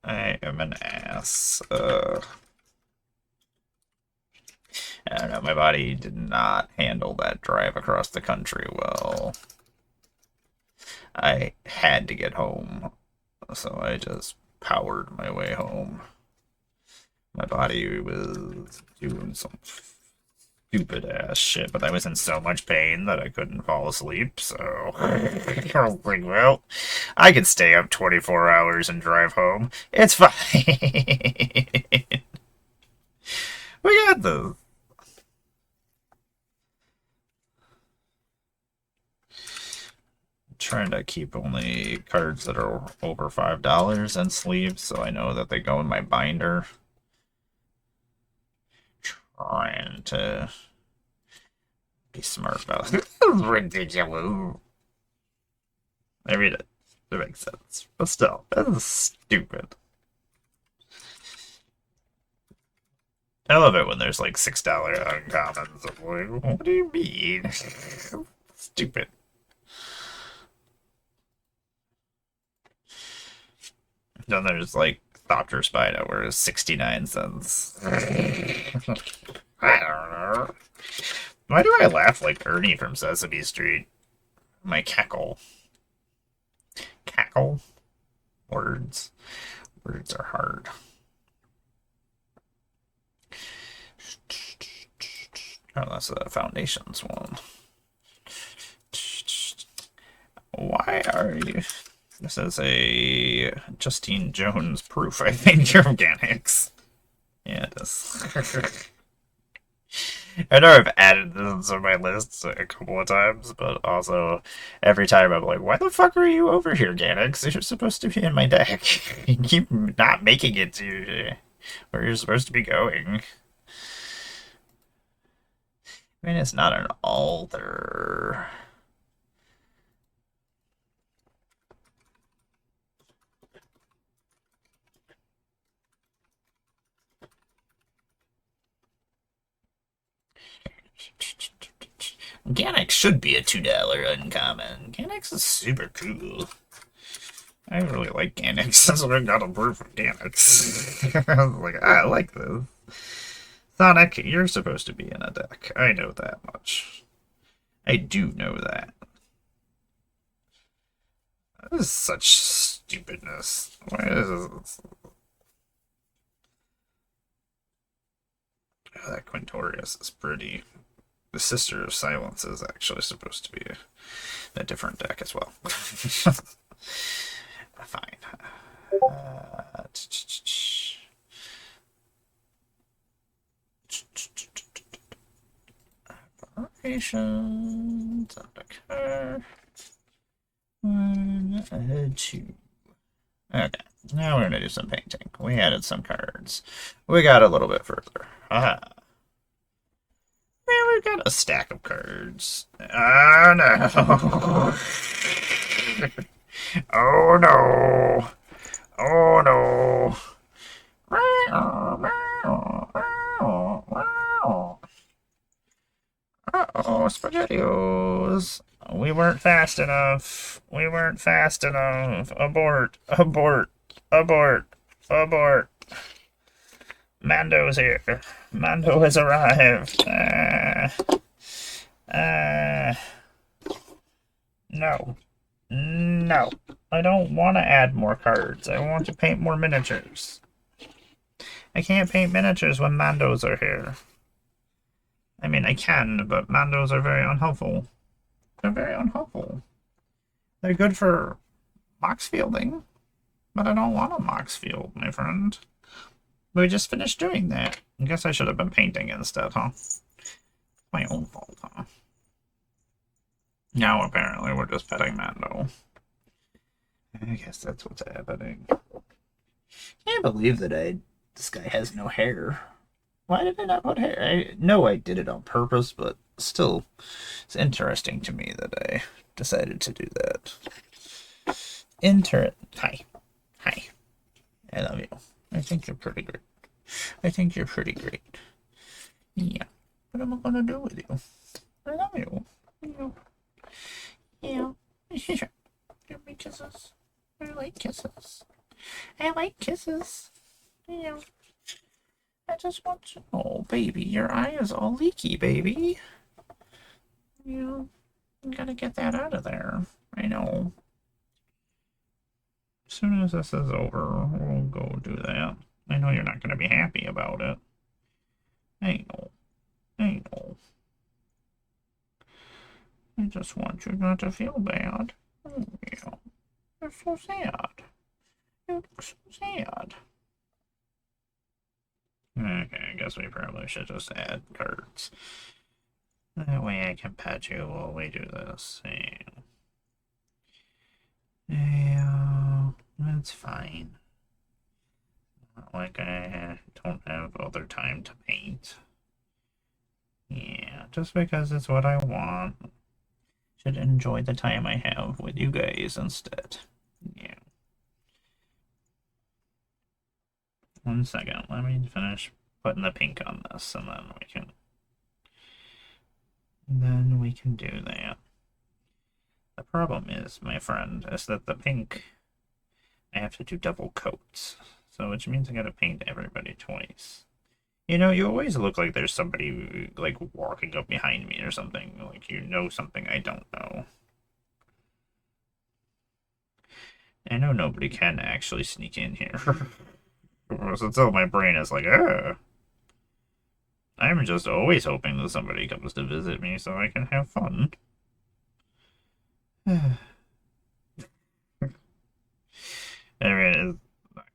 I am an ass. I don't know, my body did not handle that drive across the country well. I had to get home, so I just powered my way home. My body was doing some stupid ass shit, but I was in so much pain that I couldn't fall asleep, so I was like, well, I could stay up 24 hours and drive home. It's fine. We got this. Trying to keep only cards that are over $5 in sleeves, so I know that they go in my binder. Trying to be smart about it. This is ridiculous. I mean, it makes sense, but still, this is stupid. I love it when there's like $6 uncommons. I'm like, what do you mean? Stupid. Then there's like Thopter Spino, where it's 69 cents. I don't know. Why do I laugh like Ernie from Sesame Street? My cackle. Cackle? Words. Words are hard. Oh, that's the Foundations one. Why are you... This is a Justine Jones proof, I think, organics. Yeah, it is. I know I've added this to my lists a couple of times, but also every time I'm like, why the fuck are you over here, organics? You're supposed to be in my deck. You keep not making it to where you're supposed to be going. I mean, it's not an altar. Organics should be a $2 uncommon. Organics is super cool. I really like Organics. That's what I got a proof of Organics. I was like, I like this. Sonic, you're supposed to be in a deck. I know that much. I do know that. This is such stupidness. Why is this? Oh, that Quintorius is pretty. The Sister of Silence is actually supposed to be a different deck as well. Fine. Operations. Occur. 1, 2. Okay, now we're gonna do some painting. We added some cards. We got a little bit further. Aha. Man, we've got a stack of cards. Oh no. Oh no. Oh no. Uh-oh, SpaghettiOs. We weren't fast enough. We weren't fast enough. Abort. Abort. Abort. Abort. Mando's here. Mando has arrived. No. No. I don't want to add more cards. I want to paint more miniatures. I can't paint miniatures when Mandos are here. I mean, I can, but Mandos are very unhelpful. They're very unhelpful. They're good for Moxfielding. But I don't want a Moxfield, my friend. We just finished doing that. I guess I should have been painting instead, huh? My own fault, huh? Now apparently we're just petting Mando. I guess that's what's happening. Can't believe that this guy has no hair. Why did I not put hair? I know I did it on purpose, but still, it's interesting to me that I decided to do that. Hi. Hi. I love you. I think you're pretty great. I think you're pretty great. Yeah. What am I gonna do with you? I love you. Yeah. Yeah. Give me kisses. I like kisses. I like kisses. Yeah. I just want to. Oh, baby, your eye is all leaky, baby. You gotta get that out of there. I know. As soon as this is over, we'll go do that. I know you're not gonna be happy about it. I know. I know. I just want you not to feel bad. Oh, yeah. You're so sad. You look so sad. Okay, I guess we probably should just add cards. That way I can pet you while we do this. Yeah, that's fine. Not like I don't have other time to paint. Yeah, just because it's what I want. Should enjoy the time I have with you guys instead. Yeah. 1 second, let me finish putting the pink on this, and then we can do that. The problem is, my friend, is that the pink, I have to do double coats. So, which means I gotta paint everybody twice. You know, you always look like there's somebody, like, walking up behind me or something. Like, you know something I don't know. I know nobody can actually sneak in here. So my brain is like, I'm just always hoping that somebody comes to visit me so I can have fun. I mean, it's not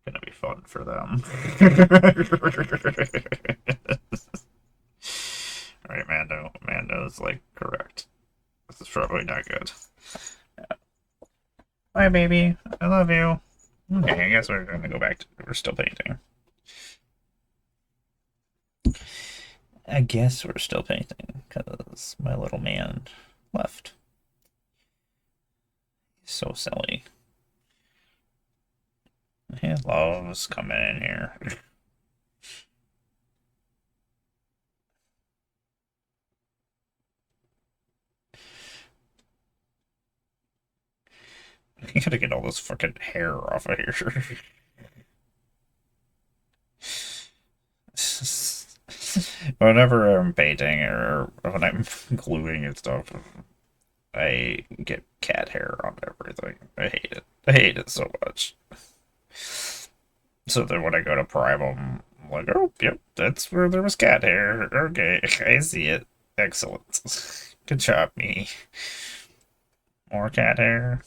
gonna be fun for them. Alright, Mando. Mando's like correct. This is probably not good. Bye, baby. I love you. Okay, I guess we're gonna go back to. We're still painting. I guess we're still painting because my little man left. He's so silly. He loves coming in here. You gotta get all this fucking hair off of here. Whenever I'm painting or when I'm gluing and stuff, I get cat hair on everything. I hate it. I hate it so much. So then when I go to prime them, I'm like, oh, yep, that's where there was cat hair. Okay, I see it. Excellent. Good job, me. More cat hair.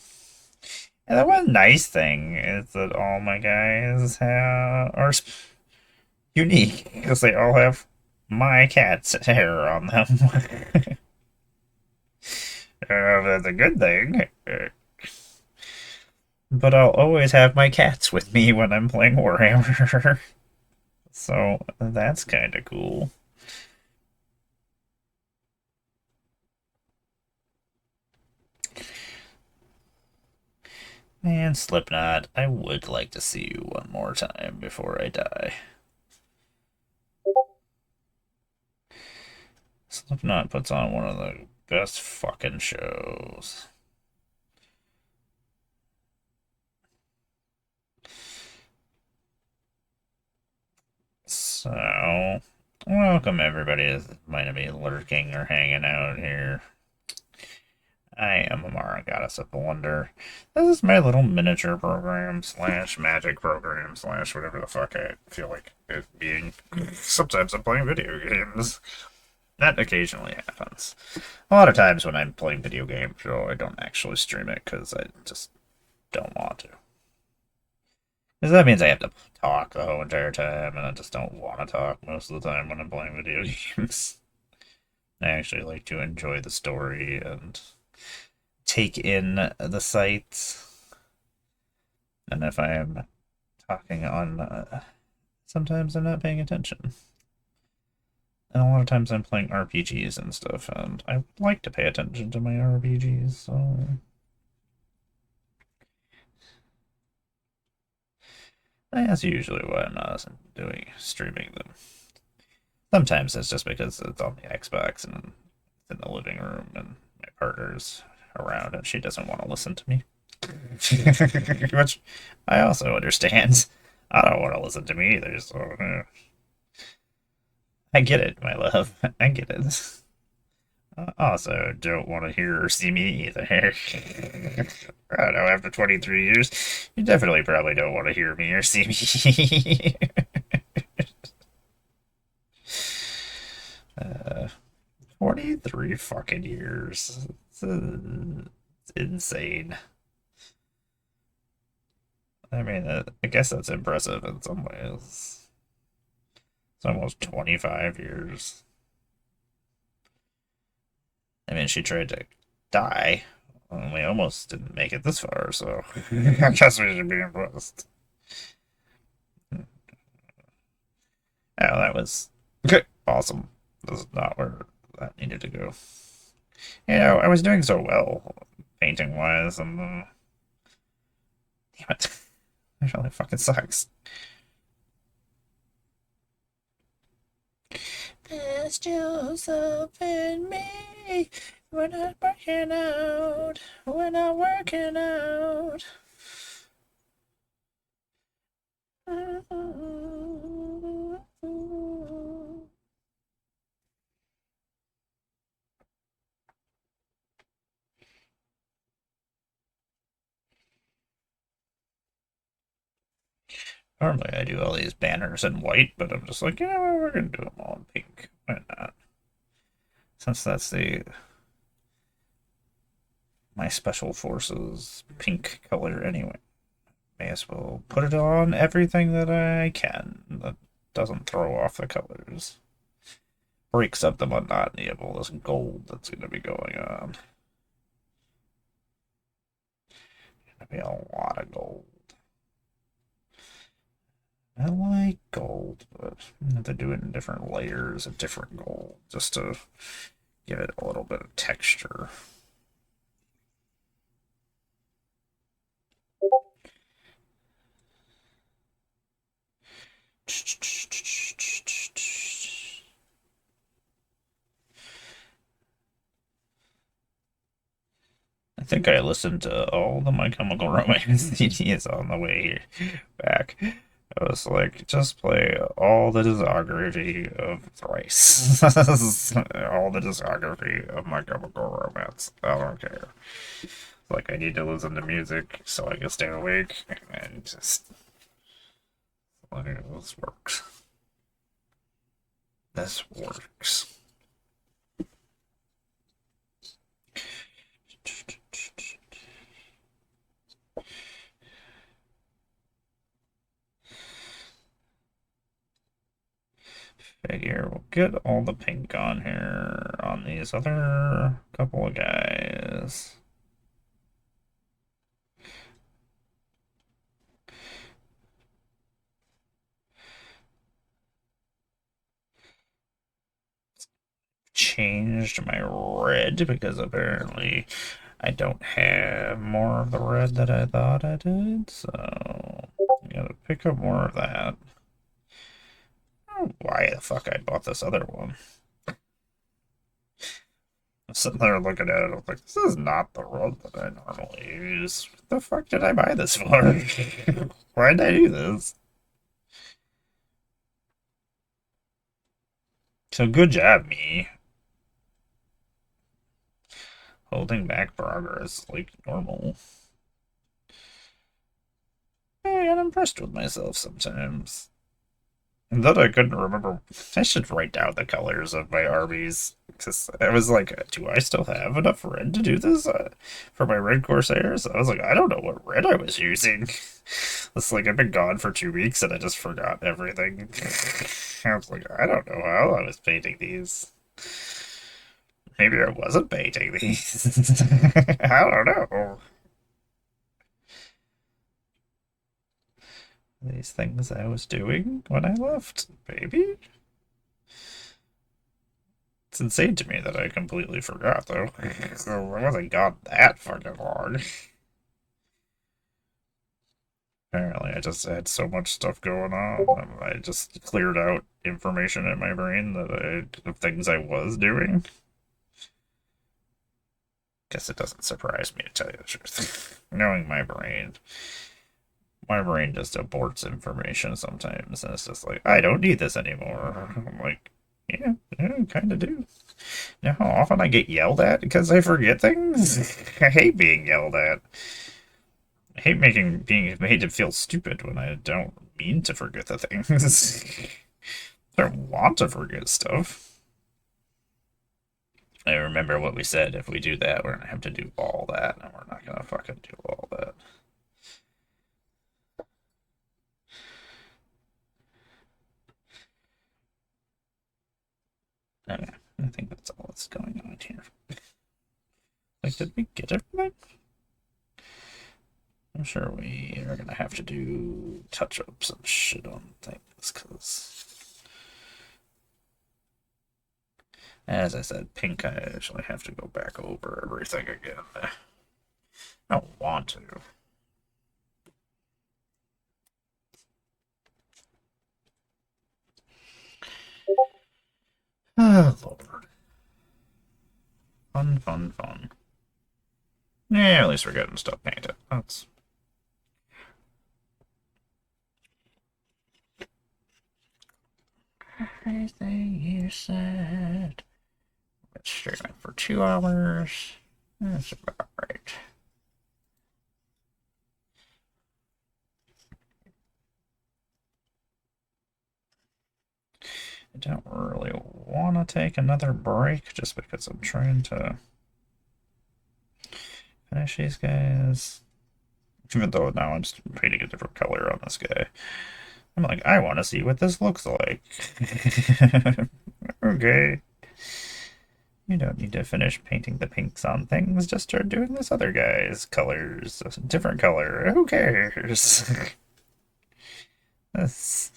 And the one nice thing is that all my guys are unique because they all have my cat's hair on them. That's a good thing. But I'll always have my cats with me when I'm playing Warhammer. So that's kind of cool. And Slipknot, I would like to see you one more time before I die. Slipknot puts on one of the best fucking shows. So, welcome everybody that might be lurking or hanging out here. I am Emmara, Goddess of Blunder. This is my little miniature program slash magic program slash whatever the fuck I feel like it being. Sometimes I'm playing video games. That occasionally happens. A lot of times when I'm playing video games, I don't actually stream it because I just don't want to. Because that means I have to talk the whole entire time, and I just don't want to talk most of the time when I'm playing video games. I actually like to enjoy the story and take in the sights. And if I am talking on, sometimes I'm not paying attention. And a lot of times I'm playing RPGs and stuff, and I like to pay attention to my RPGs, so. That's usually why I'm not doing streaming them. Sometimes it's just because it's on the Xbox and it's in the living room and my partner's around and she doesn't want to listen to me. Which I also understand. I don't want to listen to me either, so I get it, my love. I get it. I also don't want to hear or see me either. I don't know, after 23 years, you definitely probably don't want to hear me or see me. 23 fucking years. It's insane. I mean, I guess that's impressive in some ways. It's almost 25 years. I mean, she tried to die, and we almost didn't make it this far, so I guess we should be impressed. Oh, that was okay. Awesome. This is not where that needed to go. You know, I was doing so well painting wise, and damn it, that really fucking sucks. It's Joseph and me. We're not working out. We're not working out. Normally I do all these banners in white, but I'm just like, you know what, we're gonna do them all in pink. Why not? Since that's the my special forces pink color anyway. May as well put it on everything that I can that doesn't throw off the colors. Breaks up the monotony of all this gold that's gonna be going on. Gonna be a lot of gold. I like gold, but I have to do it in different layers of different gold just to give it a little bit of texture. I think I listened to all the My Chemical Romance CDs on the way back. I was like, just play all the discography of Thrice. All the discography of My Chemical Romance. I don't care. Like, I need to listen to music so I can stay awake. And just. Like, this works. This works. Figure we'll get all the pink on here on these other couple of guys. Changed my red because apparently I don't have more of the red that I thought I did, so I gotta pick up more of that. I don't know why the fuck I bought this other one. I'm sitting there looking at it, I'm like, this is not the rug that I normally use. What the fuck did I buy this for? Why did I do this? So good job, me. Holding back progress like normal. I get impressed with myself sometimes. And then I couldn't remember. I should write down the colors of my armies. Because I was like, do I still have enough red to do this for my red Corsairs? I was like, I don't know what red I was using. It's like I've been gone for 2 weeks and I just forgot everything. I was like, I don't know how I was painting these. Maybe I wasn't painting these. I don't know. These things I was doing when I left, maybe? It's insane to me that I completely forgot, though. So I wasn't gone that fucking long. Apparently, I just had so much stuff going on. I just cleared out information in my brain of things I was doing. Guess it doesn't surprise me to tell you the truth. Knowing my brain just aborts information sometimes, and it's just like, I don't need this anymore. I'm like, yeah, I kind of do. You know how often I get yelled at because I forget things? I hate being yelled at. I hate being made to feel stupid when I don't mean to forget the things. I don't want to forget stuff. I remember what we said. If we do that, we're gonna have to do all that, and we're not gonna fucking do all that. Okay, I think that's all that's going on here. Like, did we get everything? I'm sure we are gonna have to do touch-ups and shit on things, because as I said, pink, I actually have to go back over everything again. I don't want to. Oh, Lord. Fun, fun, fun. Yeah, at least we're getting stuff painted. That's... Everything you said. Been streaming for 2 hours. That's about right. I don't really want to take another break just because I'm trying to finish these guys. Even though now I'm just painting a different color on this guy. I'm like, I want to see what this looks like. Okay. You don't need to finish painting the pinks on things. Just start doing this other guy's colors. A different color. Who cares? That's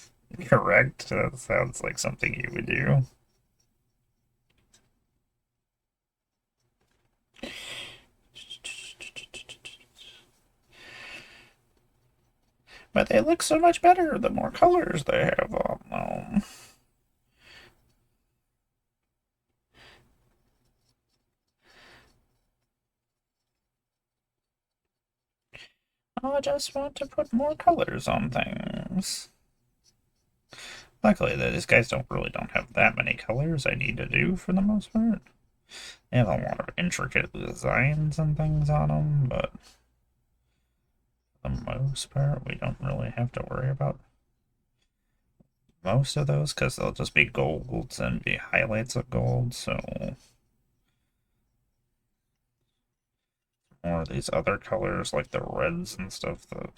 correct. That sounds like something you would do. But they look so much better the more colors they have on them. I just want to put more colors on things. Luckily, these guys don't have that many colors I need to do for the most part. They have a lot of intricate designs and things on them, but for the most part, we don't really have to worry about most of those because they'll just be golds and be highlights of gold. So more of these other colors like the reds and stuff, the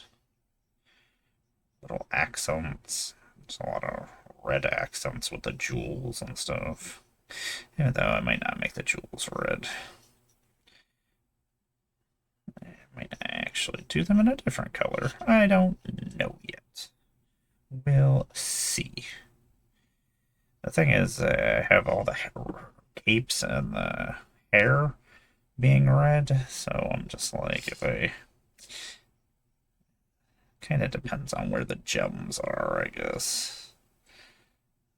little accents. There's a lot of red accents with the jewels and stuff. Even though I might not make the jewels red. I might actually do them in a different color. I don't know yet. We'll see. The thing is, I have all the capes and the hair being red, so I'm just like, if I... Kind of depends on where the gems are, I guess.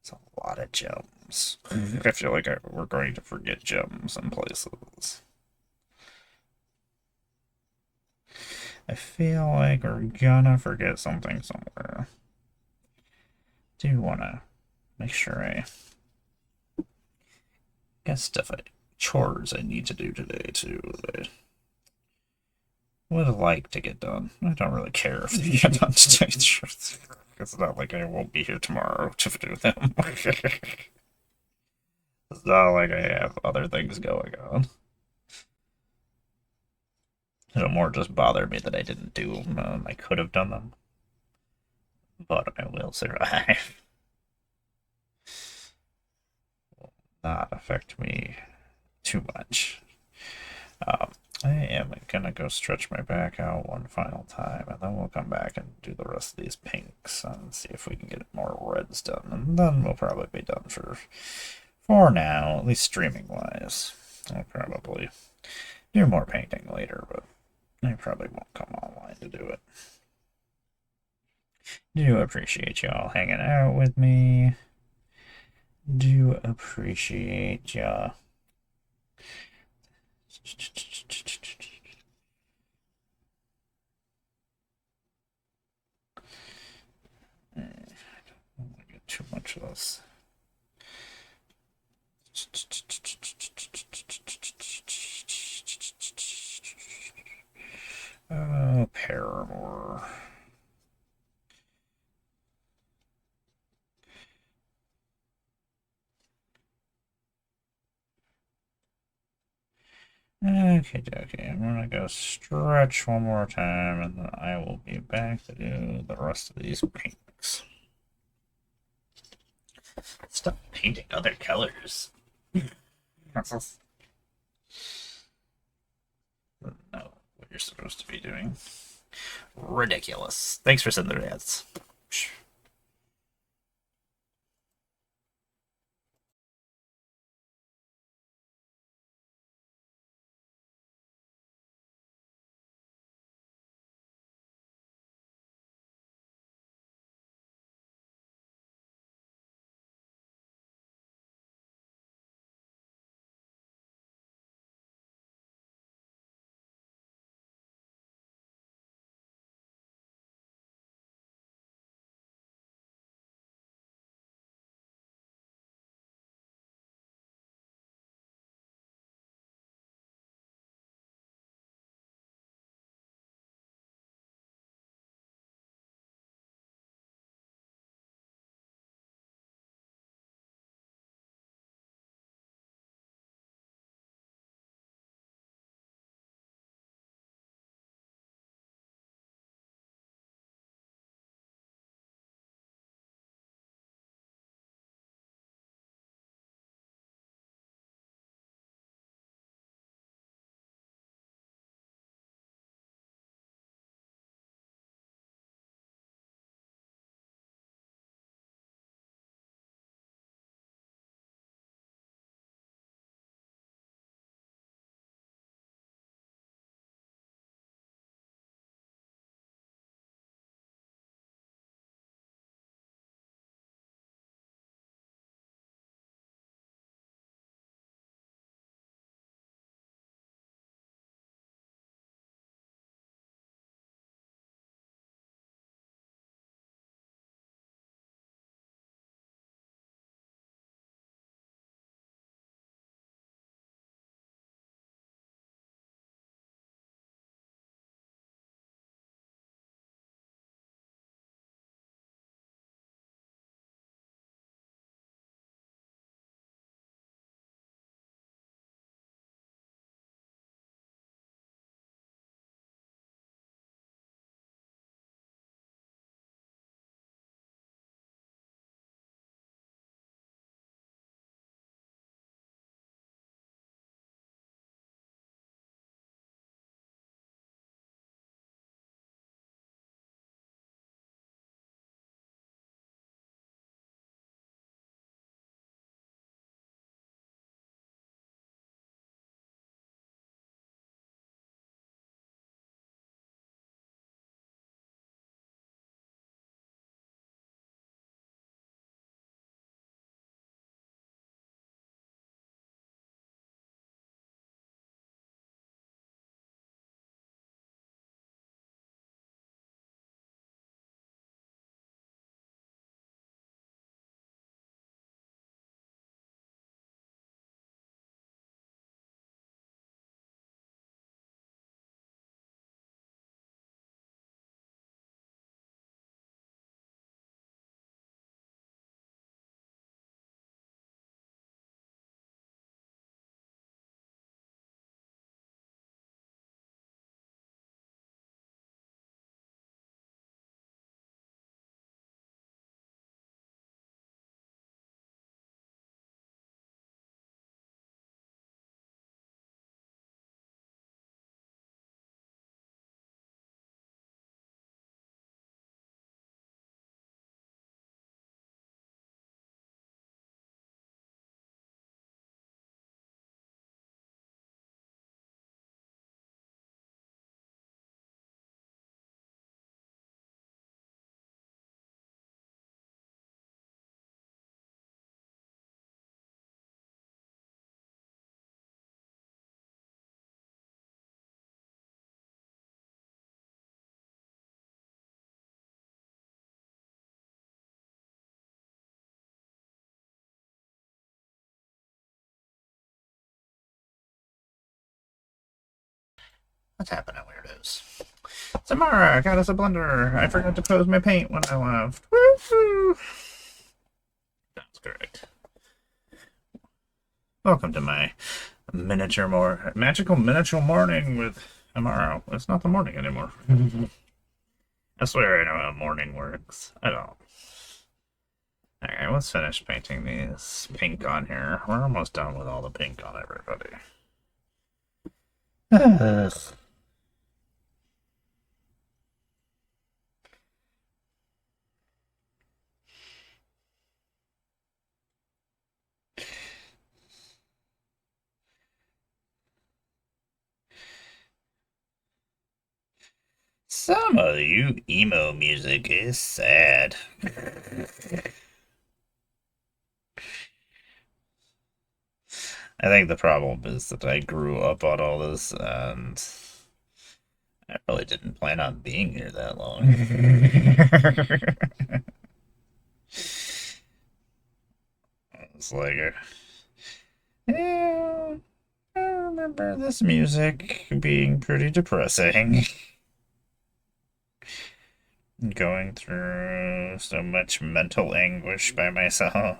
It's a lot of gems. I feel like we're going to forget gems in places. I feel like we're gonna forget something somewhere. Do want to make sure I got chores I need to do today too. That I would like to get done. I don't really care if they get done today. It's not like I won't be here tomorrow to do them. It's not like I have other things going on. It'll more just bother me that I didn't do them. I could have done them, but I will survive. Will not affect me too much. Um, I am gonna go stretch my back out one final time, and then we'll come back and do the rest of these pinks and see if we can get more reds done. And then we'll probably be done for now, at least streaming wise. I'll probably do more painting later, but I probably won't come online to do it. Do appreciate y'all hanging out with me. Do appreciate ya. I don't want to get too much of this. Oh, Paramore. Okay, I'm gonna go stretch one more time, and then I will be back to do the rest of these pinks. Stop painting other colors. No, what you're supposed to be doing. Ridiculous. Thanks for sending the ads. What's happening, weirdos? Emmara got us a blender. I forgot to pose my paint when I left. Woohoo! That's correct. Welcome to my magical miniature morning with Emmara. It's not the morning anymore. I swear I know how morning works. I don't. Alright, let's finish painting these pink on here. We're almost done with all the pink on everybody. Some of you emo music is sad. I think the problem is that I grew up on all this and I really didn't plan on being here that long. It's like, yeah, I remember this music being pretty depressing. Going through so much mental anguish by myself.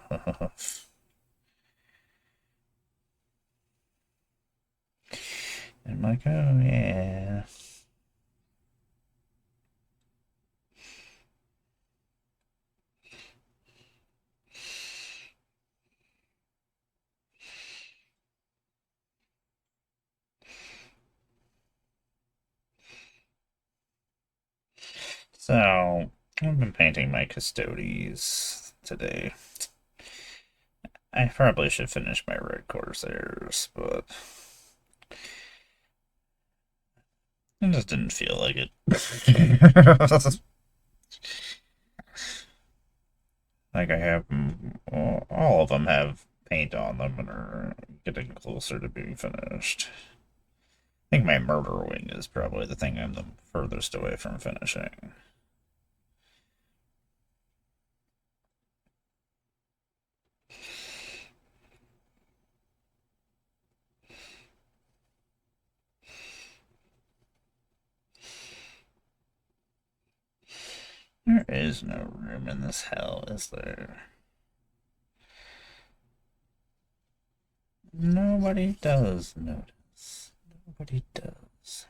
I'm like, oh yeah. So, I've been painting my Custodes today. I probably should finish my red Corsairs, but I just didn't feel like it. Like I have, all of them have paint on them and are getting closer to being finished. I think my murder wing is probably the thing I'm the furthest away from finishing. There is no room in this hell, is there? Nobody does notice. Nobody does.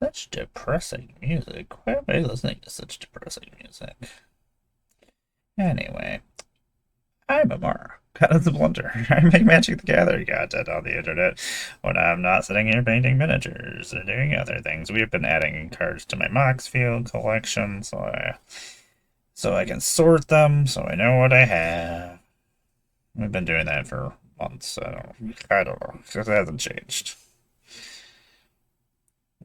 Such depressing music. Why am I listening to such depressing music? Anyway, I'm Emmara. Kind of the blunder. I make Magic the Gathering content on the internet when I'm not sitting here painting miniatures or doing other things. We've been adding cards to my Moxfield collection so I can sort them, so I know what I have. We've been doing that for months. I don't know. It hasn't changed.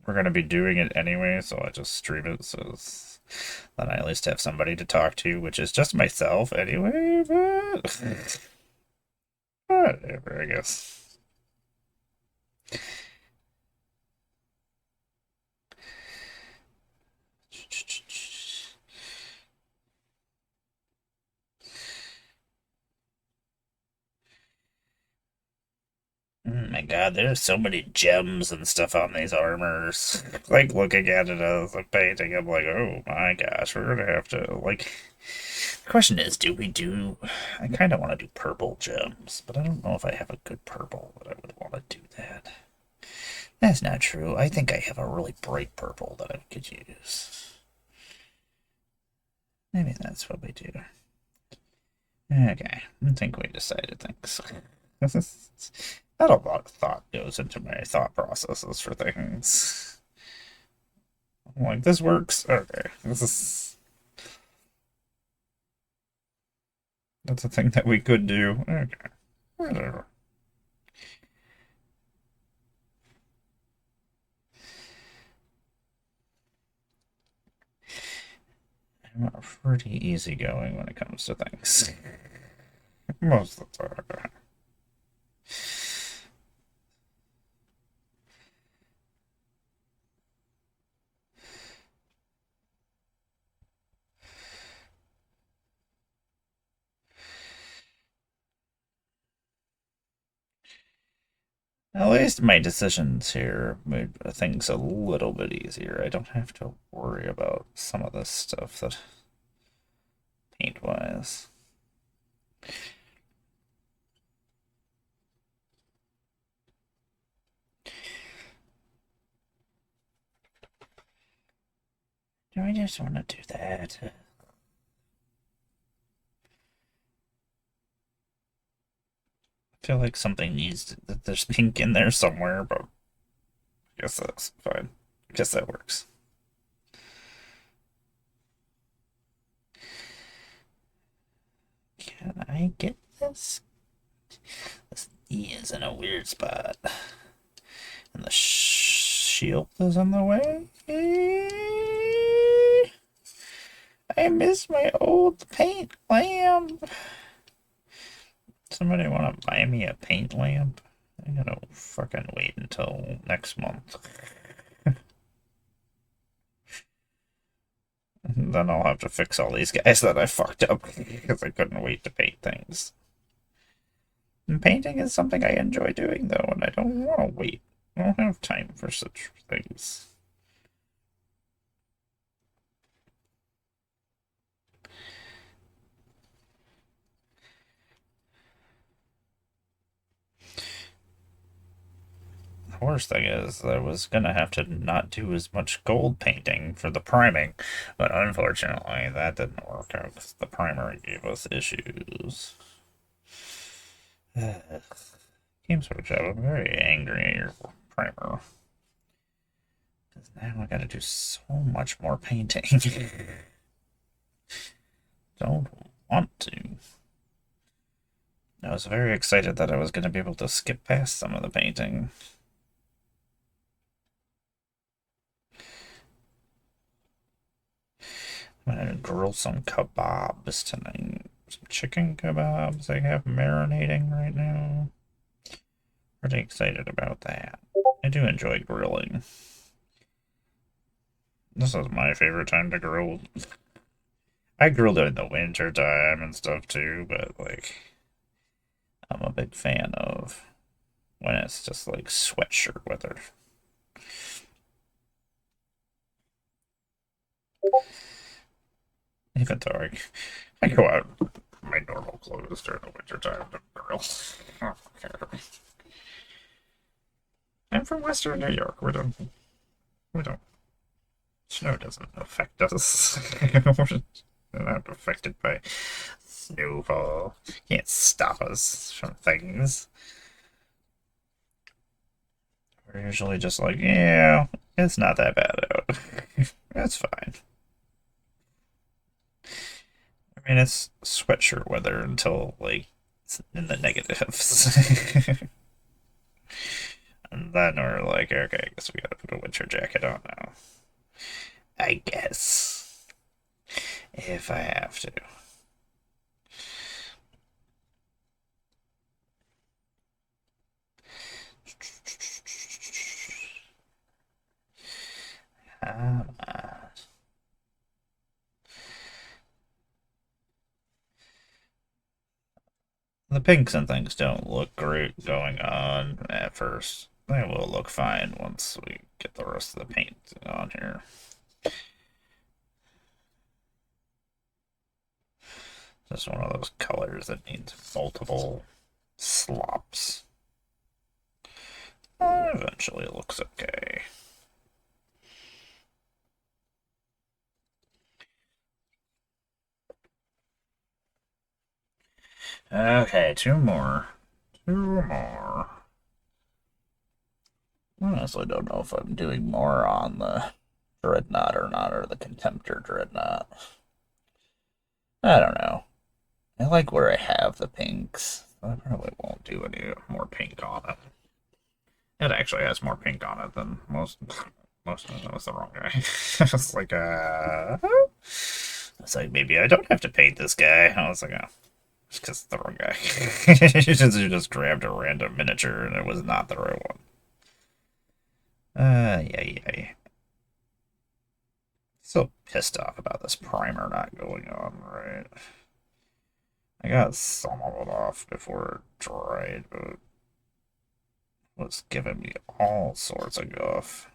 We're gonna be doing it anyway, so I just stream it so then I at least have somebody to talk to, which is just myself anyway, but whatever, I guess. Oh my god, there's so many gems and stuff on these armors. Like, looking at it as a painting, I'm like, oh my gosh, we're gonna have to, like... The question is, I kind of want to do purple gems, but I don't know if I have a good purple that I would want to do that. That's not true. I think I have a really bright purple that I could use. Maybe that's what we do. Okay, I think we decided things. Not a lot of thought goes into my thought processes for things. I'm like, this works? Okay, that's a thing that we could do. Okay, whatever. I'm pretty easygoing when it comes to things. Most of the time. At least my decisions here made things a little bit easier. I don't have to worry about some of this stuff that paint-wise. Do I just want to do that? I feel like something needs that there's pink in there somewhere, but I guess that's fine. I guess that works. Can I get this? This E is in a weird spot. And the shield is in the way. I miss my old paint lamp. Somebody want to buy me a paint lamp? I gotta fucking wait until next month. Then I'll have to fix all these guys that I fucked up because I couldn't wait to paint things. And painting is something I enjoy doing, though, and I don't want to wait. I don't have time for such things. The worst thing is, I was gonna have to not do as much gold painting for the priming, but unfortunately, that didn't work out because the primer gave us issues. Games Workshop, I'm very angry at your primer. Because now I gotta do so much more painting. Don't want to. I was very excited that I was going to be able to skip past some of the painting. I'm going to grill some kebabs tonight. Some chicken kebabs I have marinating right now. Pretty excited about that. I do enjoy grilling. This is my favorite time to grill. I grill during the winter time and stuff too, but like, I'm a big fan of when it's just like sweatshirt weather. Even though I go out in my normal clothes during the winter time to grill. Oh, I'm from Western New York. We don't. Snow doesn't affect us. We're not affected by snowfall. Can't stop us from things. We're usually just like, yeah, it's not that bad out. That's fine. I mean, it's sweatshirt weather until like it's in the negatives. And then we're like, okay, I guess we gotta put a winter jacket on now. I guess. If I have to. Come on. The pinks and things don't look great going on at first. They will look fine once we get the rest of the paint on here. Just one of those colors that needs multiple slops. Eventually it looks okay. Okay, two more. Two more. I honestly don't know if I'm doing more on the Dreadnought or not, or the Contemptor Dreadnought. I don't know. I like where I have the pinks. I probably won't do any more pink on it. It actually has more pink on it than most. Most of it was the wrong guy. It's like, it's like maybe I don't have to paint this guy. I was like, oh, it's because it's the wrong guy. You just grabbed a random miniature and it was not the right one. Yeah. Still pissed off about this primer not going on right. I got some of it off before it dried, but was giving me all sorts of guff.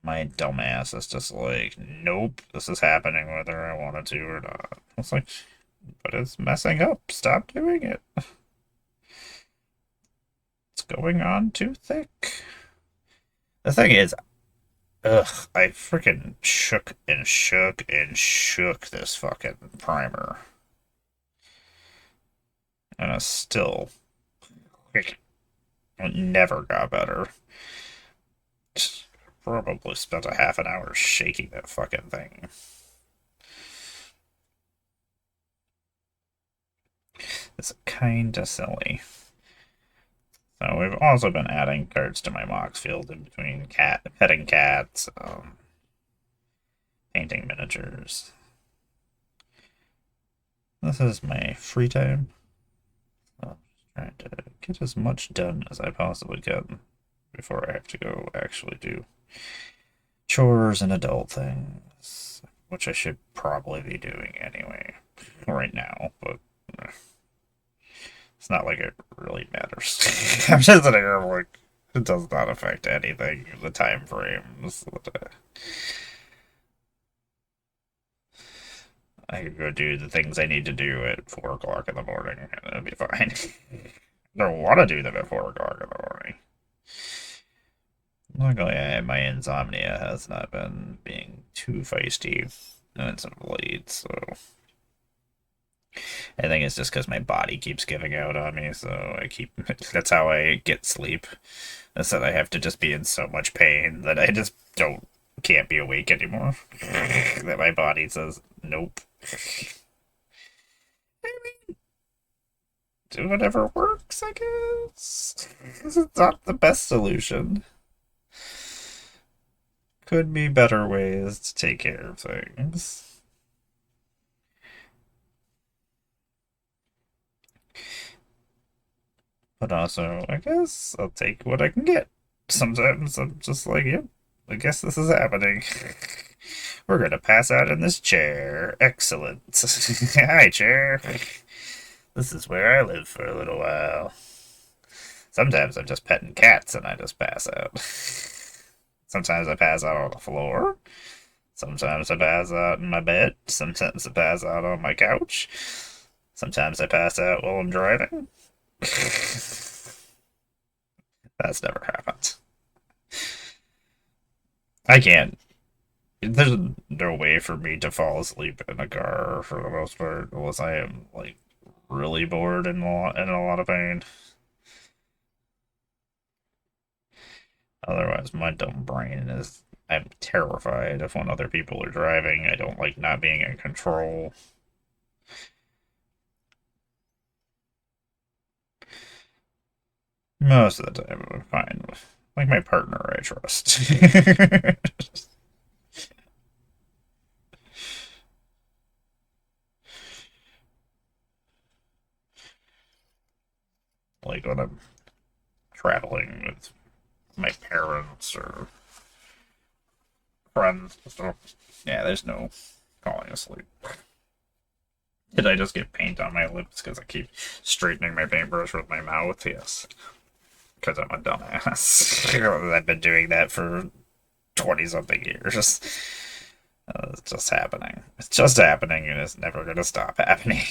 My dumbass is just like, nope, this is happening whether I wanted to or not. It's like, but it's messing up. Stop doing it. It's going on too thick. The thing is, ugh, I freaking shook and shook and shook this fucking primer. And it still like, it never got better. Probably spent a half an hour shaking that fucking thing. It's kinda silly. So we've also been adding cards to my Moxfield in between petting cats, painting miniatures. This is my free time. So I'm just trying to get as much done as I possibly can before I have to go actually do chores and adult things, which I should probably be doing anyway right now, but it's not like it really matters. I'm just sitting here like, it does not affect anything, the time frames. I could go do the things I need to do at 4 o'clock in the morning, and it'll be fine. I don't want to do them at 4 o'clock in the morning. Luckily, my insomnia has not been being too feisty as of late, so I think it's just because my body keeps giving out on me, so I keep. That's how I get sleep. That's that I have to just be in so much pain that I just can't be awake anymore. That my body says nope. I mean, do whatever works, I guess. This is not the best solution. Could be better ways to take care of things. But also, I guess I'll take what I can get. Sometimes I'm just like, yep, I guess this is happening. We're gonna pass out in this chair. Excellent. Hi, chair. This is where I live for a little while. Sometimes I'm just petting cats and I just pass out. Sometimes I pass out on the floor. Sometimes I pass out in my bed. Sometimes I pass out on my couch. Sometimes I pass out while I'm driving. That's never happened. I can't. There's no way for me to fall asleep in a car for the most part, unless I am like really bored and in a lot of pain. Otherwise, my dumb brain is. I'm terrified of when other people are driving. I don't like not being in control. Most of the time, I'm fine with. Like my partner, I trust. Like when I'm traveling with my parents or friends. So, yeah, there's no falling asleep. Did I just get paint on my lips because I keep straightening my paintbrush with my mouth? Yes. Because I'm a dumbass. I've been doing that for 20 something years. It's just happening. It's just happening and it's never going to stop happening.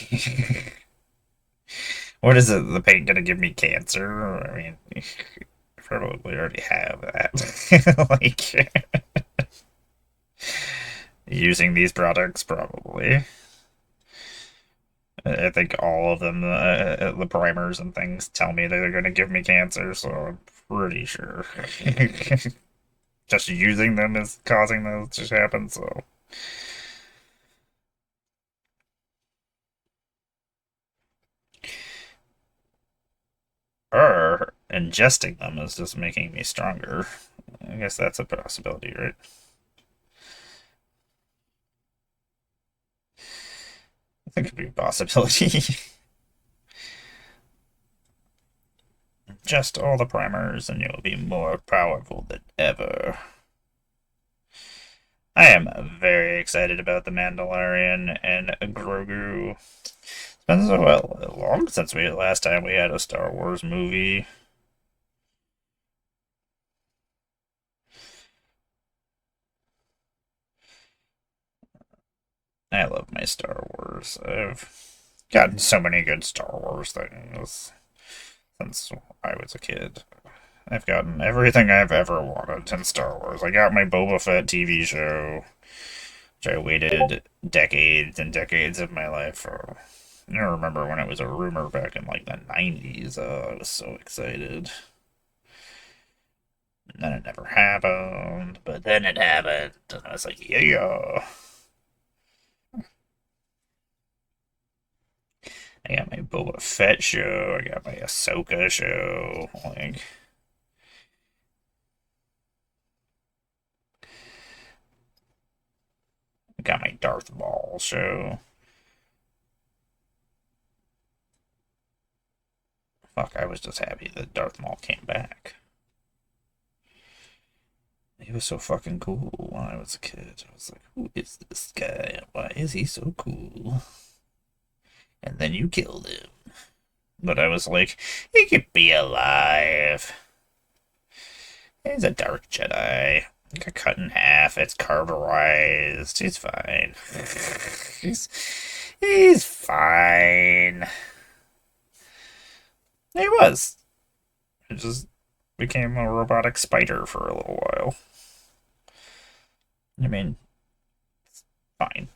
What is it? The paint going to give me cancer? I mean, I probably already have that. Like, using these products, probably. I think all of them, the primers and things, tell me that they're going to give me cancer, so I'm pretty sure. Just using them is causing those to happen, so. Or ingesting them is just making me stronger. I guess that's a possibility, right? I think it could be a possibility. Just all the primers, and you'll be more powerful than ever. I am very excited about The Mandalorian and Grogu. It's been so long since last time we had a Star Wars movie. I love my Star Wars. I've gotten so many good Star Wars things since I was a kid. I've gotten everything I've ever wanted in Star Wars. I got my Boba Fett TV show, which I waited decades and decades of my life for. I remember when it was a rumor back in like the 90s. I was so excited. And then it never happened, but then it happened, and I was like, yeah. I got my Boba Fett show, I got my Ahsoka show, like, I got my Darth Maul show. Fuck, I was just happy that Darth Maul came back. He was so fucking cool when I was a kid. I was like, who is this guy? Why is he so cool? And then you killed him. But I was like, he could be alive. He's a dark Jedi. He got cut in half. It's carburized. He's fine. he's he's fine. He was. It just became a robotic spider for a little while. I mean, fine.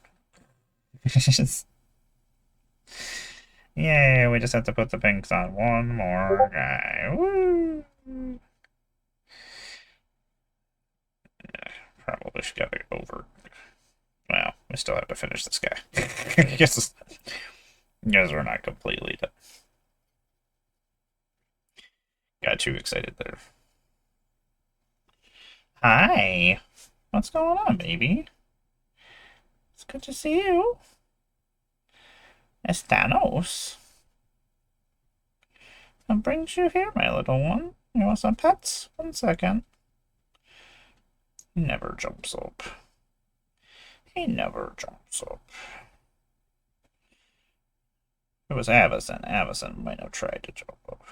Yay, we just have to put the pinks on one more guy. Woo! Probably should get it over. Well, we still have to finish this guy. I guess we're not completely done. Got too excited there. Hi. What's going on, baby? It's good to see you. It's Thanos. What brings you here, my little one? You want some pets? 1 second. He never jumps up. He never jumps up. If it was Avison, Avison might have tried to jump up.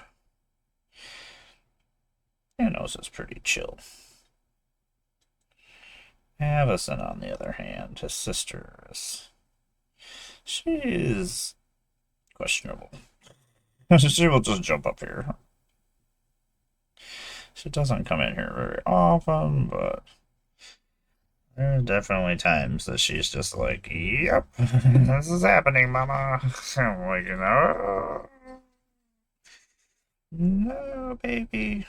Thanos is pretty chill. Avison, on the other hand, his sister is... She's questionable. She will just jump up here. She doesn't come in here very often, but there are definitely times that she's just like, yep, this is happening, mama. I'm like, no, baby.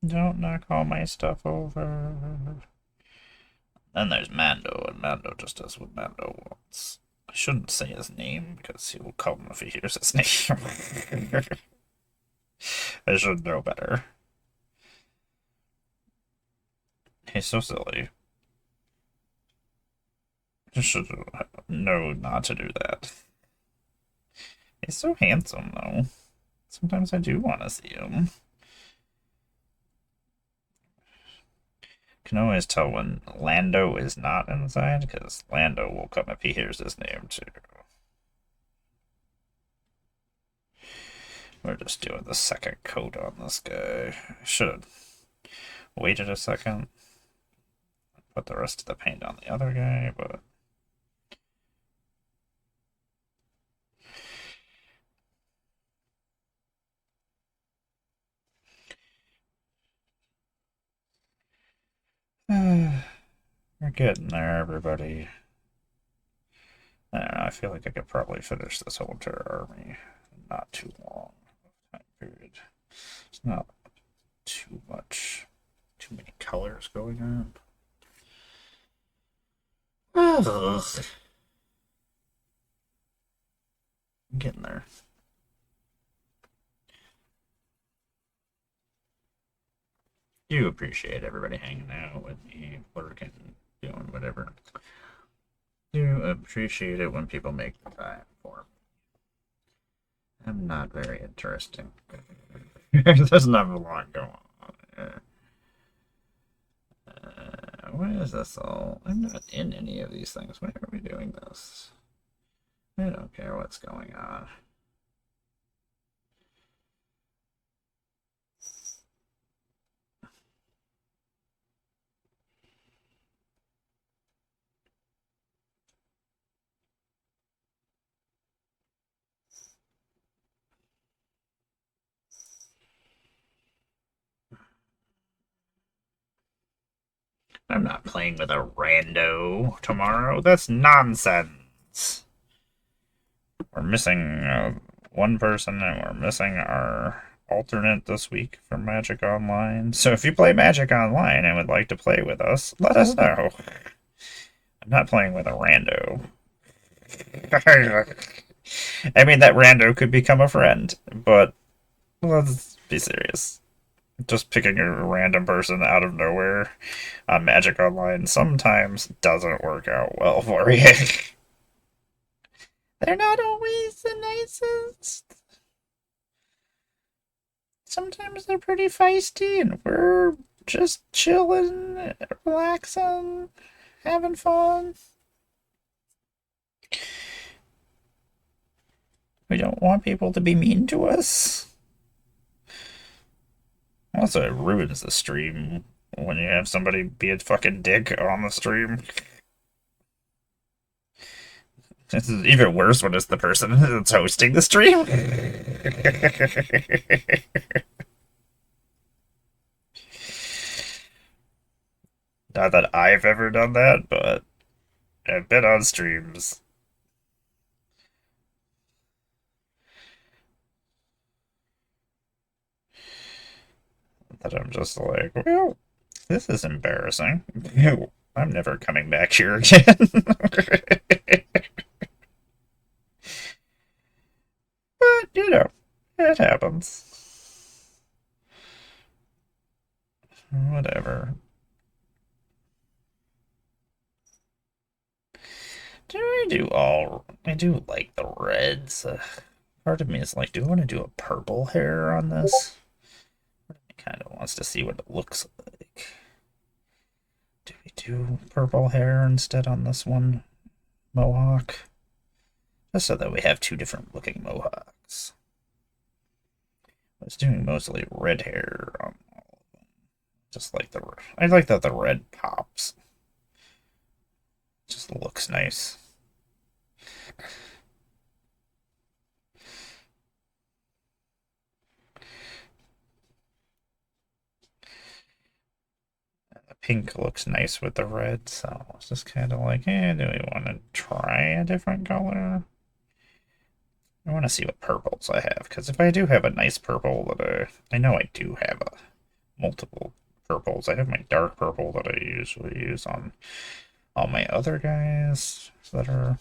Don't knock all my stuff over. Then there's Mando, and Mando just does what Mando wants. I shouldn't say his name, because he will come if he hears his name. I should know better. He's so silly. I should know not to do that. He's so handsome, though. Sometimes I do want to see him. Can always tell when Lando is not inside, because Lando will come if he hears his name, too. We're just doing the second coat on this guy. I should have waited a second. Put the rest of the paint on the other guy, but... We're getting there, everybody. I don't know, I feel like I could probably finish this whole entire army in not too long time period. It's not too many colors going on. Ugh. I'm getting there. Do appreciate everybody hanging out with me, working, doing whatever. Do appreciate it when people make the time for me. I'm not very interesting. There's not a lot going on. Why is this all? I'm not in any of these things. Why are we doing this? I don't care what's going on. I'm not playing with a rando tomorrow. That's nonsense. We're missing one person, and we're missing our alternate this week for Magic Online. So if you play Magic Online and would like to play with us, let us know. I'm not playing with a rando. I mean, that rando could become a friend, but let's be serious. Just picking a random person out of nowhere on Magic Online sometimes doesn't work out well for you. They're not always the nicest. Sometimes they're pretty feisty, and we're just chilling, relaxing, having fun. We don't want people to be mean to us. Also, it ruins the stream when you have somebody be a fucking dick on the stream. This is even worse when it's the person that's hosting the stream. Not that I've ever done that, but I've been on streams that I'm just like, well, this is embarrassing. I'm never coming back here again. But, you know, it happens. Whatever. I do like the reds. Part of me is like, do I want to do a purple hair on this? It kind of wants to see what it looks like. Do we do purple hair instead on this one mohawk? Just so that we have two different looking mohawks. I was doing mostly red hair on all of them. Just like I like that the red pops. Just looks nice. The pink looks nice with the red, so it's just kind of like, do we want to try a different color? I want to see what purples I have, because if I do have a nice purple that I know I do have multiple purples. I have my dark purple that I usually use on all my other guys that are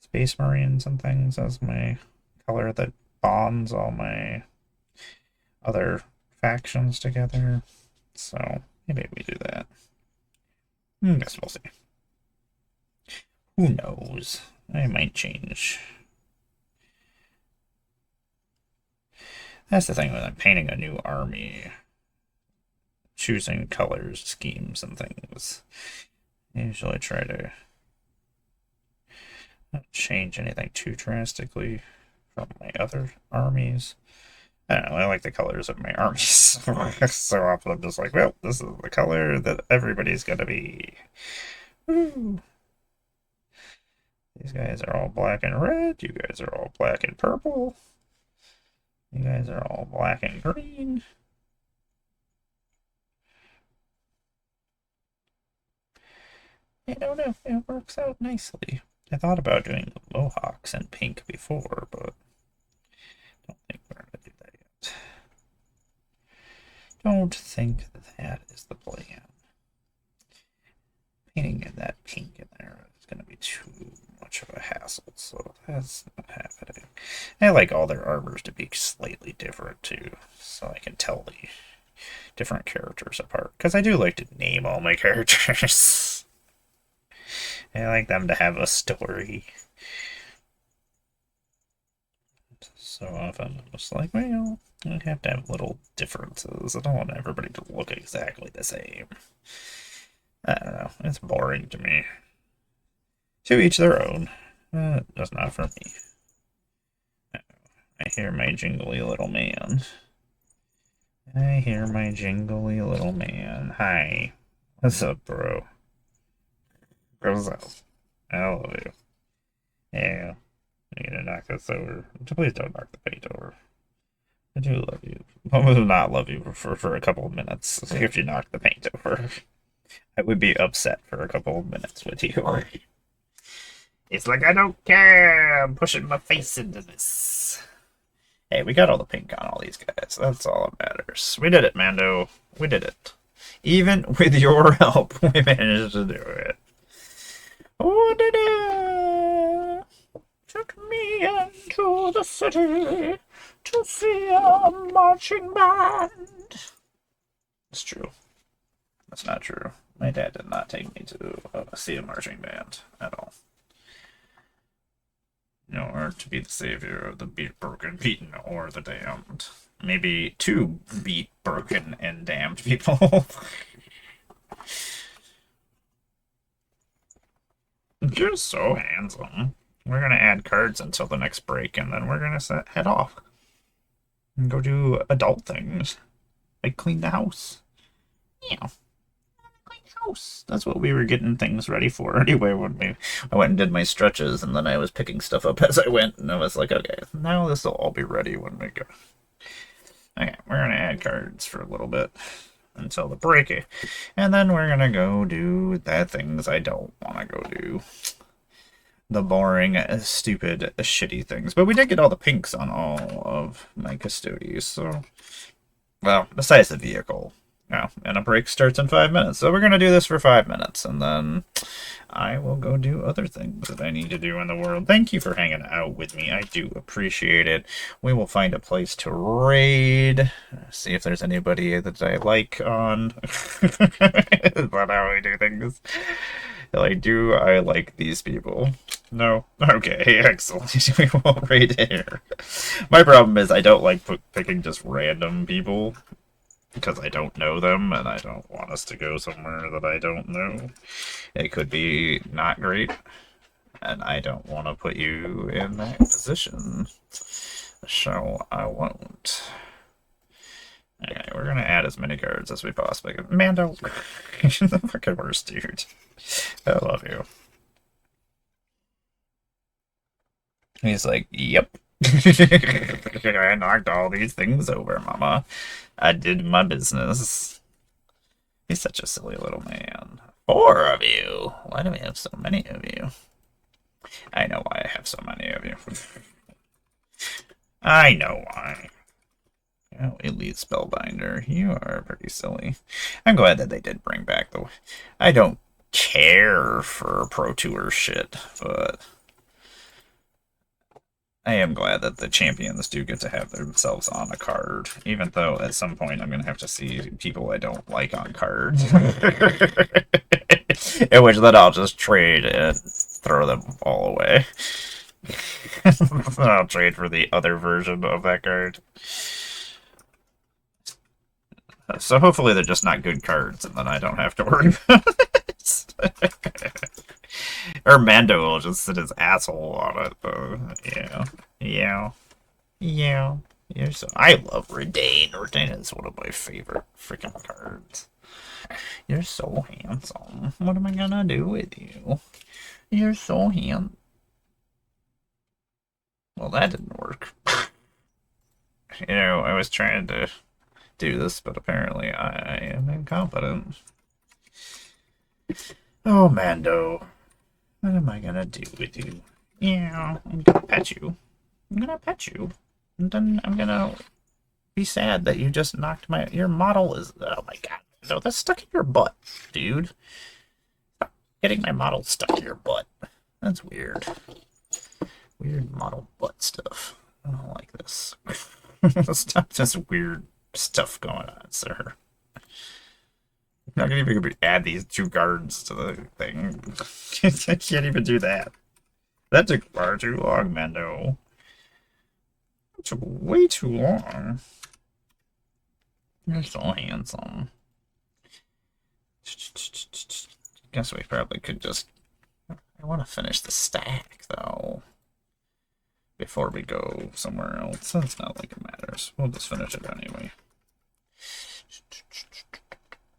Space Marines and things as my color that bonds all my other factions together. So maybe we do that. I guess we'll see. Who knows? I might change. That's the thing when I'm painting a new army. Choosing colors, schemes, and things. I usually try to not change anything too drastically from my other armies. I don't know, I like the colors of my armies. So often I'm just like, well, this is the color that everybody's gonna be. Woo. These guys are all black and red. You guys are all black and purple. You guys are all black and green. I don't know, it works out nicely. I thought about doing the mohawks in pink before, but I don't think we're gonna do that yet. Don't think that is the plan. Painting in that pink in there is going to be too much of a hassle, so that's not happening. I like all their armors to be slightly different too, so I can tell the different characters apart. Because I do like to name all my characters. I like them to have a story. So often I'm just like, well, I have to have little differences. I don't want everybody to look exactly the same. I don't know. It's boring to me. To each their own. Just not for me. I hear my jingly little man. I hear my jingly little man. Hi. What's up, bro? What's up? I love you. Yeah. I'm gonna knock this over. Please don't knock the paint over. I do love you. I will not love you for a couple of minutes if you knock the paint over. I would be upset for a couple of minutes with you. It's like, I don't care. I'm pushing my face into this. Hey, we got all the pink on all these guys. That's all that matters. We did it, Mando. We did it. Even with your help, we managed to do it. Oh, did it? Took me into the city to see a marching band. It's true. That's not true. My dad did not take me to see a marching band at all. Nor to be the savior of the beat, broken, beaten, or the damned. Maybe to beat, broken, and damned people. You're so handsome. We're gonna add cards until the next break, and then we're gonna head off and go do adult things, like clean the house. Yeah, clean the house. That's what we were getting things ready for anyway. When I went and did my stretches, and then I was picking stuff up as I went, and I was like, okay, now this will all be ready when we go. Okay, we're gonna add cards for a little bit until the break, and then we're gonna go do the things I don't want to go do. The boring, stupid, shitty things. But we did get all the pinks on all of my Custodes, so... Well, besides the vehicle. Yeah, and a break starts in 5 minutes. So we're going to do this for 5 minutes, and then I will go do other things that I need to do in the world. Thank you for hanging out with me. I do appreciate it. We will find a place to raid. See if there's anybody that I like on. Is that how we do things? I like these people? No? Okay, excellent. We won't raid here. My problem is I don't like picking just random people, because I don't know them, and I don't want us to go somewhere that I don't know. It could be not great, and I don't want to put you in that position, so I won't. Okay, we're gonna add as many cards as we possibly can. Mando, you're the fucking worst, dude. I love you. He's like, yep. I knocked all these things over, mama. I did my business. He's such a silly little man. 4 of you. Why do we have so many of you? I know why I have so many of you. I know why. Oh, Elite Spellbinder. You are pretty silly. I'm glad that they did bring back the... I don't care for Pro Tour shit, but... I am glad that the champions do get to have themselves on a card, even though at some point I'm going to have to see people I don't like on cards. In which then I'll just trade and throw them all away. I'll trade for the other version of that card. So hopefully they're just not good cards, and then I don't have to worry about it. Or Mando will just sit his asshole on it, though. Yeah. Yeah. Yeah. You're so... I love Redain. Redain is one of my favorite freaking cards. You're so handsome. What am I gonna do with you? You're so handsome. Well, that didn't work. You know, I was trying to do this, but apparently I am incompetent. Oh, Mando. What am I gonna do with you? Yeah, I'm gonna pet you. I'm gonna pet you. And then I'm gonna be sad that you just knocked your model is... Oh my god. No, that's stuck in your butt, dude. Stop getting my model stuck in your butt. That's weird. Weird model butt stuff. I don't like this. Stop just weird stuff going on, sir. I'm not gonna even add these 2 cards to the thing. I can't even do that. That took far too long, Mando. That took way too long. You're so handsome. Guess we probably could just... I want to finish the stack, though, before we go somewhere else. It's not like it matters. We'll just finish it anyway.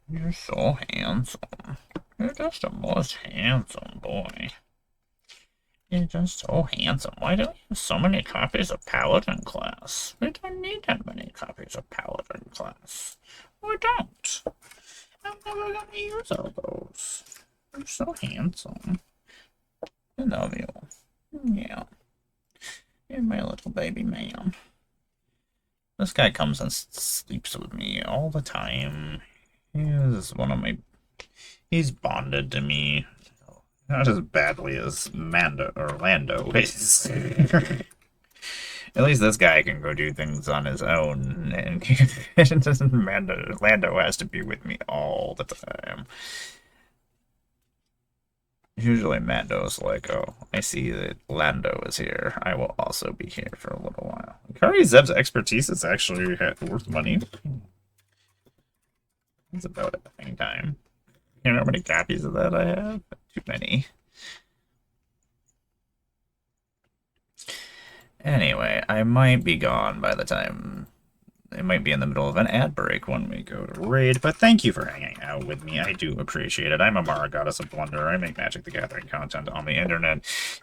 You're so handsome. You're just the most handsome boy. You're just so handsome. Why do we have so many copies of Paladin class? We don't need that many copies of Paladin class. We don't. I'm never gonna use all those. You're so handsome. I love you. Yeah. You're my little baby man. This guy comes and sleeps with me all the time. He is one of my... He's bonded to me. Not as badly as Orlando is. At least this guy can go do things on his own, and Lando has to be with me all the time. Usually Mando's like, oh, I see that Lando is here. I will also be here for a little while. Kari Zeb's expertise is actually worth money. It's about everything time. You know how many copies of that I have? Too many. Anyway, I might be gone by the time... It might be in the middle of an ad break when we go to raid, but thank you for hanging out with me. I do appreciate it. I'm Emmara, Goddess of Blunder. I make Magic the Gathering content on the internet.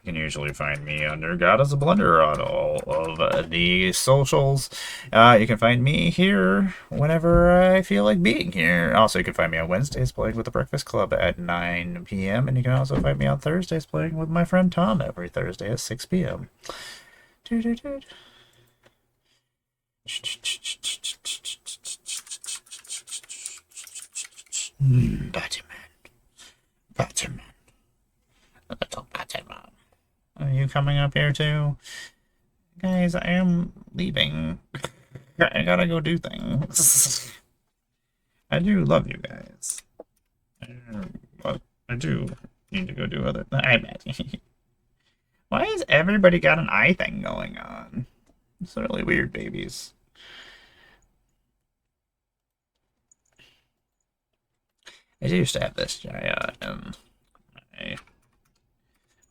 You can usually find me under Goddess of Blunder on all of the socials. You can find me here whenever I feel like being here. Also, you can find me on Wednesdays playing with the Breakfast Club at 9 p.m., and you can also find me on Thursdays playing with my friend Tom every Thursday at 6 p.m. Batman. Batman. Little Batman. Are you coming up here too? Guys, I am leaving. I gotta go do things. I do love you guys. But I do need to go do other things. Why has everybody got an eye thing going on? It's really weird, babies. I used to have this Jaya in my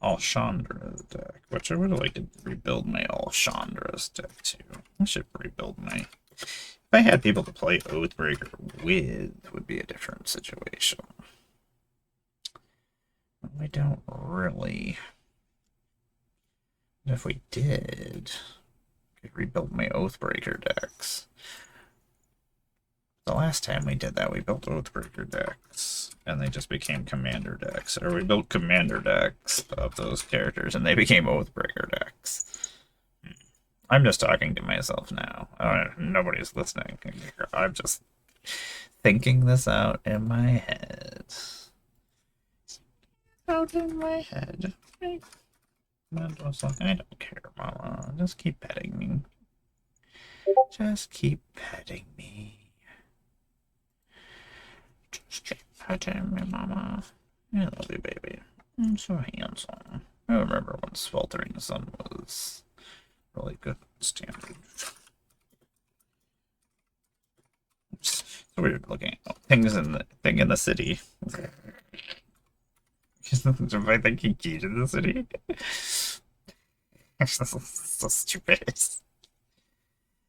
Alchandra's deck, which I would like to rebuild my Alchandra's deck too. I should rebuild my... If I had people to play Oathbreaker with, it would be a different situation. We don't really... If we did, I could rebuild my Oathbreaker decks. The last time we did that, we built Oathbreaker decks, and they just became commander decks. Or we built commander decks of those characters, and they became Oathbreaker decks. I'm just talking to myself now. Nobody's listening. I'm just thinking this out in my head. Out in my head. I don't care, Mama. Just keep petting me. Just keep petting me. Just keep petting me, Mama. I love you, baby. I'm so handsome. I remember when Sweltering Sun was really good standard. It's weird looking at things in the city. If I think he cheated the city. So stupid.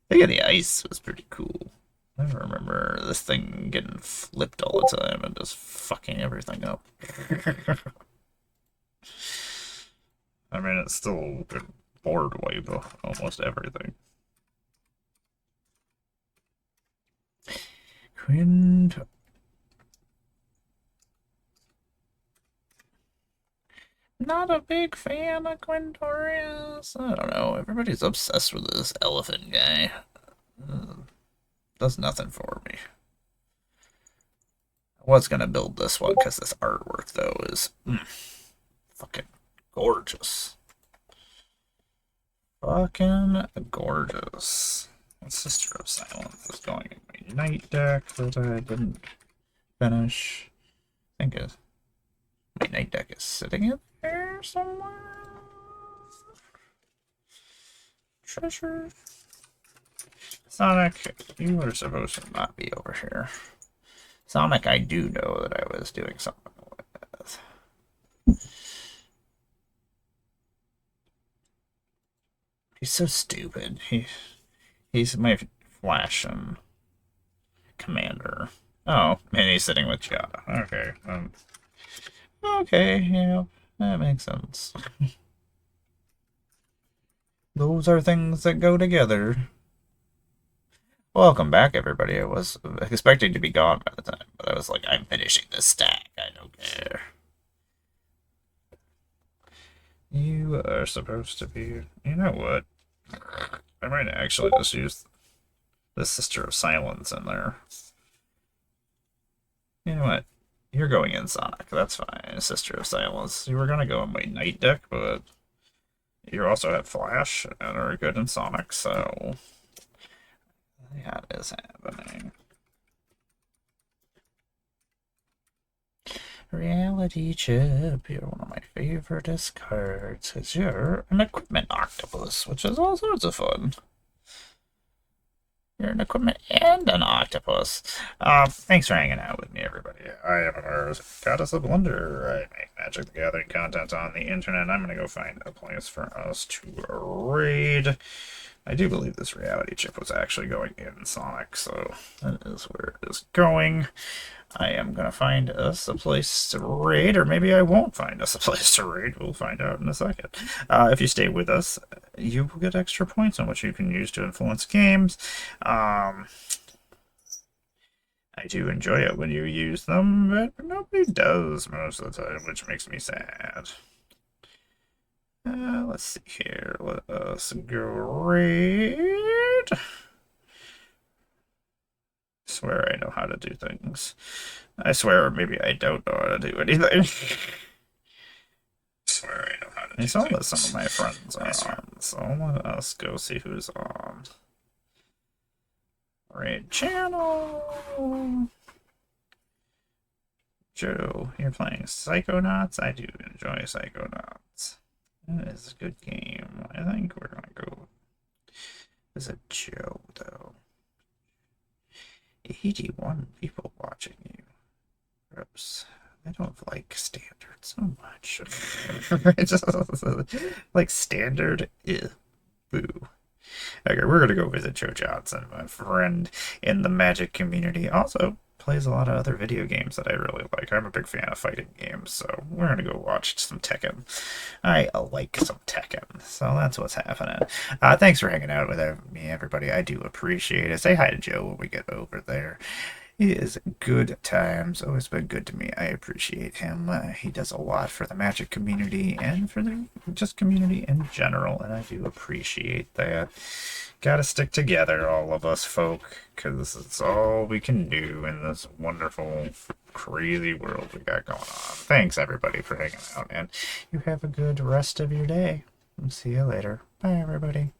Thing of the ice was pretty cool. I remember this thing getting flipped all the time and just fucking everything up. I mean, it's still a board wipe almost everything. Quint. Not a big fan of Quintorius. I don't know. Everybody's obsessed with this elephant guy. Does nothing for me. I was gonna build this one because this artwork, though, is fucking gorgeous. Fucking gorgeous. Sister of Silence is going in my night deck that I didn't finish. I think my night deck is sitting in there somewhere. Treasure. Sonic, you were supposed to not be over here. Sonic, I do know that I was doing something with. He's so stupid. He's my Flash and Commander. Oh, and he's sitting with Jada. Okay. Okay, yeah, that makes sense. Those are things that go together. Welcome back, everybody. I was expecting to be gone by the time, but I was like, I'm finishing this stack. I don't care. You are supposed to be. You know what? I might actually just use the Sister of Silence in there. You know what? You're going in Sonic. That's fine. Sister of Silence. You were gonna go in my Night deck, but you also have Flash and are good in Sonic, so that is happening. Reality Chip, you're one of my favorite cards, because you're an equipment octopus, which is all sorts of fun. You're an equipment and an octopus. Thanks for hanging out with me, everybody. I am Emmara, Goddess of Blunder. I make Magic the Gathering content on the internet. I'm going to go find a place for us to raid. I do believe this reality chip was actually going in Sonic, so that is where it is going. I am going to find us a place to raid, or maybe I won't find us a place to raid. We'll find out in a second. If you stay with us, you will get extra points on which you can use to influence games. I do enjoy it when you use them, but nobody does most of the time, which makes me sad. Let's see here. Let us go raid. I swear I know how to do things. I swear maybe I don't know how to do anything. I swear I know how to do things. I saw that some of my friends are on, so let us go see who's on. Raid channel. Joe, you're playing Psychonauts? I do enjoy Psychonauts. That is a good game. I think we're gonna go. There's a Joe, though. 81 people watching you. Gross. I don't like standard so much. Like standard, ew, boo. Okay, we're gonna go visit Joe Johnson, my friend in the Magic community. Also plays a lot of other video games that I really like. I'm a big fan of fighting games, so we're gonna go watch some Tekken. I like some Tekken, so that's what's happening. Thanks for hanging out with me, everybody. I do appreciate it. Say hi to Joe when we get over there. It is good times. Always been good to me. I appreciate him. He does a lot for the Magic community and for the just community in general, and I do appreciate that. Gotta stick together, all of us folk, because it's all we can do in this wonderful, crazy world we got going on. Thanks, everybody, for hanging out, and you have a good rest of your day. See you later. Bye, everybody.